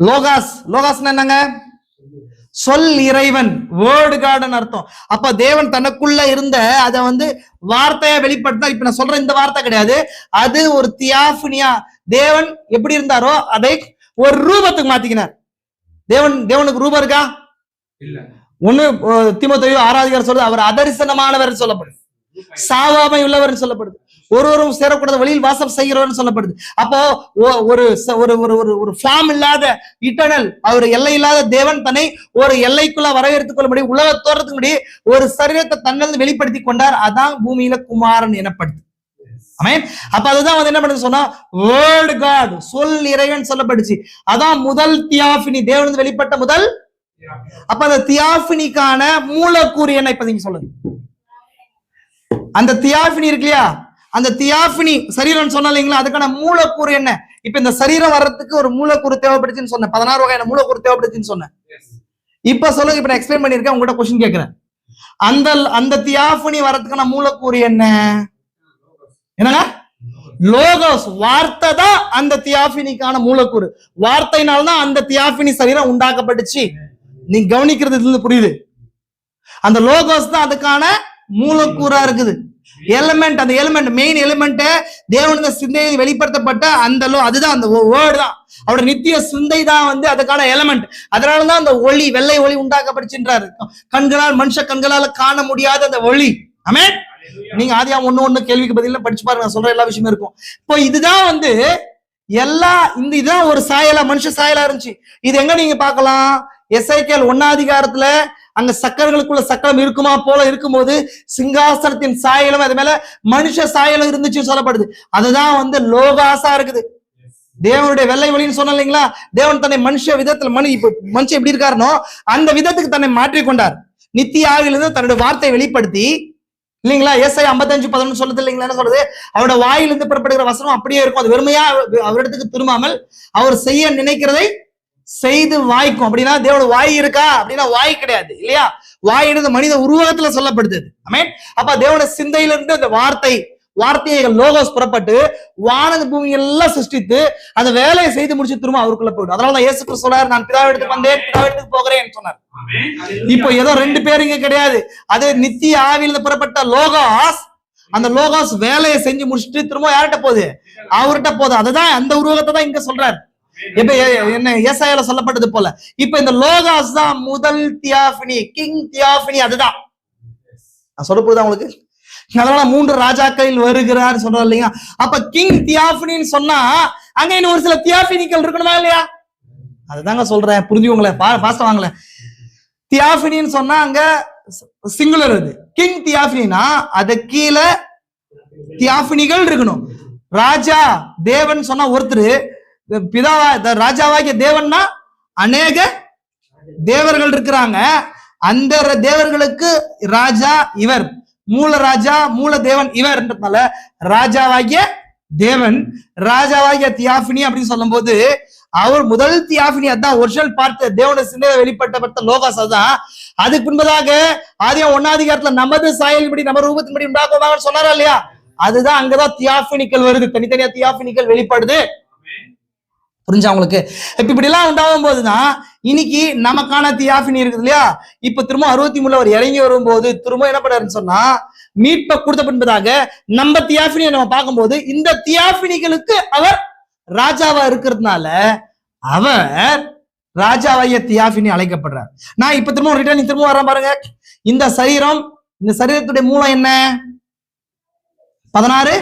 லோகாஸ் என்னங்க? சொல் இறைவன், வேர்டு கார்டன் அர்த்தம். அப்ப தேவன் தனக்குள்ள இருந்த அதை வார்த்தையா வெளிப்படுத்தா. இப்ப நான் சொல்ற இந்த வார்த்தை கிடையாது, அது ஒரு தியாஃபினியா. தேவன் எப்படி இருந்தாரோ அதை ஒரு ரூபத்துக்கு மாத்திக்கினார். தேவனுக்கு ரூபம் இருக்கா? இல்ல. 1 தீமோத்தேயு 6 சொல்றது அவர் அதரிசனமானவர் சொல்லப்படுது, சாவாமை உள்ளவர் சொல்லப்படுது. ஒருவரும் சேரக்கூடாத வழியில் வாசம் செய்கிறவர்னு சொல்லப்படுது. அப்போ ஒரு ஃபார்ம் இல்லாத இட்டர்னல், அவர் எல்லை இல்லாத தேவன் தன்னை ஒரு எல்லைக்குள்ள வரவேற்றுக் கொள்ள முடியும், உலக தோறதுக்கு முடியும் ஒரு சரீரத்தை தன்னிலிருந்து வெளிப்படுத்தி கொண்டார். அதான் பூமியில குமாரன் எனப்படுது. ஆமென். அப்ப அதுதான் வந்து என்ன பண்ணுது சொன்னா வேர்ட் காட், சொல் இறைவன் சொல்லப்படுச்சு. அதான் முதல் தியாஃபினி, தேவன் வெளிப்பட்ட முதல். அப்ப அந்த தியாஃபினிக்கான மூலக்கூறு என்ன இப்ப நீங்க சொல்லுங்க. அந்த தியாஃபினி இருக்கு இல்லையா, அந்த தியாஃபினி சரீரம் சொன்ன இல்லைங்களா, அதுக்கான மூலக்கூறு என்ன? இப்ப இந்த சரீரம் வர்றதுக்கு ஒரு மூலக்கூறு தேவைப்படுச்சுன்னு சொன்னேன், 16 வகையான மூலக்கூறு தேவைப்படுச்சுன்னு சொன்னேன். இப்ப சொல்லுங்க, இப்ப நான் எக்ஸ்பிளைன் பண்ணிருக்கேன், உங்ககிட்ட கொஸ்டின் கேட்கிறேன். அந்த தியாஃபினி வர்றதுக்கான மூலக்கூறு என்ன? என்னங்க? லோகோஸ், வார்த்தை தான் அந்த தியாஃபினிக்கான மூலக்கூறு. வார்த்தையினால்தான் அந்த தியாஃபினி சரீரம் உண்டாக்கப்பட்டுச்சு. நீங்க கவனிக்கிறது இதுல புரியுது. அந்த லோகோஸ் தான் அதுக்கான மூலக்கூறா இருக்குது. எலிமெண்ட், அந்த எலிமெண்ட் மெயின் எலிமெண்ட் தேவனுடைய சிந்தையை வெளிப்படுத்தப்பட்ட அந்த அதுதான் அந்த வேர்டு தான், அவரோட நித்திய சிந்தை தான் வந்து அதுக்கான எலிமெண்ட். அதனாலதான் அந்த ஒளி, வெள்ளை ஒளி உண்டாக்கப்படுச்சுன்றாரு. கண்களால், மனுஷ கண்களால காண முடியாத அந்த ஒளி. ஆமென். நீங்க ஆதியாகமம் 1:1 கேள்விக்கு பதிலா படிச்சு பாருங்க, நான் சொல்ற எல்லா விஷயமும் இருக்கும். இப்போ இதுதான் வந்து எல்லா இதுதான் ஒரு சாயலா, மனுஷ சாயலா இருந்துச்சு. இது எங்க நீங்க பார்க்கலாம்? எசேக்கியேல் 1 அதிகாரத்துல அங்க சக்கரங்களுக்குள்ள சக்கரம் இருக்குமா போல இருக்கும்போது சிங்காசனத்தின் சாயலும் அது மேல மனுஷ சாயலும் இருந்துச்சுன்னு சொல்லப்படுது. அதுதான் வந்து லோகாசா இருக்குது. தேவனுடைய வெள்ளை ஒளின்னு சொன்ன இல்லைங்களா, தேவன் தன்னை மனுஷ விதத்துல மனுஷன் எப்படி இருக்காருனோ அந்த விதத்துக்கு தன்னை மாற்றிக்கொண்டார். நித்திய ஆவியிலிருந்து தன்னுடைய வார்த்தையை வெளிப்படுத்தி இல்லைங்களா. ஏசாயா 55:11 சொல்லுது இல்லைங்களா, என்ன சொல்லுது? அவரோட வாயிலிருந்து புறப்படுகிற வசனம் அப்படியே இருக்கும், அது வெறுமையா அவரிடத்துக்கு திரும்பாமல் அவர் செய்ய நினைக்கிறதை செய்து வாய்க்கும். அப்படின்னா தேவனோட வாய் இருக்கா அப்படின்னா வாய் கிடையாது இல்லையா, வாயிலிருந்து மனித உருவகத்துல சொல்லப்படுது. ஆமென். அப்ப தேவனோட சிந்தையிலிருந்து அந்த வார்த்தையை லோகோஸ் புறப்பட்டு வானது பூமி எல்லாம் சிருஷ்டித்து அந்த வேலையை செய்து முடிச்சு திரும்ப அவருக்குள்ள போயிடும். அதனால இயேசு கிறிஸ்து சொல்றாரு, நான் பிதாவிடத்துக்கு வந்தேன், பிதாவிடத்துக்கு போகிறேன் சொன்னார். இப்போ ஏதோ 2 பேர் இங்க கிடையாது, அது நித்திய ஆவியிலிருந்து புறப்பட்ட லோகோஸ். அந்த லோகோஸ் வேலையை செஞ்சு முடிச்சுட்டு திரும்ப யார்கிட்ட போகுது? அவர்கிட்ட போகுது. அதுதான் அந்த உருவகத்தை தான் இங்க சொல்றாரு. இப்ப என்ன ஏசாயால சொல்லப்பட்டது போல இப்ப இந்த லோகாஸ் தான் முதல் தியாஃபினி, கிங் தியாஃபினி. அதுதான் நான் சொல்ல போகுதா உங்களுக்கு? அதனால 3 ராஜாக்களில் வருகிறார் சொல்றோம் இல்லையா. அப்ப கிங் தியாஃபினின்னு சொன்னா அங்க இன்னும் ஒரு சில தியாஃபினிகள் இருக்கணுமா இல்லையா? அதுதாங்க சொல்றேன், புரிஞ்சுக்கோங்களே, பாஸ்ட் வாங்கல. தியாஃபினின்னு சொன்னா அங்க சிங்குலர், அது கிங் தியாஃபினா அது கீழே தியாஃபினிகள் இருக்கணும். ராஜா தேவன் சொன்னா ஒருத்தர், பிதாவா ராஜாவாகிய தேவன்னா அநேக தேவர்கள் இருக்கிறாங்க. அந்த தேவர்களுக்கு ராஜா இவர், மூல ராஜா மூல தேவன் இவர்ன்றதுனால ராஜாவாகிய தேவன், ராஜாவாகிய தியாஃபினி அப்படின்னு சொல்லும் போது அவர் முதல் தியாஃபினி, அதான் ஒரிஜினல் பார்த்து தேவனுடைய சிந்தையை வெளிப்பட்ட லோகாஸ். அதுதான். அதுக்கு பின்பதாக ஆதியாகமம் 1 அதிகாரத்துல நமது சாயலின்படி நம்ம ரூபத்தின்படி உண்டாக்குவாங்கன்னு சொன்னாரா இல்லையா, அதுதான் அங்கதான் தியாஃபினிகள் வருது, தனித்தனியா தியாஃபினிகள் வெளிப்படுது. புரிஞ்சா உங்களுக்கு? இப்படி எல்லாம் உண்டாகும் போதுதான் இன்னைக்கு நமக்கான தியாஃபினி இருக்குது இல்லையா. இப்ப திரும்ப 63 அவர் இறங்கி வரும்போது திரும்ப என்ன பண்ணாருன்னு சொன்னா மீட்பை கொடுத்த பின்பதாக நம்ம தியாஃபினியை நம்ம பார்க்கும்போது இந்த தியாஃபினிகளுக்கு அவர் ராஜாவா இருக்கிறதுனால அவர் ராஜாவாகிய தியாஃபினி அழைக்கப்படுறார். நான் இப்ப திரும்ப ரிட்டர்ன் திரும்ப வரேன் பாருங்க. இந்த சரீரம், இந்த சரீரத்துடைய மூலம் என்ன? 16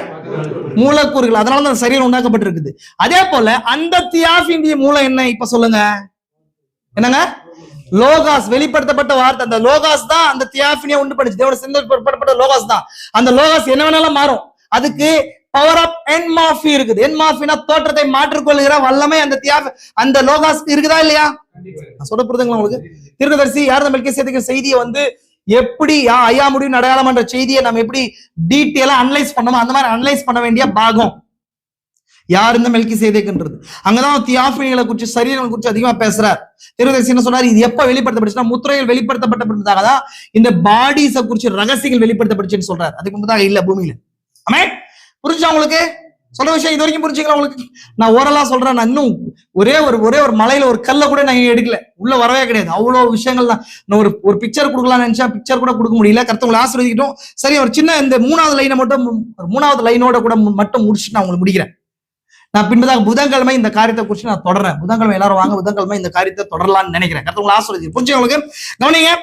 மூலக்கூறுகள். அதனால அந்த சரீரம் உண்டாக்கப்பட்டிருக்குது. அதே போல அந்த தியாஃபினிய மூலம் என்ன இப்ப சொல்லுங்க? என்னங்க? லோகாஸ், வெளிப்படுத்தப்பட்ட வார்த்தை. அந்த லோகாஸ் தான் அந்த தியாஃபினியை உண்டு பண்ணிச்சு. தேவனுடைய சிந்தை புறப்பட்ட லோகாஸ் தான். அந்த லோகாஸ் என்ன வேணாலும் மாறும். அதுக்கு பவர் ஆஃப் என்மாஃபி இருக்குது. என்மாஃபினா தோற்றத்தை மாற்றிக்கொள்கிற வல்லமை அந்த லோகாஸ்க்கு இருக்குதா இல்லையா? சொல்ல புரியுதுங்களா உங்களுக்கு? தீர்க்கதரிசி யார் மெல்கிசேதேக்கு செய்தியை வந்து எப்படி ஐயா முடியும் அடையாளம் என்ற செய்தியை நம்ம எப்படி டீட்டெயிலா அனலைஸ் பண்ணோமோ அந்த மாதிரி அனலைஸ் பண்ண வேண்டிய பாகம் யார் இந்த மெல்கிசேதேக்குன்றது. அங்கதான் தியாஃபினிகளை குறிச்சு, சரீரங்களை குறிச்சு அதிகமா பேசுறார். தீர்க்கதரிசி என்ன சொன்னார்? இது எப்ப வெளிப்படுத்தப்பட்டுச்சுன்னா முத்திரைகள் வெளிப்படுத்தப்பட்ட பின்பதாக இந்த பாடிஸை குறிச்சு ரகசியங்கள் வெளிப்படுத்தப்பட்டுச்சுன்னு சொல்றாரு. அதுக்கு முன்பதாக இல்ல பூமியில. ஆமென். புரிஞ்சா உங்களுக்கு? சொல்ற விஷயம் இது வரைக்கும் புரிஞ்சுக்கலாம் உங்களுக்கு? நான் ஓரலா சொல்றேன். நான் இன்னும் ஒரே ஒரு மலையில ஒரு கல்ல கூட நான் எடுக்கல, உள்ள வரவே கிடையாது. அவ்வளவு விஷயங்கள் தான். நான் ஒரு பிக்சர் கொடுக்கலாம்னு நினைச்சா பிக்சர் கூட கொடுக்க முடியல. கருத்துங்களை ஆசீர்வதிக்கிட்டோம். சரி, ஒரு சின்ன இந்த 3வது லைனை மட்டும், 3வது லைனோட கூட மட்டும் முடிச்சுட்டு நான் உங்களுக்கு முடிக்கிறேன். நான் பின்பதாக புதன்கிழமை இந்த காரியத்தை குறிச்சு நான் தொடர்றேன். புதன்கிழமை எல்லாரும் வாங்க, புதன்கிழமை இந்த காரியத்தை தொடரலாம்னு நினைக்கிறேன். கருத்துங்களை ஆசீர்வதிக்கு. புரிஞ்சு உங்களுக்கு? கவனிங்க.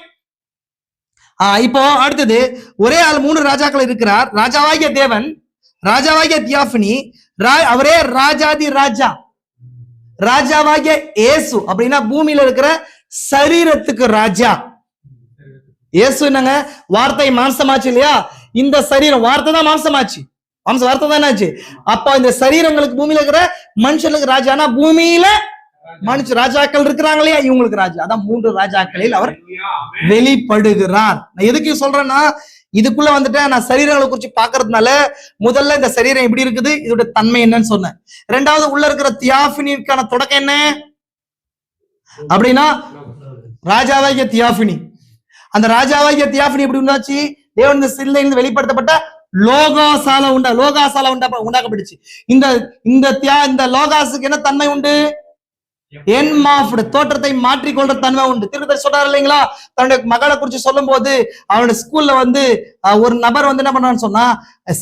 இப்போ அடுத்தது ஒரே ஆள் 3 ராஜாக்கள் இருக்கிறார். ராஜாவாகிய தேவன் ராஜாவாகிய தியாஃபினி, அவரே ராஜாதி ராஜா, ராஜாவாகிய இயேசு அப்படின்னா பூமியில இருக்கிற சரீரத்துக்கு ராஜா. இயேசு என்னங்க, வார்த்தை மாம்சமாச்சு இல்லையா? இந்த சரீரம் வார்த்தை தான் மாம்சமாச்சு, வார்த்தை தான் ஆச்சு. அப்ப இந்த சரீரங்களுக்கு பூமியில இருக்கிற மனுஷனுக்கு ராஜானா, பூமியில மனுஷ ராஜாக்கள் இருக்கிறாங்க இல்லையா, இவங்களுக்கு ராஜா. அதான் 3 ராஜாக்களில் அவர் வெளிப்படுகிறார். நான் எதுக்கு சொல்றேன்னா, இதுக்குள்ள வந்துட்டு நான் சரீரங்களை குறிச்சு பாக்குறதுனால முதல்ல இந்த சரீரம் எப்படி இருக்குது, இதோட தன்மை என்னன்னு சொன்னேன். 2வது உள்ள இருக்கிற தியாஃபினிக்கான தொடக்கம் என்ன அப்படின்னா, ராஜாவாகிய தியாஃபினி. அந்த ராஜாவாகிய தியாஃபினி எப்படி உண்டாச்சு? தேவன் இந்த சில்லையிலிருந்து வெளிப்படுத்தப்பட்ட லோகாசால உண்டாக்கப்பட்டுச்சு. இந்த லோகாசுக்கு என்ன தன்மை உண்டு? தோற்றத்தை மாற்றிக்கொள்ற தன்மை உண்டு. திருப்பதி சொல்றாரு இல்லைங்களா, தன்னுடைய மகளை குறிச்சு சொல்லும் போது அவனுடைய ஸ்கூல்ல வந்து ஒரு நபர் வந்து என்ன பண்றான்னு சொன்னா,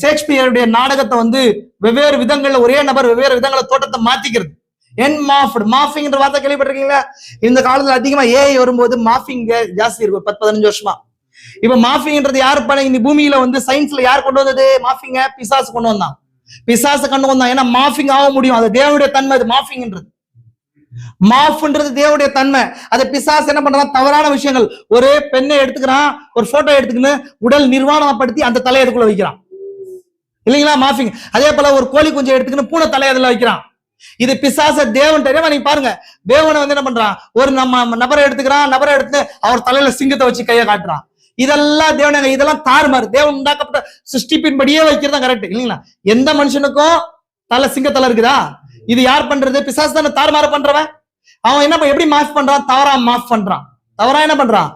ஷேக்ஸ்பியருடைய நாடகத்தை வந்து வெவ்வேறு விதங்கள்ல ஒரே நபர் வெவ்வேறு விதங்கள தோற்றத்தை மாத்திக்கிறது. மாஃபிங் வார்த்தை கேள்விப்பட்டிருக்கீங்களா? இந்த காலத்துல அதிகமா ஏஐ வரும்போது மாஃபிங் ஜாஸ்தி இருக்கும், 10-15 வருஷமா. இப்ப மாஃபிங்ன்றது யாரு பண்ண? இந்த பூமியில வந்து சயின்ஸ்ல யார் கொண்டு வந்தது? மாஃபிங்க பிசாசு கொண்டு வந்தான். பிசாசு கொண்டு வந்தான். ஏன்னா மாஃபிங் ஆக முடியும், அது தேவனுடைய தன்மை. அது மாஃபிங்ன்றது, மாஃப்ன்றது தேவனுடைய தன்மை. அது பிசாசு என்ன பண்றான்? தவறான விஷயங்கள். ஒரு பெண்ணை எடுத்துக்கிறான், ஒரு போட்டோ எடுத்துக்கின்னு உடல் நிர்வாணப்படுத்தி அந்த தலையை அதுக்குள்ள வைக்கிறான் இல்லைங்களா, மாஃபிங். அதே போல ஒரு கோழி குஞ்சை எடுத்துக்கின்னு பூனை தலையை அதுல வைக்கிறான். இது பிசாச. தேவன் தெரியாம நீங்க பாருங்க, தேவனை வந்து என்ன பண்றான்? ஒரு நம்ம நபரை நபரை எடுத்து அவர் தலையில சிங்கத்தை வச்சு கையை காட்டுறான். இதெல்லாம் தேவன், இதெல்லாம் தாறுமாறு. தேவன் உண்டாக்கப்பட்ட சிருஷ்டிப்பின்படியே வைக்கிறதா கரெக்ட் இல்லைங்களா? எந்த மனுஷனுக்கும் சிங்கத்தலை இருக்குதா? இது யார் பண்றது? பிசாசு தானே தாறுமாறு பண்றவன். அவன் என்ன எப்படி மாஃப் பண்றான்? தவறா மாஃப் பண்றான். தவறா என்ன பண்றான்?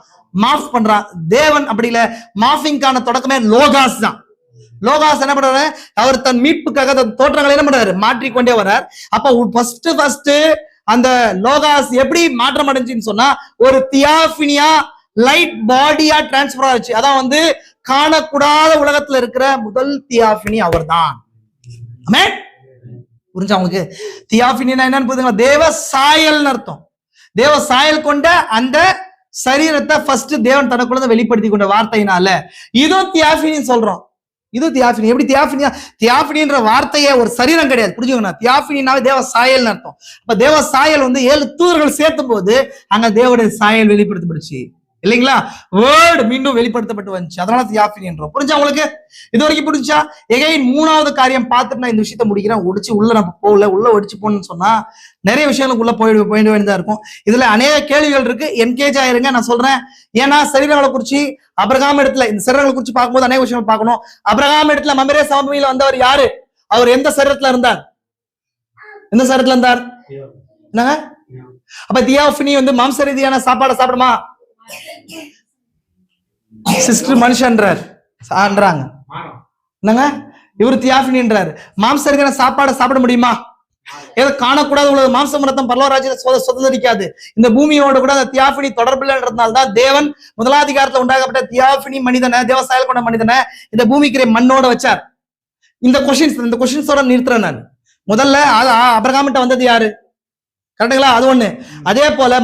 மாஃப் பண்றான். தேவன் அப்படி இல்ல. மாஃபிங்கான தொடக்கமே லோகாஸ் தான். லோகாஸ் என்ன பண்றாரு? அவர் தன் மீட்புக்காக தோற்றங்களை என்ன பண்றாரு? மாற்றிக்கொண்டே வர்றார். அப்ப ஃபர்ஸ்ட் அந்த லோகாஸ் எப்படி மாற்றம் அடைஞ்சுன்னு சொன்னா, ஒரு தியாஃபினியா லைட் பாடியா டிரான்ஸ்பர் ஆச்சு. அதான் வந்து காணக்கூடாத உலகத்துல இருக்கிற முதல் தியாஃபினி அவர் தான். புரிஞ்சா உங்களுக்கு? தியாஃபினினா என்னன்னு புரியுதுங்களா? தேவ சாயல் அர்த்தம். தேவ சாயல் கொண்ட அந்த சரீரத்தை ஃபர்ஸ்ட் தேவன் தனக்குள்ள வெளிப்படுத்தி கொண்ட வார்த்தையினால இதுவும் தியாஃபினின்னு சொல்றோம். இது தியாஃபினி. எப்படி தியாஃபினியா? தியாஃபினின்ற வார்த்தையே ஒரு சரீரம் கிடையாது, புரிஞ்சுக்கணும். தியாஃபினினாவே தேவ சாயல் அர்த்தம். அப்ப தேவ சாயல் வந்து 7 தூதர்கள் சேர்த்தும் போது அங்க தேவனுடைய சாயல் வெளிப்படுத்தப்படுச்சு இல்லைங்களா? வேர்டு மீண்டும் வெளிப்படுத்தப்பட்டு வந்துச்சு. அதனால தியாஃபினி என்றோம். புரிஞ்சா உங்களுக்கு? இது வரைக்கும் புரிஞ்சா? எகைன் 3வது காரியம் பார்த்துட்டு நான் இந்த விஷயத்த முடிக்கிறேன். ஒடிச்சு உள்ள நம்ம போகல, உள்ள ஒடிச்சு போகணும்னு சொன்னா நிறைய விஷயங்களுக்கு உள்ள போயிட வேண்டியதா இருக்கும். இதுல அநேக கேள்விகள் இருக்கு. என்கேஜ் ஆயிருங்க, நான் சொல்றேன். ஏன்னா சரீரங்களை குறிச்சு அபிரகாம் இடத்துல, இந்த சரீரங்களை குறிச்சு பார்க்கும்போது அநேக விஷயங்கள் பார்க்கணும். அபிரகாம் இடத்துல மமரே சமபூமியில வந்தவர் யாரு? அவர் எந்த சரீரத்துல இருந்தார்? எந்த சரீரத்துல இருந்தார்? என்னங்க? அப்ப தியாஃபினி வந்து மாம்ச ரீதியான சாப்பாடை சாப்பிடுமா? சிஸ்டர் மனுஷன்றார் என்னங்க? இவர் தியாஃபினின்றார். மாம்ச ரீதியான சாப்பாடை சாப்பிட முடியுமா? ஏதோ காணக்கூடாது உள்ளது. மாம்சம் ரத்தம் பரலோகராஜ்யத்தை சுதந்திரிக்காது. இந்த பூமியோட கூட அந்த தியாஃபினி தொடர்பில்ன்றதுனால்தான் தேவன் முதலாதிகாரத்துல உண்டாக்கப்பட்ட தியாஃபினி மனிதனை, தேவ சாயல் கொண்ட மனிதனை இந்த பூமிக்கு மண்ணோட வச்சார். இந்த கொஸ்டின்ஸோட நிறுத்துறேன் நான். முதல்ல அபிரகாமிட்ட வந்தது யாரு? கரெக்டுங்களா? அது ஒண்ணு. அதே போல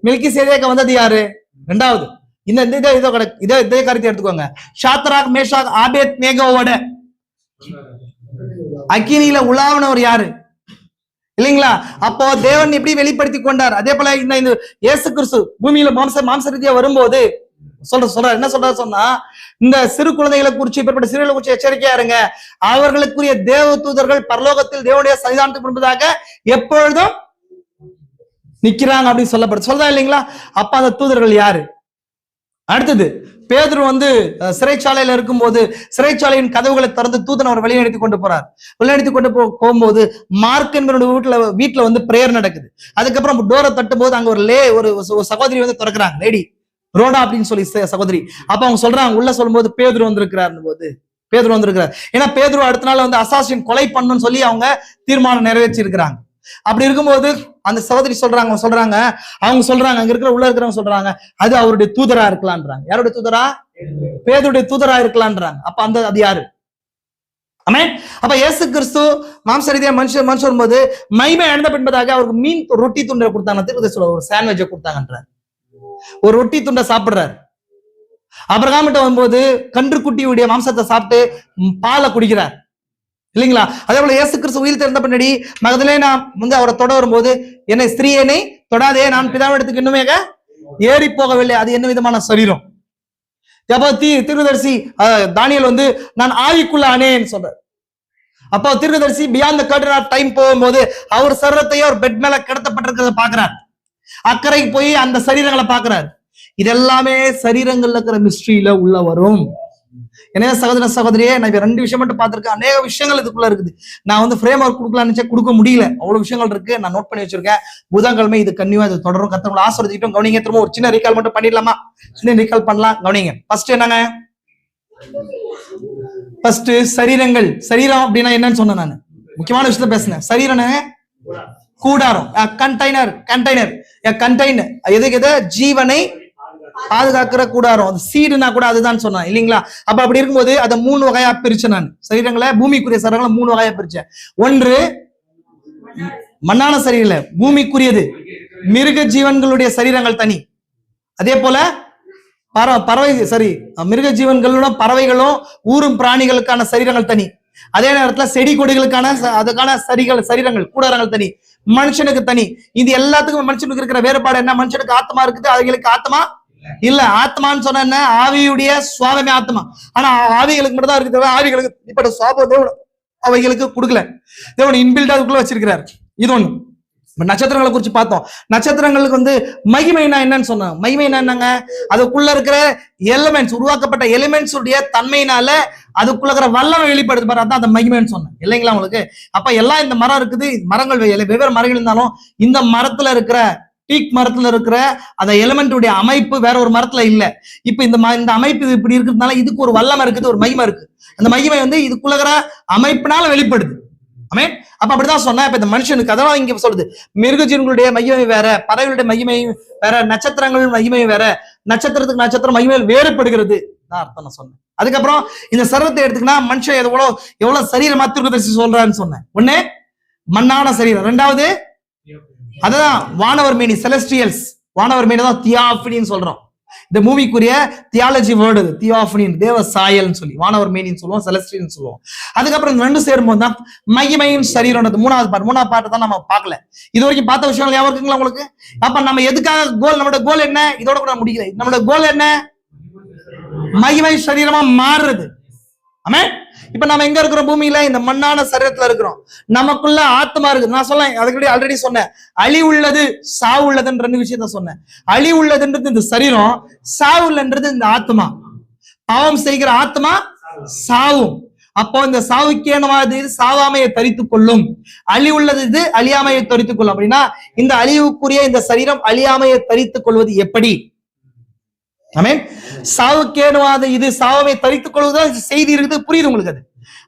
மெல்கிசேதேக்கு வந்தது யாரு? 2வது. இதே கருத்தை எடுத்துக்கோங்க. ஷாத்ராக், மேஷாக், ஆபேத் நேகோவோட அக்கினியில உலாவனவர் யாரு? இல்லைங்களா? அப்போ தேவன் எப்படி வெளிப்படுத்தி கொண்டார்? அதே போல இந்த இயேசு கிறிஸ்து பூமியில மாம்ச ரீதியா வரும்போது சொல்றாரு. என்ன சொல்றாரு சொன்னா, இந்த சிறு குழந்தைகளை குறிச்சு, இப்படிப்பட்ட சிறுகளை குறிச்சு எச்சரிக்கையா இருங்க. அவர்களுக்குரிய தேவ தூதர்கள் பரலோகத்தில் தேவனுடைய சன்னிதானத்துக்கு முன்பதாக எப்பொழுதும் நிக்கிறாங்க அப்படின்னு சொல்றா இல்லைங்களா? அப்ப அந்த தூதர்கள் யாரு? அடுத்தது பேதுரு வந்து சிறைச்சாலையில இருக்கும்போது சிறைச்சாலையின் கதவுகளை திறந்து தூதன் அவர் வழிநடத்தி கொண்டு போறார். வழிநடத்தி கொண்டு போகும்போது மார்க் என்பவருடைய வீட்டுல வந்து பிரேயர் நடக்குது. அதுக்கப்புறம் டோரை தட்டும் போது அங்க ஒரு சகோதரி வந்து திறக்கிறாங்க, லேடி ரோடா அப்படின்னு சொல்லி சகோதரி. அப்ப அவங்க சொல்றாங்க, உள்ள சொல்லும் போது பேதுரு வந்திருக்கிறார். ஏன்னா பேதுரு அடுத்த நாள் வந்து அசாசின் கொலை பண்ணணும்னு சொல்லி அவங்க தீர்மானம் நிறைவேற்றி இருக்கிறாங்க. அப்படி இருக்கும்போது அந்த சகோதரி சொல்றாங்க அங்க இருக்கிற உள்ள இருக்கிறவங்க சொல்றாங்க, அது அவருடைய தூதரா இருக்கலான்றாங்க. யாருடைய தூதரா? பேதுருடைய தூதரா இருக்கலான்றாங்க. அப்ப அது யாரு? ஆமென். அப்ப இயேசு கிறிஸ்து மாம்ச ரீதியா மனுஷன் வரும்போது மகிமை அடைந்த பின்பதாக அவருக்கு மீன் ரொட்டி துண்டை கொடுத்தாங்க. ஒரு சாண்ட்விச்சை கொடுத்தாங்கன்றார். ஒரு ரொட்டி துண்டை சாப்பிடுறாரு. அபிரகாமிட்ட வரும்போது கன்றுக்குட்டியுடைய மாம்சத்தை சாப்பிட்டு பாலை குடிக்கிறார். இல்லைங்களா? அதே போல இயேசு கிறிஸ்து உயிர் தெரிந்த பின்னாடி மகதலேனா வந்து அவரை தொட வரும்போது, என்னை ஸ்திரீ என்னை தொடாதே, நான் பிதாவிடத்துக்கு இன்னுமே ஏறி போகவில்லை. அது என்ன விதமான சரீரம்? தீர்க்கதரிசி தானியேல் வந்து நான் ஆவிக்குள்ள ஆனேன்னு சொல்றார். அப்போ தீர்க்கதரிசி beyond the curtain of time போகும்போது அவர் சரீரத்தையே ஒரு பெட் மேல கிடத்தப்பட்டிருக்கிறத பாக்குறார். அக்கறைக்கு போய் அந்த சரீரங்களை பாக்குறாரு. இதெல்லாமே சரீரங்கள்ல இருக்கிற மிஸ்ட்ரியில உள்ள வரும். எனவே சகோதர சகோதரியே, நான் 2 விஷயம் மட்டும் பார்த்திருக்கேன். அநேக விஷயங்கள் இதுக்குள்ள இருக்குது. நான் வந்து ஃப்ரேம் ஒர்க் கொடுக்கலாம்னு நினைச்சா கொடுக்க முடியல. அவ்வளவு விஷயங்கள் இருக்கு. நான் நோட் பண்ணி வச்சிருக்கேன். புதன்கிழமை இது கன்னியூவா இது தொடரும். கர்த்தர் ஆசீர்வதிக்கட்டும். கவனிங்க. திரும்ப ஒரு சின்ன ரீகால் மட்டும் பண்ணிடலாமா? சின்ன ரீகால் பண்ணலாம். கவனிங்க. ஃபர்ஸ்ட் என்னங்க? ஃபர்ஸ்ட் சரீரங்கள். சரீரம் அப்படின்னா என்னன்னு சொன்னேன். நான் முக்கியமான விஷயத்த பேசினேன். சரீரம் கூடாரம், கண்டெய்னர். எது ஜீவனை பாதுகாக்கிற கூடாரம். அது சீடுனா கூட அதுதான் சொன்னேன் இல்லைங்களா? அப்ப அப்படி இருக்கும்போது அதை 3 வகையா பிரிச்சேன். நான் சரீரங்களை, பூமிக்குரிய சரீரங்களை 3 வகையா பிரிச்சேன். ஒன்று மண்ணான சரீரம், பூமிக்குரியது. மிருக ஜீவன்களுடைய சரீரங்கள் தனி. அதே போல பறவை மிருக ஜீவன்களும் பறவைகளும் ஊரும் பிராணிகளுக்கான சரீரங்கள் தனி. அதே நேரத்துல செடி கொடிகளுக்கான அதுக்கான சரீரங்கள் கூடாரங்கள் தனி. மனுஷனுக்கு தனி. இது எல்லாத்துக்கும் மனுஷனுக்கு இருக்கிற வேறுபாடு என்ன? மனுஷனுக்கு ஆத்மா இருக்குது, அதுகளுக்கு ஆத்மா இல்ல. ஆத்மான்னு சொன்ன என்ன? ஆவியுடைய சுவாபமே ஆத்மா. ஆனா ஆவிகளுக்கு மட்டும் தான் இருக்குது. ஆவிகளுக்கு இப்ப சுவாப தேவன் அவைகளுக்கு கொடுக்கல. தேவன் இன்பில்ட் அதுக்குள்ள வச்சிருக்கிறார். இது ஒண்ணு. நட்சத்திரங்களை குறிச்சு பார்த்தோம். நட்சத்திரங்களுக்கு வந்து மகிமைனா என்னன்னு சொன்னாங்க. மகிமைனா என்னங்க? அதுக்குள்ள இருக்கிற எலிமெண்ட்ஸ், உருவாக்கப்பட்ட எலிமெண்ட்ஸ் உடைய தன்மையினால அதுக்குள்ள இருக்கிற வல்லமை வெளிப்படுது பாரு, அதான் அந்த மகிமைன்னு சொன்னேன் இல்லைங்களா உங்களுக்கு? அப்ப எல்லாம் இந்த மரம் இருக்குது, மரங்கள் வெவ்வேறு மரங்கள் இருந்தாலும் இந்த மரத்துல இருக்கிற டீக் மரத்துல இருக்கிற அந்த எலிமெண்ட் உடைய அமைப்பு வேற ஒரு மரத்துல இல்ல. இப்ப இந்த அமைப்பு இப்படி இருக்கிறதுனால இதுக்கு ஒரு வல்லமை இருக்குது, ஒரு மகிமை இருக்கு. அந்த மகிமை வந்து இதுக்குள்ள இருக்கிற அமைப்பினால வெளிப்படுது. அப்ப அப்படிதான் சொன்னா. இப்ப இந்த மனுஷனுக்கு அதான் இங்க சொல்லுது, மிருகஜீவன்களுடைய மகிமை வேற, பறவைகளுடைய மகிமை வேற, நட்சத்திரங்கள் மகிமை வேற, நட்சத்திரத்துக்கு நட்சத்திரம் மகிமை வேறுபடுகிறது அர்த்தம் நான் சொன்னேன். அதுக்கப்புறம் இந்த சரீரத்தை எடுத்துக்கினா மனுஷன் எவ்வளவு சரீரமா தீர்க்கதரிசி சொல்றான்னு சொன்னேன். ஒண்ணு மண்ணான சரீரம். 2வது அதான் வானவர் மேனி, செலஸ்டியல்ஸ். வானவர் மேனி தான் தியாஃபனின்னு சொல்றோம். இந்த மூவிக்குரிய தியாலஜி வேர்டு தியோஃபனின், தேவ சாயல்னு சொல்லி வானவர் மேனின்னு சொல்லுவோம், செலஸ்டியல்னு சொல்லுவோம். அதுக்கப்புறம் இந்த 2 சேரும்போது தான் மகிமையின் சரீரம். 3வது பாட்டு தான் நம்ம பார்க்கல. இது வரைக்கும் பார்த்த விஷயங்கள் ஞாபகம் இருக்குங்களா உங்களுக்கு? அப்ப நம்ம எதுக்காக கோல்? நம்மளோட கோல் என்ன? இதோட கூட முடியல. நம்மளோட கோல் என்ன? மகிமை சரீரமா மாறுறது. ஆமென். இப்ப நம்ம எங்க இருக்கிறோம்? பூமியில இந்த மண்ணான சரீரத்துல இருக்கிறோம். நமக்குள்ள ஆத்மா இருக்கு. நான் சொல்லேன், அதுக்கு ஆல்ரெடி சொன்னேன், அழி உள்ளது சாவு உள்ளதுன்ற 2 விஷயத்த சொன்னேன். அழி உள்ளதுன்றது இந்த சரீரம், சாவு உள்ளன்றது இந்த ஆத்மா. பாவம் செய்கிற ஆத்மா சாவும். அப்போ இந்த சாவுக்கேனவாது சாவாமையை தரித்துக் கொள்ளும், அழி உள்ளது இது அழியாமையை தரித்துக் கொள்ளும். அப்படின்னா இந்த அழிவுக்குரிய இந்த சரீரம் அழியாமையை தரித்துக் கொள்வது எப்படி? ஆமென். சாவுக்கேனவாது இது சாவாமை தரித்துக் கொள்வதுதான் செய்தி இருக்குது. புரியுது உங்களுக்கு? அது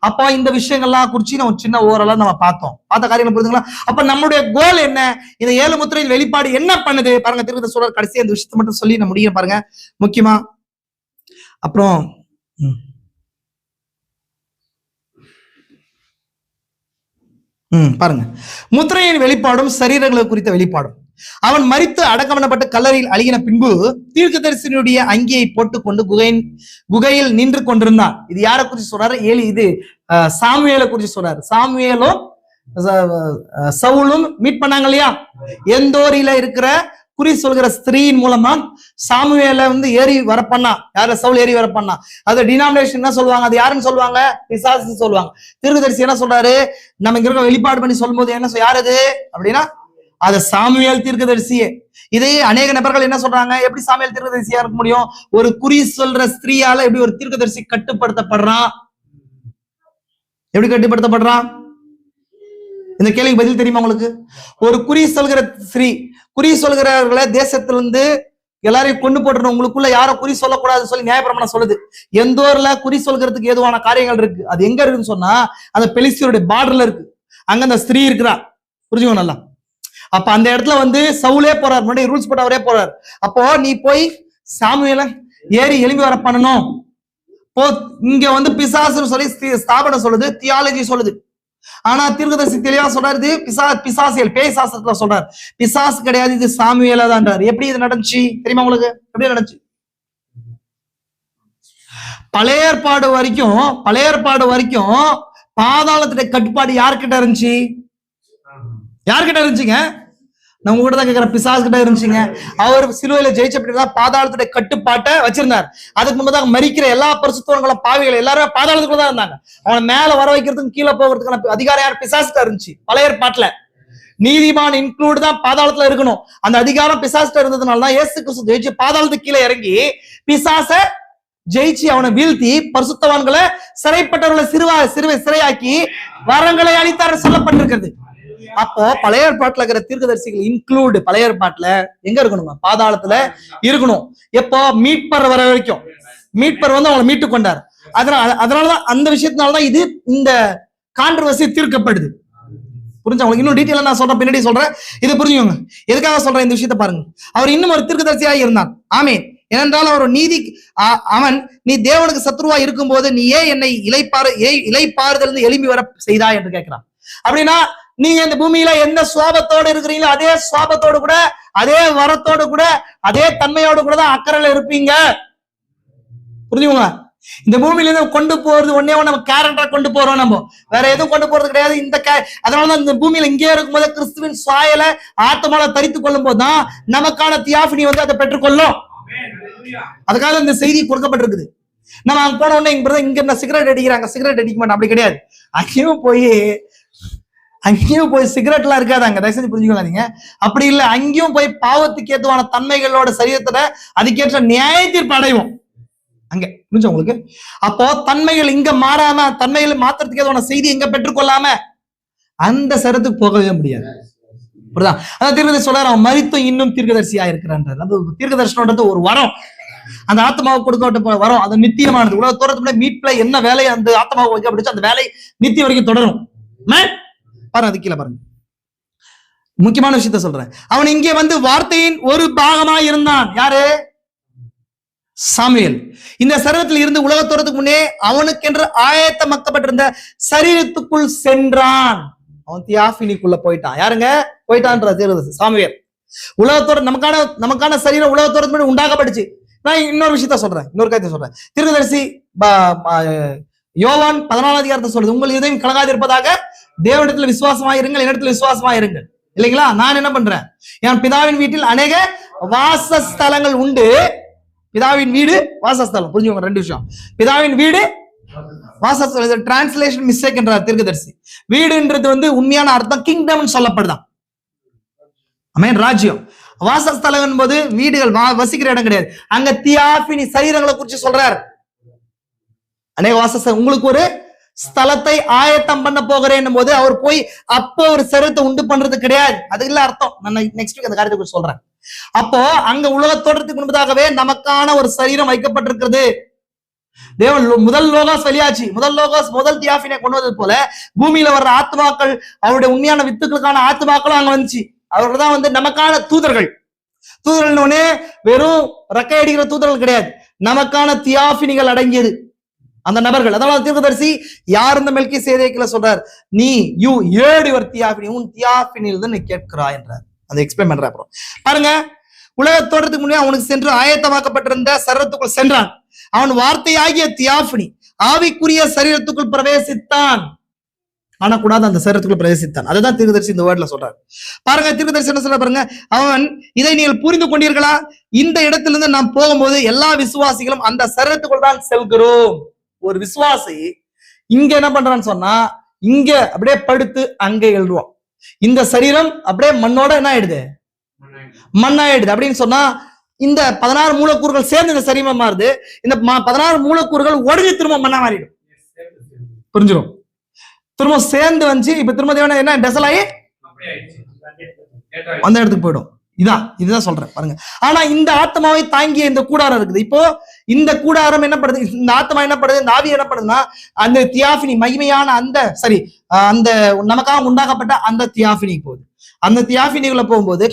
அப்ப இந்த விஷயங்கள்லாம் குறிச்சு நம்ம சின்ன ஓரளவு நம்ம பார்த்த காரியங்கள் புரியுதுங்களா? அப்ப நம்மளுடைய கோல் என்ன? இந்த 7 முத்திரையின் வெளிப்பாடு என்ன பண்ணுது பாருங்க. தீர்க்கதரிசி சொல்ற கடைசி அந்த விஷயத்தை மட்டும் சொல்லி நான் முடிய பாருங்க முக்கியமா. அப்புறம் பாருங்க, முத்திரையின் வெளிப்பாடும் சரீரங்களை குறித்த வெளிப்பாடும். அவன் மரித்து அடக்கம் பண்ணப்பட்டு கல்லறையில் அழுகின பின்பு தீர்க்கதரிசனுடைய அங்கியை போட்டுக்கொண்டு குகையில் நின்று கொண்டிருந்தான். இது யாரை குறிச்சு சொல்றாரு? இது சாமுவேலை குறிச்சு சொல்றாரு. சாமுவேலும் சவுலும் மீட் பண்ணாங்க இல்லையா? எந்தோரியில இருக்கிற குறி சொல்கிற ஸ்திரீயின் மூலமா சாமுவேல வந்து ஏறி வர பண்ணா. யார? சவுல் ஏறி வர பண்ணா. அது டினாமினேஷன் என்ன சொல்லுவாங்க? அது யாருன்னு சொல்லுவாங்க? பிசாசு சொல்லுவாங்க. தீர்க்கதரிசி என்ன சொல்றாரு? நம்ம இங்க இருக்க வெளிப்பாடு பண்ணி சொல்லும் போது என்ன யார் அது அப்படின்னா அது சாமுவேல் தீர்க்கதரிசியே. இதே அநேக நபர்கள் என்ன சொல்றாங்க? எப்படி சாமுவேல் தீர்க்கதரிசியா இருக்க முடியும்? ஒரு குறி சொல்ற ஸ்திரீயால எப்படி ஒரு தீர்க்கதரிசி கட்டுப்படுத்தப்படுறான்? எப்படி கட்டுப்படுத்தப்படுறான்? இந்த கேள்விக்கு பதில் தெரியுமா உங்களுக்கு? ஒரு குறி சொல்கிற ஸ்திரீ, குறி சொல்கிறவர்களை தேசத்திலிருந்து எல்லாரையும் கொண்டு போட்டுறோம். உங்களுக்குள்ள யாரும் குறி சொல்லக்கூடாதுன்னு சொல்லி நியாயப்பிரமாணம் சொல்லுது. எந்த ஊர்ல குறி சொல்கிறதுக்கு ஏதுவான காரியங்கள் இருக்கு. அது எங்க இருக்குன்னு சொன்னா அந்த பெலிஸ்தியருடைய பார்டர்ல இருக்கு. அங்க அந்த ஸ்திரீ இருக்கிறா. புரிஞ்சுக்கோ நல்லா. அப்ப அந்த இடத்துல வந்து சவுலே போறார், முன்னாடி ரூல்ஸ் போட்டவரே போறார். அப்போ நீ போய் சாமுவேல ஏறி எழும்பி வர பண்ணணும். இங்க வந்து பிசாசுன்னு சொல்லி ஸ்தாபனம் சொல்லுது, தியாலஜி சொல்லுது. ஆனா தீர்க்கதரிசி தெளிவா சொல்றாரு, பிசாசியல் பேய் சாஸ்திரத்துல சொல்றாரு, பிசாசு கிடையாது, இது சாமுவேலா தான்றாரு. எப்படி இது நடந்துச்சு தெரியுமா உங்களுக்கு? எப்படி நடந்துச்சு? பழைய ஏற்பாடு வரைக்கும் பாதாளத்துடைய கட்டுப்பாடு யார்கிட்ட இருந்துச்சு? யார்கிட்ட இருந்துச்சுங்க? நம்ம கூட தான் கேட்கிற, பிசாசு கிட்ட இருந்துச்சுங்க. அவர் சிலுவையில ஜெயிச்சப்படிதான் பாதாளத்துடைய கட்டுப்பாட்டை வச்சிருந்தார். அதுக்கு முன்பதாக மரிக்கிற எல்லா பரிசுத்தவங்களும் பாவிகள் எல்லாரும் பாதாளத்துக்குள்ள தான் இருந்தாங்க. அவனை மேல வர வைக்கிறதுக்கும் கீழே போகிறதுக்கான அதிகாரம் யார்? பிசாசுகிட்ட இருந்துச்சு. பழைய ஏற்பாட்டுல நீதிமான் இன்க்ளூட் தான் பாதாளத்துல இருக்கணும். அந்த அதிகாரம் பிசாசுகிட்ட இருந்ததுனாலதான் இயேசு கிறிஸ்து ஜெயிச்சு பாதாளத்துக்கு கீழே இறங்கி பிசாச ஜெயிச்சு அவனை வீழ்த்தி பரிசுத்தவான்களை சிறைப்பட்டவர்களை சிறையாக்கி வரங்களை அளித்தார் சொல்லப்பட்டிருக்கிறது. அப்போ பழைய ஏற்பாட்டுல இருக்கிற தீர்க்கதரிசிகள் இன்க்ளூட் பழைய ஏற்பாட்டுல எங்க இருக்கணும்? பாதாளத்துல இருக்கணும். எப்போ? மீட்பர் வர வரைக்கும். மீட்பர் வந்து அவங்களை மீட்டு கொண்டார். அதனாலதான் அந்த விஷயத்தினாலதான் இது இந்த கான்ட்ரோவர்சி தீர்க்கப்படுது. புரிஞ்சு உங்களுக்கு இன்னும் டீட்டெயிலா நான் சொல்றேன், பின்னாடி சொல்றேன், இது புரிஞ்சுக்கோங்க. எதுக்காக சொல்றேன் இந்த விஷயத்த பாருங்க. அவர் இன்னும் ஒரு தீர்க்கதரிசியாக இருந்தான். ஆமென். ஏனென்றால் அவர் நீதி அவன் நீ தேவனுக்கு சத்ருவா இருக்கும் போது நீ ஏன் என்னை இலைப்பாறுதல் எழும்பி வர செய்தா என்று கேட்கிறான். அப்படின்னா நீங்க இந்த பூமியில எந்த சுவாபத்தோடு இருக்கிறீங்களோ அதே சுவாபத்தோடு கூட, அதே வரத்தோடு கூட, அதே தன்மையோடு கூட தான் அக்கறையில இருப்பீங்க. புரிஞ்சுக்கோங்க. இந்த பூமியில இருந்து கொண்டு போறது ஒன்னே நம்ம கேரக்டரை கொண்டு போறோம், நம்ம வேற எதுவும் கொண்டு போறது கிடையாது. அதனாலதான் இந்த பூமியில இங்கே இருக்கும்போது கிறிஸ்துவின் சாயல ஆத்மால தரித்து கொள்ளும் போதுதான் நமக்கான தியாஃபினி வந்து அதை பெற்றுக்கொள்ளும். அதுக்காக இந்த செய்தி கொடுக்கப்பட்டிருக்குது. நம்ம அங்க போன உடனே இங்க என்ன சிகரெட் அடிக்கிறாங்க, சிகரெட் அடிக்க மாட்டோம், அப்படி கிடையாது. அங்கேயும் போய் சிகரெட் எல்லாம் இருக்காது அங்க, தயவு செஞ்சு புரிஞ்சுக்கோங்க. அப்படி இல்லை, அங்கேயும் போய் பாவத்துக்கு ஏதுவான தன்மைகளோட சரீரத்துல அதுக்கேற்ற நியாய தீர்ப்பு அடைவோம் அங்க. புரிஞ்சு உங்களுக்கு? அப்போ தன்மைகள் இங்க மாறாம தன்மைகளை மாத்திரத்துக்கு ஏதுவான செய்தி எங்க பெற்றுக்கொள்ளாம அந்த சரத்துக்கு போகவே முடியாது. புரியுதா? அதான் தீர்க்கதரிசி சொல்றாரு, அவன் மரித்தும் இன்னும் தீர்க்கதரிசியா இருக்கிறான். அந்த தீர்க்கதரிசனம்ன்றது ஒரு வரம், அந்த ஆத்மாவுக்கு கொடுக்கப்பட்ட வரம். அது நித்தியமானது. உலக தோறத்துல மீட்புல என்ன வேலை அந்த ஆத்மாவுக்கு வைக்கப்பட்டுச்சு அந்த வேலை நித்திய வரைக்கும் தொடரும். பாருங்க, அது கீழே பாருங்க, முக்கியமான விஷயத்த சொல்றேன். அவன் இங்கே வந்து வார்த்தையின் ஒரு பாகமா இருந்தான். யாரு? சாமுவேல். இந்த சரீரத்தில் இருந்து உலகத்தோறதுக்கு முன்னே அவனுக்கென்று ஆயத்தமாக்கப்பட்டிருந்த சரீரத்துக்குள் சென்றான். அவன் தியாஃபினிக்குள்ள போயிட்டான். யாருங்க போயிட்டான்ற சாமுவேல். உலகத்தோட நமக்கான சரீரம் உலகத்தோறதுக்கு முன்னாடி உண்டாக்கப்பட்டுச்சு. நான் இன்னொரு விஷயத்த சொல்றேன், இன்னொரு கருத்தை சொல்றேன். தீர்க்கதரிசி யோவான் 14 அதிகாரத்தை சொல்றது, உங்கள் இதயம் கலங்காதிருப்பதாக தேவனிடத்துல விசுவாசமாயிருங்கள், என்னிடத்துல விசுவாசமாயிருங்கள். இல்லைங்களா? நான் என்ன பண்றேன்? என் பிதாவின் வீட்டில் அநேக வாசஸ்தலங்கள் உண்டு. பிதாவின் வீடு வாசஸ்தலம். புரிஞ்சுக்கோங்க ரெண்டு விஷயம். பிதாவின் வீடு வாசஸ்தலம். டிரான்ஸ்லேஷன் மிஸ்டேக் என்றார் தீர்க்கதரிசி. வீடுன்றது வந்து உண்மையான அர்த்தம் கிங்டம் சொல்லப்படுதான். ஆமென். ராஜ்யம். வாசஸ்தலம் என்பது வீடுகள் வசிக்கிற இடம் கிடையாது. அங்க தியாஃபினி சரீரங்களை குறிச்சு சொல்றார். அநேக வாசஸ்தலம். உங்களுக்கு ஒரு ஸ்தலத்தை ஆயத்தம் பண்ண போகிறேன் போது அவர் போய் அப்போ ஒரு சரீரத்தை உண்டு பண்றது கிடையாது. அது இல்ல அர்த்தம். நான் நெக்ஸ்ட் வீக் அந்த காரியத்தை குறித்து சொல்றேன். அப்போ அங்க உலக தோற்றத்துக்கு முன்பதாகவே நமக்கான ஒரு சரீரம் வைக்கப்பட்டிருக்கிறது. தேவன் முதல் லோகாஸ் வெளியாச்சு. முதல் தியாஃபினை கொண்டு வந்தது போல பூமியில வர்ற ஆத்மாக்கள், அவருடைய உண்மையான வித்துக்களுக்கான ஆத்மாக்களும் அங்க வந்துச்சு. அவர்கள் தான் வந்து நமக்கான தூதர்கள். தூதர்கள் வெறும் ரெக்கை அடிக்கிற தூதர்கள் கிடையாது, நமக்கான தியாஃபினிகள் அடங்கியது அந்த நபர்கள். அதனால தீர்க்கதரிசி யார் இந்த மெல்கிசேதேக்கில் சொல்றார், நீ யுவர் தியாஃபினி, உன் தியாஃபினில் நீ கேட்கிறாய் என்றார். அதை எக்ஸ்பிளைன் பண்ற. அப்புறம் பாருங்க, உலக தோற்றத்துக்கு முன்னே அவனுக்கு சென்று ஆயத்தமாக்கப்பட்டிருந்த சரீரத்துக்குள் சென்றான். அவன் வார்த்தையாகிய தியாஃபினி ஆவிக்குரிய சரீரத்துக்குள் பிரவேசித்தான். ஆனா கூடாது அந்த சரீரத்துக்குள் பிரவேசித்தான். அதுதான் தீர்க்கதரிசி இந்த வேர்ட்ல சொல்றாரு. பாருங்க, தீர்க்கதரிசி என்ன சொல்ல பாருங்க, அவன் இதை நீங்கள் புரிந்து கொண்டீர்களா? இந்த இடத்திலிருந்து நாம் போகும்போது எல்லா விசுவாசிகளும் அந்த சரீரத்துக்குள் தான் செல்கிறோம். ஒரு விசுவாசி இங்க என்ன பண்றான்னு சொன்னா, இங்க அப்படியே படுத்து அங்கே எழுதுவான். இந்த சரீரம் அப்படியே மண்ணோட என்ன ஆயிடுது? மண்ணாயிடுது. அப்படின்னு சொன்னா இந்த 16 மூலக்கூறுகள் சேர்ந்து இந்த சரீரம் மாறுது. இந்த 16 மூலக்கூறுகள் உடனே திரும்ப மண்ணா மாறிடும். புரிஞ்சிடும்? திரும்ப சேர்ந்து வந்து இப்ப திரும்ப என்ன டெசல் ஆகி அந்த இடத்துக்கு போயிடும். இதுதான் சொல்றேன் பாருங்க. ஆனா இந்த ஆத்மாவை தாங்கிய இந்த கூடாரம் இருக்குது. இப்போ இந்த கூடாரம் என்ன பண்ணுது? இந்த ஆத்மா என்ன பண்ணுது? இந்த ஆவி என்ன பண்ணுதுன்னா அந்த தியாஃபினி மகிமையான அந்த நமக்காக உண்டாக்கப்பட்ட அந்த தியாஃபினி போகுது. அந்த தியாஃபினிக்குள்ள போகும்போது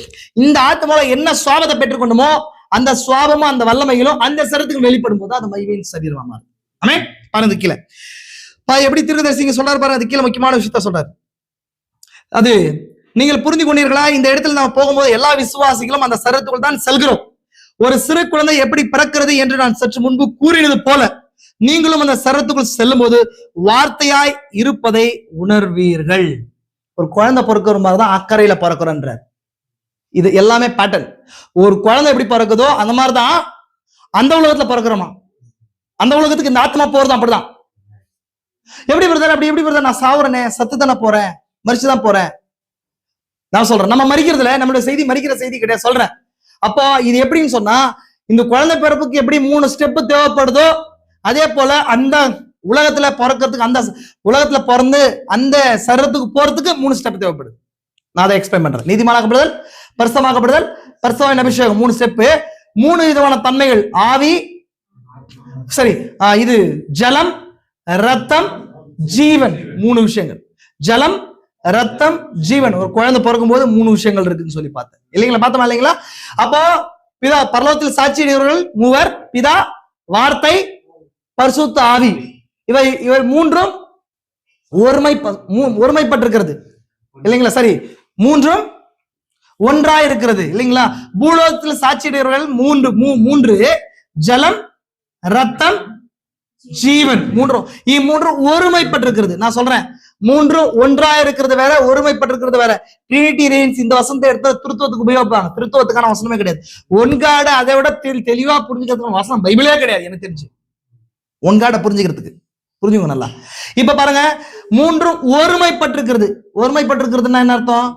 இந்த ஆத்மாவை என்ன சுவாபத்தை பெற்றுக்கொண்டுமோ அந்த சுவாபமும் அந்த வல்லமைகளும் அந்த சரத்துக்கு வெளிப்படும் போது அந்த மகிமையின் சரீரமா மாறும். ஆமென். பாருங்க கீழே எப்படி தீர்க்கதரிசி சொல்றாரு பாருங்க. அது கீழே முக்கியமான விஷயத்த சொல்றாரு. அது நீங்கள் புரிந்து கொண்டீர்களா? இந்த இடத்துல நம்ம போகும்போது எல்லா விசுவாசிகளும் அந்த சரீரத்துக்குள் தான் செல்கிறோம். ஒரு சிறு குழந்தை எப்படி பிறக்கிறது என்று நான் சற்று முன்பு கூறினது போல நீங்களும் அந்த சரீரத்துக்குள் செல்லும் போது வார்த்தையாய் இருப்பதை உணர்வீர்கள். ஒரு குழந்தை பிறக்கிற மாதிரிதான் அக்கறையில பிறக்கிறோன்ற. இது எல்லாமே பேட்டர்ன். ஒரு குழந்தை எப்படி பிறக்குதோ அந்த மாதிரிதான் அந்த உலகத்துல பிறக்கிறோமா, அந்த உலகத்துக்கு இந்த ஆத்மா போறதும் அப்படிதான். எப்படி பிரதர் அப்படி எப்படி பிரதர்? நான் சாவுறேனே, சத்து தானே போறேன், மறிச்சுதான் போறேன். நான் சொல்றேன், நம்ம மறிக்கிறதுல நம்மளுடைய செய்தி மறிக்கிற செய்தி கிடையாது சொல்றேன். அப்போ இது எப்படின்னு சொன்னா, இந்த குழந்தை பிறப்புக்கு எப்படி 3 ஸ்டெப் தேவைப்படுதோ அதே போல அந்த உலகத்துல பிறக்கிறதுக்கு, அந்த உலகத்துல பிறந்து அந்த சரீரத்துக்கு போறதுக்கு 3 ஸ்டெப் தேவைப்படுது. நான் அதை எக்ஸ்பிளைன் பண்றேன். நீதிமானாக்கப்படுதல், பரிசுத்தமாக்கப்படுதல், பரிசுத்தமான அபிஷேகம், 3 ஸ்டெப், 3 விதமான தன்மைகள். ஆவி, சரி, இது ஜலம், ரத்தம், ஜீவன், 3 விஷயங்கள். ஜலம், ரத்தம், ஜீவன். ஒரு குழந்தை பிறக்கும் போது 3 விஷயங்கள் இருக்குன்னு சொல்லி பார்த்தேன் இல்லைங்களா, பார்த்தோமா இல்லைங்களா? அப்போ பிதா, பரலோகத்தில் சாட்சியிடுகிறவர்கள் 3, பிதா, வார்த்தை, பரிசுத்த ஆவி. இவை 3ம் ஒருமைப்பட்டிருக்கிறது இல்லைங்களா? சரி, 3ம் ஒன்றாய் இருக்கிறது இல்லைங்களா? பூலோகத்தில் சாட்சியிடுகிறவர்கள் 3 ஜலம், ரத்தம், ஜீவன், 3 ஒருமைப்பட்டிருக்கிறது. நான் சொல்றேன், 3 ஒன்றாய் இருக்கிறது வேற, ஒருமைப்பட்டிருக்கிறது வேற. ட்ரினிட்டி ரெயின்ஸ் இந்த வசனத்தை எடுத்து திருத்துவத்துக்கு உபயோகிப்பாங்க. திருத்துவத்துக்கான வசனமே கிடையாது. ஒன்காட அதை விட தெளிவா புரிஞ்சுக்கிறதுக்கு வசனம் பைபிளே கிடையாது எனக்கு தெரிஞ்சு. ஒன்காட புரிஞ்சுக்கிறதுக்கு புரிஞ்சுங்க நல்லா. இப்ப பாருங்க, 3 ஒருமைப்பட்டிருக்கிறது. ஒருமைப்பட்டிருக்கிறதுன்னா என்ன அர்த்தம்?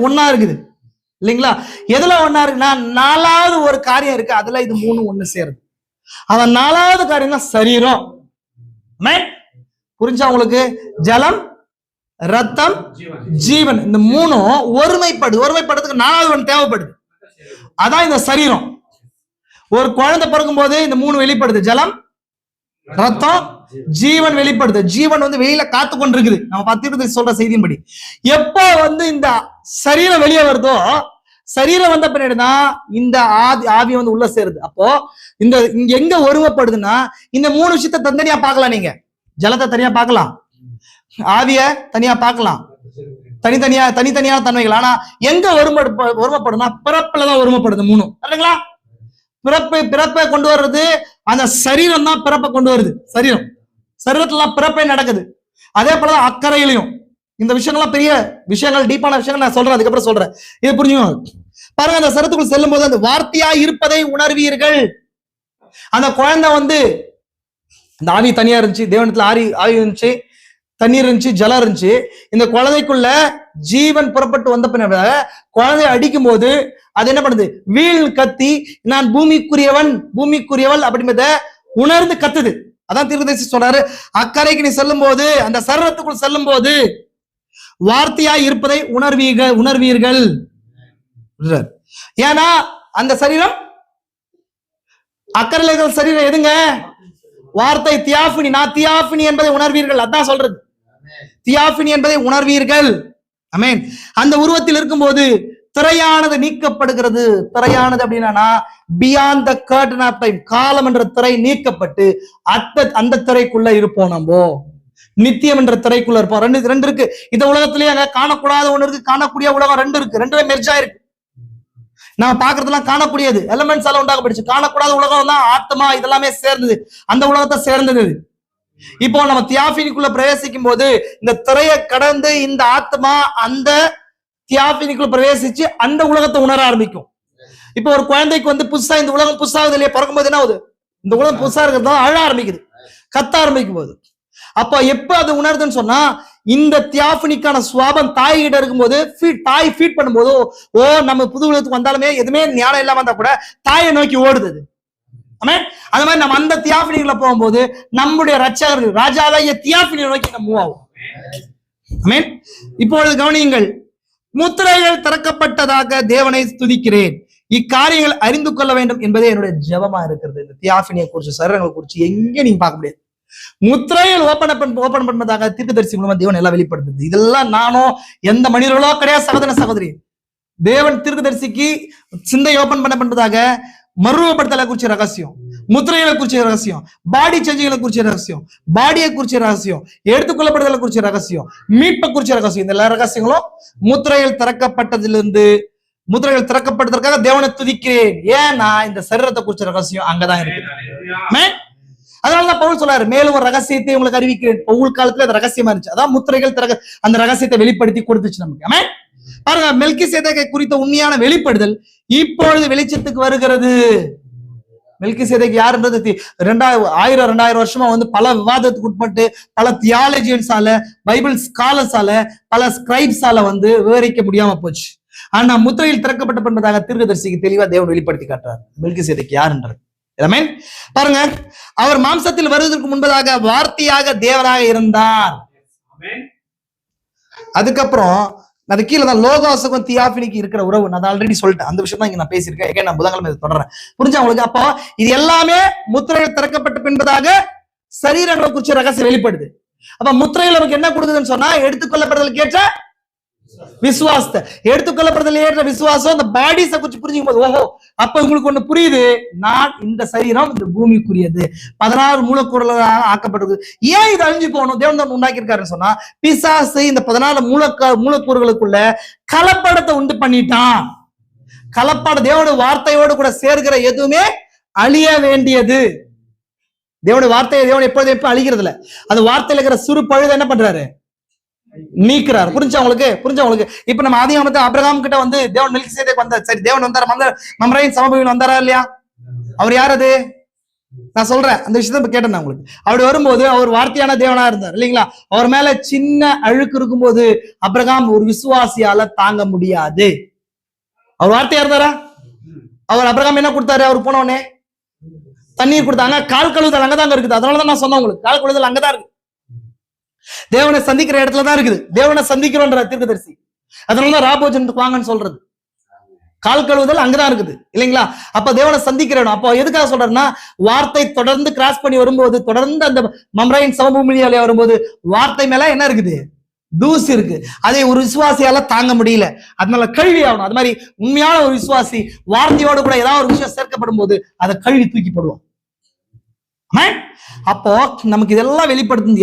ஒன்னா இருக்குது இல்லைங்களா? எதுல ஒன்னா இருக்குன்னா, 4வது ஒரு காரியம் இருக்கு, அதுல இது 3 ஒண்ணு சேருது. அவன் 4வது காரியம் தான் சரீரம். புரிஞ்சா உங்களுக்கு? ஜலம், ரத்தம், ஜீவன், இந்த 3ம் ஒருமைப்படுறதுக்கு 4வது ஒன்று தேவைப்படுது. அதான் இந்த சரீரம். ஒரு குழந்தை பிறக்கும் போது இந்த 3 வெளிப்படுது. ஜலம், ரத்தம், ஜீவன் வெளிப்படுது. ஜீவன் வெளியில காத்து கொண்டு இருக்குது. நம்ம 10 சொல்ற செய்தியின்படி எப்ப இந்த சரீரம் வெளியே வருதோ, சரீரம் வந்த பின்னாடிதான் இந்த ஆவி உள்ள சேருது. அப்போ இங்க எங்க ஒருமைப்படுதுன்னா, இந்த 3 விஷயத்த தனித்தனியா பார்க்கலாம். நீங்க ஜலத்தை தனியா பார்க்கலாம், ஆவிய தனியா பார்க்கலாம், தனித்தனியான தன்மைகள். ஆனா எங்க ஒருமைப்படுதுன்னா, பிறப்புலதான் ஒருமைப்படுது 3 இல்லைங்களா? பிறப்பை கொண்டு வர்றது அந்த சரீரம் தான். பிறப்பை கொண்டு வருது சரீரத்துல பிறப்பை நடக்குது. அதே போலதான் அக்கறையிலையும். இந்த விஷயங்கள்லாம் பெரிய விஷயங்கள், டீப்பான விஷயங்கள் நான் சொல்றேன், அதுக்கப்புறம் சொல்றேன். இது புரிஞ்சுக்கணும். பாருங்க, அந்த சரீரத்துக்குள் செல்லும் போது அந்த வார்த்தையா இருப்பதை உணர்வீர்கள். அந்த குழந்தை இந்த ஆவி தனியா இருந்துச்சு, தேவனத்துல ஆவி இருந்துச்சு, தண்ணீர் இருந்துச்சு, ஜலம் இருந்துச்சு. இந்த குழந்தைக்குள்ள ஜீவன் புறப்பட்டு வந்த பின்ன குழந்தைய அடிக்கும் போது அது என்ன பண்ணுது? வீல் கத்தி, நான் பூமிக்குரியவள் அப்படின்றத உணர்ந்து கத்துது. அதான் தீர்க்கதரிசி சொல்றாரு, அக்கறைக்கு நீ செல்லும் போது, அந்த சரீரத்துக்குள் செல்லும் போது வார்த்தையாய் இருப்பதை உணர்வீர்கள். ஏன்னா அந்த சரீரம், அக்கறையில சரீரம் எதுங்க? வார்த்தை, தியாஃபினி. நான் தியாஃபினி என்பதை உணர்வீர்கள். அதான் சொல்றது, தியாஃபினி என்பதை உணர்வீர்கள். ஆமென். அந்த உருவத்தில் இருக்கும்போது திரையானது நீக்கப்படுகிறது. திரையானது அப்படின்னா, beyond the curtain of time, காலம் என்ற திரை நீக்கப்பட்டு அந்த திரைக்குள்ள இருப்போம். நம்ம நித்தியம் என்ற திரைக்குள்ள இருப்போம். ரெண்டு இருக்கு இந்த உலகத்திலேயே. அங்க காணக்கூடாத ஒண்ணு இருக்கு, காணக்கூடிய உலகம் 2 இருக்கு. 2மே மெர்ஜா இருக்கு. நம்ம பாக்குறதுலாம் காணக்கூடியது, எலிமெண்ட்ஸ் எல்லாம் உண்டாக்கப்படுச்சு. காணக்கூடாத உலகம் தான் ஆத்மா, இதெல்லாமே சேர்ந்தது, அந்த உலகத்தை சேர்ந்தது. இப்போ நம்ம தியாஃபினிக்குள்ள பிரவேசிக்கும் போது இந்த திரையை கடந்து இந்த ஆத்மா அந்த தியாஃபினிக்குள்ள பிரவேசிச்சு அந்த உலகத்தை உணர ஆரம்பிக்கும். இப்போ ஒரு குழந்தைக்கு புதுசா இந்த உலகம் புதுசாகுது இல்லையா? பிறக்கும் போது என்ன ஆகுது? இந்த உலகம் புதுசா இருக்கிறது அழ ஆரம்பிக்குது, கத்த ஆரம்பிக்கும் போது. அப்ப எப்ப அது உணர்துன்னு சொன்னா, இந்த தியாஃபினிக்கான சுவாபம் தாய் கிட்ட இருக்கும்போது, தாய் ஃபீட் பண்ணும்போது, நம்ம புது உலகத்துக்கு வந்தாலுமே எதுவுமே ஞானம் இல்லாம இருந்தா கூட தாயை நோக்கி ஓடுது. அந்த மாதிரி நம்ம அந்த தியாஃபினிக்குள்ள போகும்போது நம்முடைய ரட்சகர் ராஜாவாகிய தியாஃபினியை நோக்கி நம்ம மூவ் ஆகும். ஆமென். இப்பொழுது கவனியுங்கள், முத்திரைகள் திறக்கப்பட்டதாக தேவனை துதிக்கிறேன். இக்காரியங்கள் அறிந்து கொள்ள வேண்டும் என்பதே என்னுடைய ஜெபமா இருக்கிறது. இந்த தியாஃபினியை குறிச்சு, சரீரங்களை குறிச்சு எங்க நீங்க பார்க்க முடியாது. முத்திரைகள் ஓபன் பண்ணதாக தீர்க்கதரிசி மூலமா தேவன் எல்லாம் வெளிப்படுத்துது. இதெல்லாம் நானோ எந்த மனிதர்களோ கிடையாது. சகோதரி, தேவன் தீர்க்கதரிசிக்கு சிந்தை ஓபன் பண்ணதாக மறுரூபப்படுத்தலை குறிச்ச ரகசியம், முத்திரைகளை குறிச்ச ரகசியம், பாடி சேஞ்சிங்களை குறிச்ச ரகசியம், பாடியை குறிச்ச ரகசியம், எடுத்துக்கொள்ளப்படுதலை குறிச்ச ரகசியம், மீட்பை குறிச்ச ரகசியம். இந்த எல்லா ரகசியங்களும் முத்திரைகள் திறக்கப்பட்டதற்காக தேவனை துதிக்கிறேன். ஏன்னா இந்த சரீரத்தை குறிச்ச ரகசியம் அங்கதான் இருக்கு. அதனாலதான் பவுல் சொல்றாரு, மேலும் ஒரு ரகசியத்தை உங்களுக்கு அறிவிக்கிறேன். பவுல் காலத்துல அது ரகசியமா இருந்துச்சு. அதான் முத்திரைகள் அந்த ரகசியத்தை வெளிப்படுத்தி கொடுத்துச்சு நமக்கு. ஆமென். பாருங்க, மெல்கிசேதேக்கை குறித்த உண்மையான வெளிப்படுதல் இப்பொழுது வெளிச்சத்துக்கு வருகிறது. மெல்கிசேதேக்கு யாருன்றது 2000 வருஷமா பல விவாதத்துக்கு உட்பட்டு பல தியாலஜியன்ஸால, பைபிள் ஸ்காலர்ஸால, பல ஸ்கிரைப்ஸால விவரிக்க முடியாம போச்சு. ஆனா முத்திரையில் திறக்கப்பட்ட என்பதாக தீர்க்கதரிசிக்கு தெளிவா தேவன் வெளிப்படுத்தி காட்டுறார் மெல்கிசேதேக்கு யாருன்றது. பாருங்க, அவர் மாம்சத்தில் வருவதற்கு முன்பதாக வார்த்தையாக தேவனாக இருந்தார். அதுக்கப்புறம் அது கீழே தான் லோகோஸுக்கும் தியாபினிக்கு இருக்கிற உறவு. நான் ஆல்ரெடி சொல்லிட்டேன், அந்த விஷயம் தான் இங்க நான் பேசியிருக்கேன். நான் புதன்கிழமை தொடர்றேன். புரிஞ்சா உங்களுக்கு? அப்போ இது எல்லாமே முத்திரையில் திறக்கப்பட்ட பின்பதாக சரீரங்களை குறிச்ச ரகசியம் வெளிப்படுது. அப்ப முத்திரையில் நமக்கு என்ன கொடுக்குதுன்னு சொன்னா, எடுத்துக்கொள்ளப்படுதலுக்கு ஏற்ற விசுவாசத்தை, எடுத்துக்கொள்ளப்படுதல் ஏற்ற விசுவாசம். இந்த பாடிஸை குறிச்சு புரிஞ்சுக்கும் போது, ஓஹோ, அப்ப உங்களுக்கு ஒண்ணு புரியுது, நான் இந்த சரீரம் இந்த பூமிக்குரியது, 16 மூலக்கூறுகளாக ஆக்கப்பட்டது. ஏன் இது அழிஞ்சு போகணும்? தேவன் தான் உண்டாக்கி இருக்காருன்னு சொன்னா, பிசாசு இந்த 14 மூலக்கூறுகளுக்குள்ள கலப்படத்தை உண்டு பண்ணிட்டான். கலப்பட தேவனுடைய வார்த்தையோடு கூட சேர்க்கிற எதுவுமே அழிய வேண்டியது. தேவனுடைய வார்த்தையை தேவன் எப்ப அழிகிறது இல்ல, அந்த வார்த்தையில இருக்கிற சிறு பழுதை என்ன பண்றாரு? நீக்கிறார். புரிஞ்சா உங்களுக்கு? இப்ப நம்ம ஆதியாகமத்துல ஆபிரகாம் கிட்ட தேவன் மெல்கிசேதேக்கு வந்தார். சரி, தேவன் வந்தார், மம்ரேயின் சமபூமியில் வந்தாரா இல்லையா? அவர் யார்? அது நான் சொல்றேன், அந்த விஷயத்த கேட்டேன் உங்களுக்கு. அப்படி வரும்போது அவர் வார்த்தையான தேவனா இருந்தார் இல்லைங்களா? அவர் மேல சின்ன அழுக்கு இருக்கும்போது ஆபிரகாம் ஒரு விசுவாசியால தாங்க முடியாது. அவர் வார்த்தையா இருந்தாரா? அவர் ஆபிரகாம் என்ன கொடுத்தாரு? அவர் போனவனே தண்ணீர் கொடுத்தாங்க. கால் கழுவுதல் அங்கதாங்க இருக்குது. அதனாலதான் நான் சொன்னேன் உங்களுக்கு, கால் கழுவுதல் அங்கதான் இருக்கு. தேவனை சந்திக்கிற இடத்துலதான் இருக்குது. தேவனை சந்திக்கிறோன்ற தீர்க்கதரிசி. அதனாலதான் ராபோஜனத்துக்கு வாங்கன்னு சொல்றது. கால் கழுவுதல் அங்கதான் இருக்குது இல்லைங்களா? அப்ப தேவனை சந்திக்கிற இடம். அப்போ எதுக்காக சொல்றேன்னா, வார்த்தை தொடர்ந்து கிராஸ் பண்ணி வரும்போது, தொடர்ந்து அந்த மம்ரேயின் சமபூமியில வரும்போது வார்த்தை மேல என்ன இருக்குது? தூசி இருக்கு. அதை ஒரு விசுவாசியால தாங்க முடியல. அதனால கழுவி ஆகணும். அது மாதிரி உண்மையான ஒரு விசுவாசி வார்த்தையோடு கூட ஏதாவது ஒரு விஷயம் சேர்க்கப்படும் போது அதை கழுவி தூக்கி போடுவோம். அப்போ நமக்கு இதெல்லாம்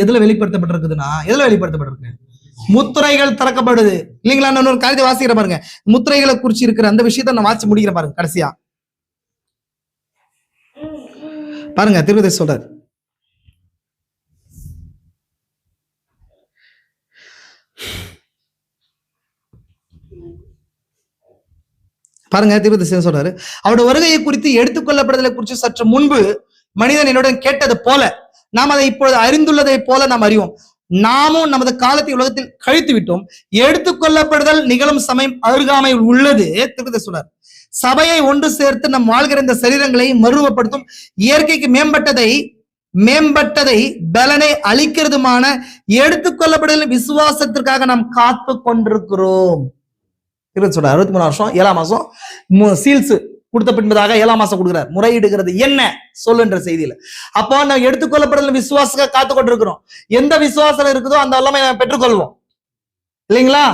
எதுல வெளிப்படுத்தப்பட்டிருக்குதுன்னா, எதுல வெளிப்படுத்தப்பட்டிருக்கு? முத்திரைகள் திறக்கப்படுது இல்லைங்களா? இன்னொரு காரியத்தை வாசிக்கிற பாருங்க, முத்திரைகளை குறிச்சு இருக்கிற அந்த விஷயத்த நான் வாசி முடிக்கிற பாருங்க. கடைசியா பாருங்க, தீர்க்கதரிசி சொல்றாரு, பாருங்க, தீர்க்கதரிசி சொல்றாரு, அவருடைய வருகையை குறித்து எடுத்துக்கொள்ளப்படுதலை குறித்து சற்று முன்பு மனிதன் என்னுடன் கேட்டது போல நாம் அதை இப்பொழுது அறிந்துள்ளதை போல நாம் அறிவோம். நாமும் நமது காலத்தை உலகத்தில் கழித்து விட்டோம். எடுத்துக்கொள்ளப்படுதல் நிகழும் சமயம் அருகாமையில் உள்ளது. தீர்க்கதரிசி சொல்றார், சபையை ஒன்று சேர்த்து நம் வாழ்கிற இந்த சரீரங்களை மறுரூபப்படுத்தும் இயற்கைக்கு மேம்பட்டதை பலனை அளிக்கிறதுமான எடுத்துக்கொள்ளப்படுதல் விசுவாசத்திற்காக நாம் காத்து கொண்டிருக்கிறோம். 63 வருஷம் 7ஆம் மாசம் சீல்ஸ் கொடுத்த பின்பதாக 7ஆம் மாசம் கொடுக்கிறார். முறையிடுகிறது என்ன சொல்லுன்ற செய்தியில. அப்போ நம்ம எடுத்துக்கொள்ளப்படுதல் விசுவாசத்தை காத்து கொண்டிருக்கிறோம். எந்த விசுவாசம் இருக்குதோ அந்த எல்லாமே நம்ம பெற்றுக்கொள்வோம் இல்லைங்களா?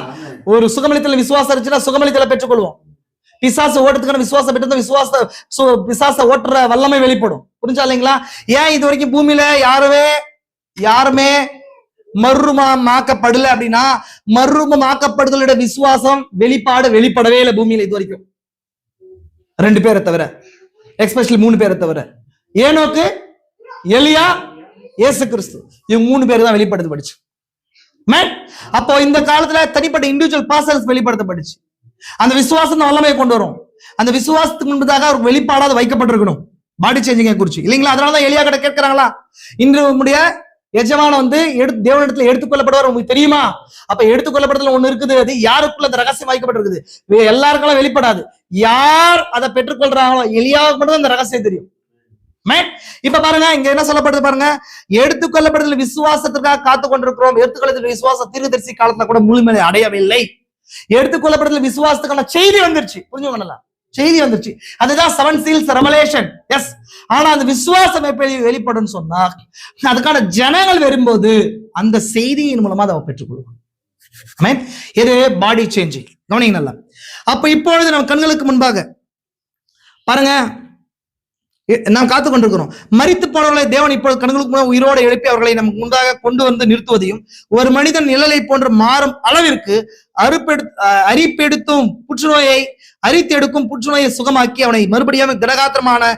ஒரு சுகமளித்தல விசுவாசம் இருந்துச்சுன்னா சுகமளித்தல பெற்றுக்கொள்வோம். பிசாசு ஓட்டுறதுக்கான விசுவாசம் பெற்று பிசாச ஓட்டுற வல்லமை வெளிப்படும். புரிஞ்சா இல்லைங்களா? ஏன் இது வரைக்கும் பூமியில யாருமே மறுரூபமாக்கப்படல அப்படின்னா, மறுரூபமாக்கப்படுதலோட விசுவாசம் வெளிப்படவே இல்லை பூமியில இது வரைக்கும். 2 பேரை தவிர, எஸ்பெஷலி 3 பேரை தவிர, ஏனோக்கு, எலியா, இயேசு கிறிஸ்து, இவங்க 3 பேர் தான் வெளிப்படுத்தப்பட்டுச்சு. அப்போ இந்த காலத்துல தனிப்பட்ட இண்டிவிஜுவல் பாசல்ஸ் வெளிப்படுத்தப்பட்டுச்சு. அந்த விசுவாசம் வல்லமையை கொண்டு வரும். அந்த விசுவாசத்துக்கு முன்பதாக அவர் வெளிப்பாடாத வைக்கப்பட்டிருக்கணும் பாடி சேஞ்சிங்க குறிச்சு இல்லைங்களா? அதனாலதான் எலியா கிட்ட கேட்கிறாங்களா, இன்று உங்களுடைய எஜமான தேவனிடத்துல எடுத்துக்கொள்ளப்படுவார் உங்களுக்கு தெரியுமா? அப்ப எடுத்துக்கொள்ளப்படுதல் ஒண்ணு இருக்குது. அது யாருக்குள்ள அந்த ரகசியம் வைக்கப்பட்டிருக்குது? எல்லாருக்கும் வெளிப்படாது. யார் அதை பெற்றுக்கொள்றாங்களோ எலியாவுக்கு மட்டும் அந்த ரகசியம் தெரியும். இப்ப பாருங்க, இங்க என்ன சொல்லப்படுது பாருங்க, எடுத்துக்கொள்ளப்படுதல் விசுவாசத்திற்காக காத்து கொண்டிருக்கிறோம். எடுத்துக்கொள்ளப்படுதல் விசுவாசம் தீர்க்கதரிசி காலத்துல கூட முழுமையை அடையவில்லை. எடுத்துக்கொள்ளப்படுதல் விசுவாசத்துக்கான செய்தி வந்துருச்சு. புரிஞ்சுக்கோங்களா? செய்தி வந்துருச்சு. அதுதான் 7 seals revelation. எஸ். ஆனா அந்த விசுவாசம் எப்படி வெளிப்படும் சொன்னா, அதுக்கான ஜனங்கள் வரும்போது அந்த செய்தியின் மூலமா அதை பெற்றுக்கொள்வோம். இது பாடி சேஞ்சிங். கவனிங்க நல்லா. அப்ப இப்பொழுது நம்ம கண்களுக்கு முன்பாக பாருங்க, நாம் காத்து கொண்டிருக்கிறோம். மரித்து போனவர்களை தேவன் இப்பொழுது கண்களுக்கு முன்னாடி உயிரோடு எழுப்பி அவர்களை நமக்கு முன்பாக கொண்டு வந்து நிறுத்துவதையும், ஒரு மனிதன் நிழலை போன்று மாறும் அளவிற்கு அரிப்பெடுத்தும் புற்றுநோயை அரித்தெடுக்கும் புற்றுநோயை சுகமாக்கி அவனை மறுபடியும் திடகாத்திரமான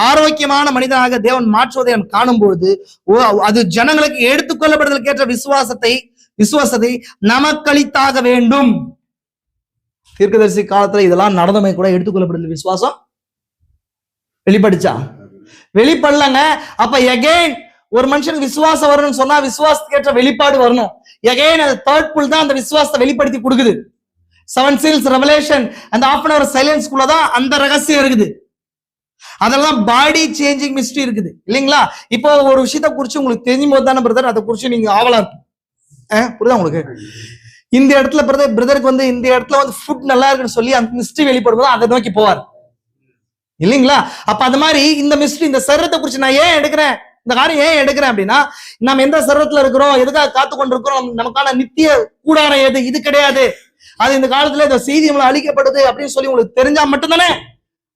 ஆரோக்கியமான மனிதனாக தேவன் மாற்றுவதை நாம் காணும் பொழுது அது ஜனங்களுக்கு எடுத்துக்கொள்ளப்படுதலுக்கு ஏற்ற விசுவாசத்தை நமக்களித்தாக வேண்டும். தீர்க்கதரிசி காலத்துல இதெல்லாம் நடந்தமை கூட எடுத்துக்கொள்ளப்படுதல் விசுவாசம் வெளிப்படுச்சா? வெளிப்படலங்க. அப்ப எகைன் ஒரு மனுஷனுக்கு விசுவாசம் வரணும்னு சொன்னா விசுவாசத்துக்கு ஏற்ற வெளிப்பாடு வரணும். எகைன் அந்த தேர்ட் புல் தான் அந்த விசுவாசத்தை வெளிப்படுத்தி கொடுக்குது. 7 seals ரெவலேஷன் அந்த half an hour சைலன்ஸ்குள்ளதான் அந்த ரகசியம் இருக்குது. அதெல்லாம் பாடி சேஞ்சிங் மிஸ்ட்ரி இருக்குது இல்லைங்களா? இப்போ ஒரு விஷயத்த குறிச்சு உங்களுக்கு தெரியும் போது தானே பிரதர் அதை குறிச்சு நீங்க ஆவலா இருக்கும். புரியுதா உங்களுக்கு? இந்த இடத்துல பிரதருக்கு வந்து இந்த இடத்துல வந்து ஃபுட் நல்லா இருக்குன்னு சொல்லி அந்த மிஸ்ட்ரி வெளிப்படும்போது அதை நோக்கி போவார் இல்லைங்களா? அப்ப அந்த மாதிரி இந்த மிஸ்ட்ரி, இந்த சரீரத்தை குறிச்சு நான் ஏன் எடுக்கிறேன், இந்த காரியம் ஏன் எடுக்கிறேன் அப்படின்னா, நம்ம எந்த சரீரத்துல இருக்கிறோம், எதுக்காக காத்து கொண்டிருக்கிறோம், நமக்கான நித்திய கூடாரம் எது, இது கிடையாது. அது இந்த காலத்துல இந்த செய்தி நம்மளை அழிக்கப்படுது அப்படின்னு சொல்லி உங்களுக்கு தெரிஞ்சா மட்டும்தானே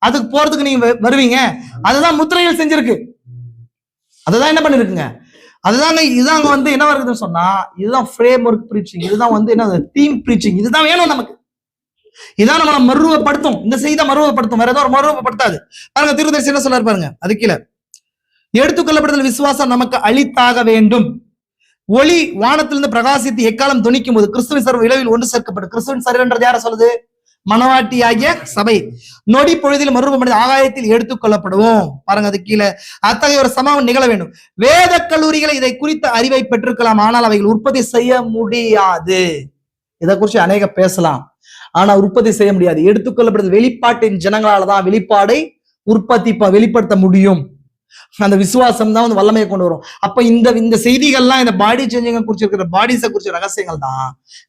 அதுக்கு போறதுக்கு நீங்க வருவீங்க. அதுதான் முத்திரைகள் செஞ்சிருக்கு. அதுதான் என்ன பண்ணிருக்குங்க, அதுதாங்க. இதுதாங்க வந்து என்ன வருதுன்னு சொன்னா, இதுதான் ஃப்ரேம் ஒர்க் ப்ரீச்சிங், இதுதான் வந்து என்ன தீம் ப்ரீச்சிங். இதுதான் வேணும் நமக்கு. இதான் நம்மளை மறுரூபப்படுத்தும். இந்த செய்தி மறுரூபப்படுத்தும், வேற ஏதோ ஒரு மறுரூபப்படுத்தாது. பாருங்க தீர்க்கதரிசி என்ன சொல்றாரு பாருங்க, அது கீழே எடுத்துக்கொள்ளப்படுதல் விசுவாசம் நமக்கு அளித்தாக வேண்டும். ஒளி வானத்திலிருந்து பிரகாசித்து எக்காலம் துணிக்கும் போது கிறிஸ்துவின் சர்வ விளைவில் ஒன்று சேர்க்கப்படும். கிறிஸ்துவின் சரீரன்றது யார சொல்லுது? மனவாட்டியாகிய சபை. நொடி பொழுதில் மறுரூபமடைந்து ஆகாயத்தில் எடுத்துக்கொள்ளப்படுவோம். பாருங்க அது கீழே, அத்தகைய ஒரு சம்பவம் நிகழ வேண்டும். வேத கல்லூரிகளை இதை குறித்த அறிவை பெற்றிருக்கலாம், ஆனால் அவைகள் உற்பத்தி செய்ய முடியாது. இதை குறித்து அநேக பேசலாம், ஆனா உற்பத்தி செய்ய முடியாது. எடுத்துக்கொள்ளப்படுது வெளிப்பாட்டின் ஜனங்களால தான் வெளிப்பாடை வெளிப்படுத்த முடியும். அந்த விசுவாசம் தான் வந்து வல்லமையை கொண்டு வரும். அப்ப இந்த செய்திகள்லாம், இந்த பாடி சேஞ்சிங்க குறிச்சு இருக்கிற பாடிஸை குறிச்ச ரகசியங்கள் தான்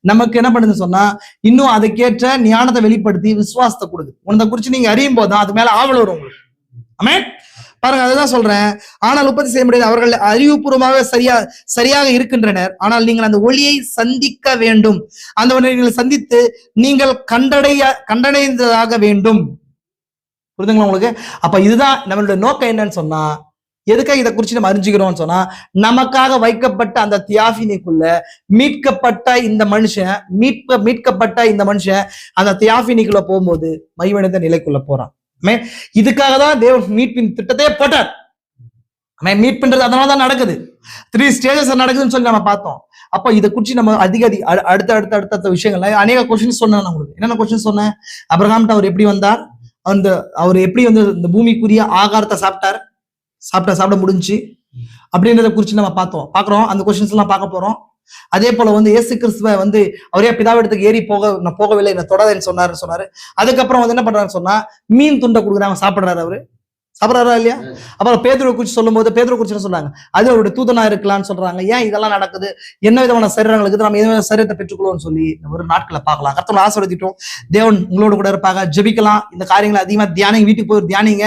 நமக்கு என்ன பண்ணுதுன்னு சொன்னா, இன்னும் அதுக்கேற்ற ஞானத்தை வெளிப்படுத்தி விசுவாசத்தை கொடுக்குது. உன்னை குறிச்சு நீங்க அறியும் போதுதான் அது மேல ஆவல் வரும் உங்களுக்கு. ஆமென். பாருங்க, அதுதான் சொல்றேன். ஆனால் உற்பத்தி செய்ய முடியாது. அவர்கள் அறிவுபூர்வமாக சரியாக இருக்கின்றனர். ஆனால் நீங்கள் அந்த ஒளியை சந்திக்க வேண்டும். அந்த ஒன்றை நீங்கள் சந்தித்து நீங்கள் கண்டடைந்ததாக வேண்டும். புரியுதுங்களா உங்களுக்கு? அப்ப இதுதான் நம்மளுடைய நோக்கம். என்னன்னு சொன்னா, எதுக்காக இதை குறிச்சு நம்ம அறிஞ்சுக்கிறோம்னு சொன்னா, நமக்காக வைக்கப்பட்ட அந்த தியாஃபினிக்குள்ள மீட்கப்பட்ட இந்த மனுஷன் அந்த தியாஃபினிக்குள்ள போகும்போது மைவனித நிலைக்குள்ள போறான். இதுக்காக தான் தேவன் மீட்பின் திட்டத்தையே போட்டார். மீட் பண்றது அதனாலதான் நடக்குது. 3 stages நடக்குதுன்னு சொல்லி நம்ம பார்த்தோம். அப்ப இதை குறிச்சு நம்ம அடுத்த விஷயங்கள்ல அநேக கொஸ்டின் சொன்னேன். உங்களுக்கு என்னென்ன கொஸ்டின் சொன்னேன்? அபிரகாம்ட்ட அவர் எப்படி வந்தார், அவர் எப்படி வந்து இந்த பூமிக்குரிய ஆகாரத்தை சாப்பிட முடிஞ்சு அப்படின்றத குறிச்சு நம்ம பாக்குறோம். அந்த கொஸ்டின்ஸ் எல்லாம் பார்க்க போறோம். அதே போல வந்து இயேசு கிறிஸ்துவ வந்து அவரே பிதாவிடத்துக்கு ஏறி நான் போகவில்லை, என்ன தொடாதேன்னு சொன்னாரு. அதுக்கப்புறம் வந்து என்ன பண்றாருன்னு சொன்னா, மீன் துண்டை கொடுக்குறாங்க, சாப்பிடுறாரா இல்லையா? அப்புறம் பேதுருவை குறிச்சு சொல்லும் போது பேதுருவை குறிச்சு சொல்றாங்க, அது அவருடைய தூதனா இருக்கலாம்னு சொல்றாங்க. ஏன் இதெல்லாம் நடக்குது, என்ன விதமான சரீரங்களுக்கு நம்ம எந்த சரீரத்தை பெற்றுக்கொள்ளும்னு சொல்லி ஒரு நாட்களை பார்க்கலாம். கர்த்தரை ஆசீர்வதிட்டோம். தேவன் உங்களோட கூட இருப்பாங்க. ஜெபிக்கலாம். இந்த காரியங்களை அதிகமா தியானிங்க, வீட்டுக்கு போய் தியானிங்க.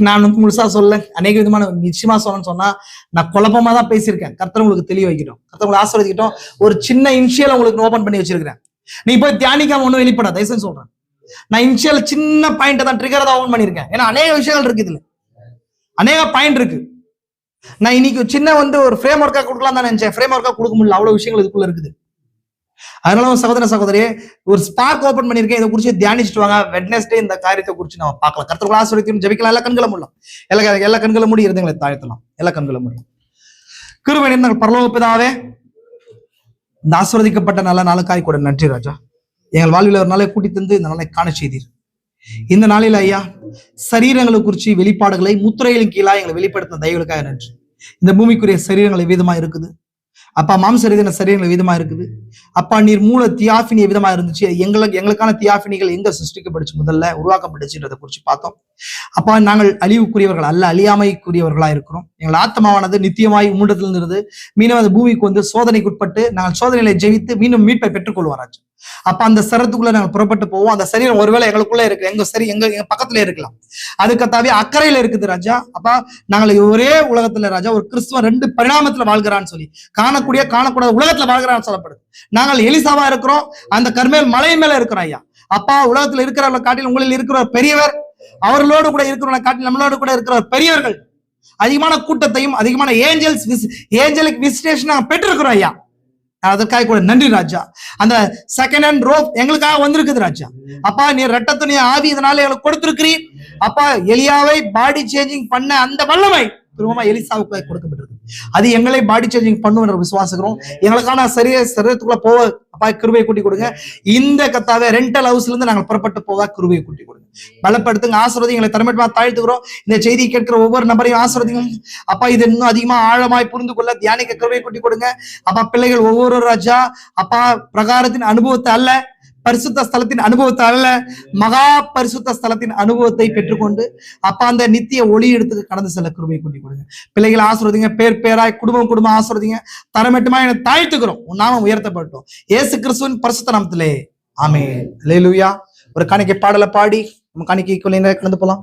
நான் முழுசா சொல்ல அநேக விதமான நிச்சயமா சொல்லணும்னு சொன்னா நான் குழப்பமா தான் பேசியிருக்கேன். கர்த்தர் உங்களுக்கு தெளிவு வைக்கட்டும். கர்த்தர் உங்களை ஆசீர்வதிக்கட்டும். ஒரு சின்ன இன்ஷியல் உங்களுக்கு ஓபன் பண்ணி வச்சிருக்கிறேன். நீ போய் தியானிக்காம ஒண்ணும் வெளிப்படாது, தயவுசெய்து சொல்றேன். நான் இன்ஷியல் சின்ன பாயிண்ட் தான், ட்ரிகர் தான் ஓபன் பண்ணிருக்கேன். ஏன்னா அநேக விஷயங்கள் இருக்கு, இதுல அநேக பாயிண்ட் இருக்கு. நான் இன்னைக்கு சின்ன வந்து ஒரு ஃப்ரேம் ஒர்க்கா கொடுக்கலாம் தான் நினைச்சேன். ஃப்ரேம் ஒர்க்கா கொடுக்க முடியல, அவ்வளவு விஷயங்கள் இதுக்குள்ள இருக்குது. அதனால சகோதரியே, ஒரு ஸ்பார்க் ஓபன் பண்ணிருக்கேன். இதை குறிச்சு தியானிச்சுட்டு வாங்க. வெட்னஸ்டே இந்த காரியத்தை குறிச்சு நம்ம பார்க்கலாம். கர்த்தர் ஆசீர்வதிக்கும். ஜெபிக்கலாம். எல்லா கண்களை மூடலாம். எல்லா கண்களை மூடி இருந்தங்களை தாழ்த்தலாம். எல்லா கண்களை மூடலாம். கிருபை நிறைந்த பரலோக பிதாவே, இந்த ஆசீர்வதிக்கப்பட்ட நல்ல நாளுக்காய் கூட நன்றி ராஜா. எங்கள் வாழ்வில் ஒரு நாளை கூட்டி தந்து இந்த நாளை காண செய்தீர். இந்த நாளில் ஐயா, சரீரங்களை குறிச்சு வெளிப்பாடுகளை முத்திரைகளின் கீழா எங்களை வெளிப்படுத்த தயவுகளுக்காக நன்றி. இந்த பூமிக்குரிய சரீரங்களை விதமா இருக்குது அப்பா, மாம்ச ரீதியான சரீரங்கள் விதமா இருக்குது அப்பா. நீர் மூல தியாஃபினிய விதமா இருந்துச்சு. எங்களுக்கான தியாஃபினிகள் எங்க சிருஷ்டிக்கப்பட்டுச்சு, முதல்ல உருவாக்கப்பட்டுச்சுன்றதை குறிச்சு பார்த்தோம். அப்பா, நாங்கள் அழிவுக்குரியவர்கள் அல்ல, அழியாமைக்குரியவர்களா இருக்கிறோம். எங்கள் ஆத்மாவானது நித்தியமாய் உம்மிடத்திலிருந்து மீண்டும் அந்த பூமிக்கு வந்து சோதனைக்குட்பட்டு நாங்கள் சோதனைகளை ஜெயித்து மீண்டும் மீட்பை பெற்றுக்கொள்வாராச்சு. அப்ப அந்த சரத்துக்குள்ள நாங்கள் புறப்பட்டு போவோம். அந்த சரீரம் ஒருவேளை எங்களுக்குள்ள இருக்கு, எங்க பக்கத்துல இருக்கலாம், அதுக்கத்தாவே அக்கறையில இருக்குது ராஜா. அப்பா, நாங்கள் ஒரே உலகத்துல ராஜா ஒரு கிறிஸ்துவ 2 பரிணாமத்துல வாழ்கிறான்னு சொல்லி, காணக்கூடாத உலகத்துல வாழ்கிறான்னு சொல்லப்படுது. நாங்கள் எலிசாவா இருக்கிறோம், அந்த கர்மேல் மலை மேல இருக்கிறோம் ஐயா. அப்பா, உலகத்துல இருக்கிறவர்களை காட்டில் உங்களில் இருக்கிற பெரியவர், அவர்களோடு கூட இருக்கிறவனை காட்டி நம்மளோடு கூட இருக்கிற பெரியவர்கள் அதிகமான கூட்டத்தையும் அதிகமான ஏஞ்சலிக் விசிட்டேஷன் நாங்க பெற்றிருக்கிறோம் ஐயா. அதற்காக கூட நன்றி ராஜா. அந்த செகண்ட் ஹேண்ட் ரோப் எங்களுக்காக வந்திருக்குது ராஜா. அப்பா நீ இரட்டத்துணைய ஆவி இதனால எங்களுக்கு கொடுத்திருக்கிறீர். அப்பா எலியாவை பாடி சேஞ்சிங் பண்ண அந்த வல்லமை திரும்பமா எலிசாவுக்கு கொடுக்கப்பட்டிருக்கு. அது எங்களை பாடி சேஞ்சிங் பண்ணும் என்று விசுவாசிக்கிறோம். எங்களுக்கான சரீரத்துக்குள்ள போக அப்பா கிருபையை கூட்டி கொடுங்க. இந்த கத்தாவே ரெண்டல் ஹவுஸ்ல இருந்து நாங்கள் புறப்பட்டு போக கிருபையை கூட்டி கொடுங்க. பலப்படுத்துங்க, ஆசீர்வதிங்க. எங்களை தரமட்டமா தாழ்த்துக்கிறோம். இந்த செய்தியை கேட்கிற ஒவ்வொரு நபரையும் ஆசீர்வதிங்க அப்பா. இது இன்னும் அதிகமா ஆழமாய் புரிந்து கொள்ள தியானிக்க கிருபையை கூட்டி கொடுங்க அப்பா. பிள்ளைகள் ஒவ்வொரு ராஜா அப்பா பிரகாரத்தின் அனுபவத்தை அல்ல, பரிசுத்த ஸ்தலத்தின் அனுபவத்தை அல்ல, மகா பரிசுத்த ஸ்தலத்தின் அனுபவத்தை பெற்றுக்கொண்டு அப்பா அந்த நித்திய ஒளி எடுத்து கடந்து செல்ல கிருபையை கூட்டி கொடுங்க. பிள்ளைகளை ஆசீர்வதிங்க, பேர் பேராய் குடும்பம் ஆசீர்வதிங்க. தரமட்டுமா என தாழ்த்துக்கிறோம். உன் நாமம் உயர்த்தப்பட்டோம் இயேசு கிறிஸ்துவின் பரிசுத்த நாமத்திலே ஆமென். அல்லேலூயா. ஒரு காணிக்கை பாடலை பாடி நம்ம காணிக்கைக்குள்ள கலந்து போலாம்.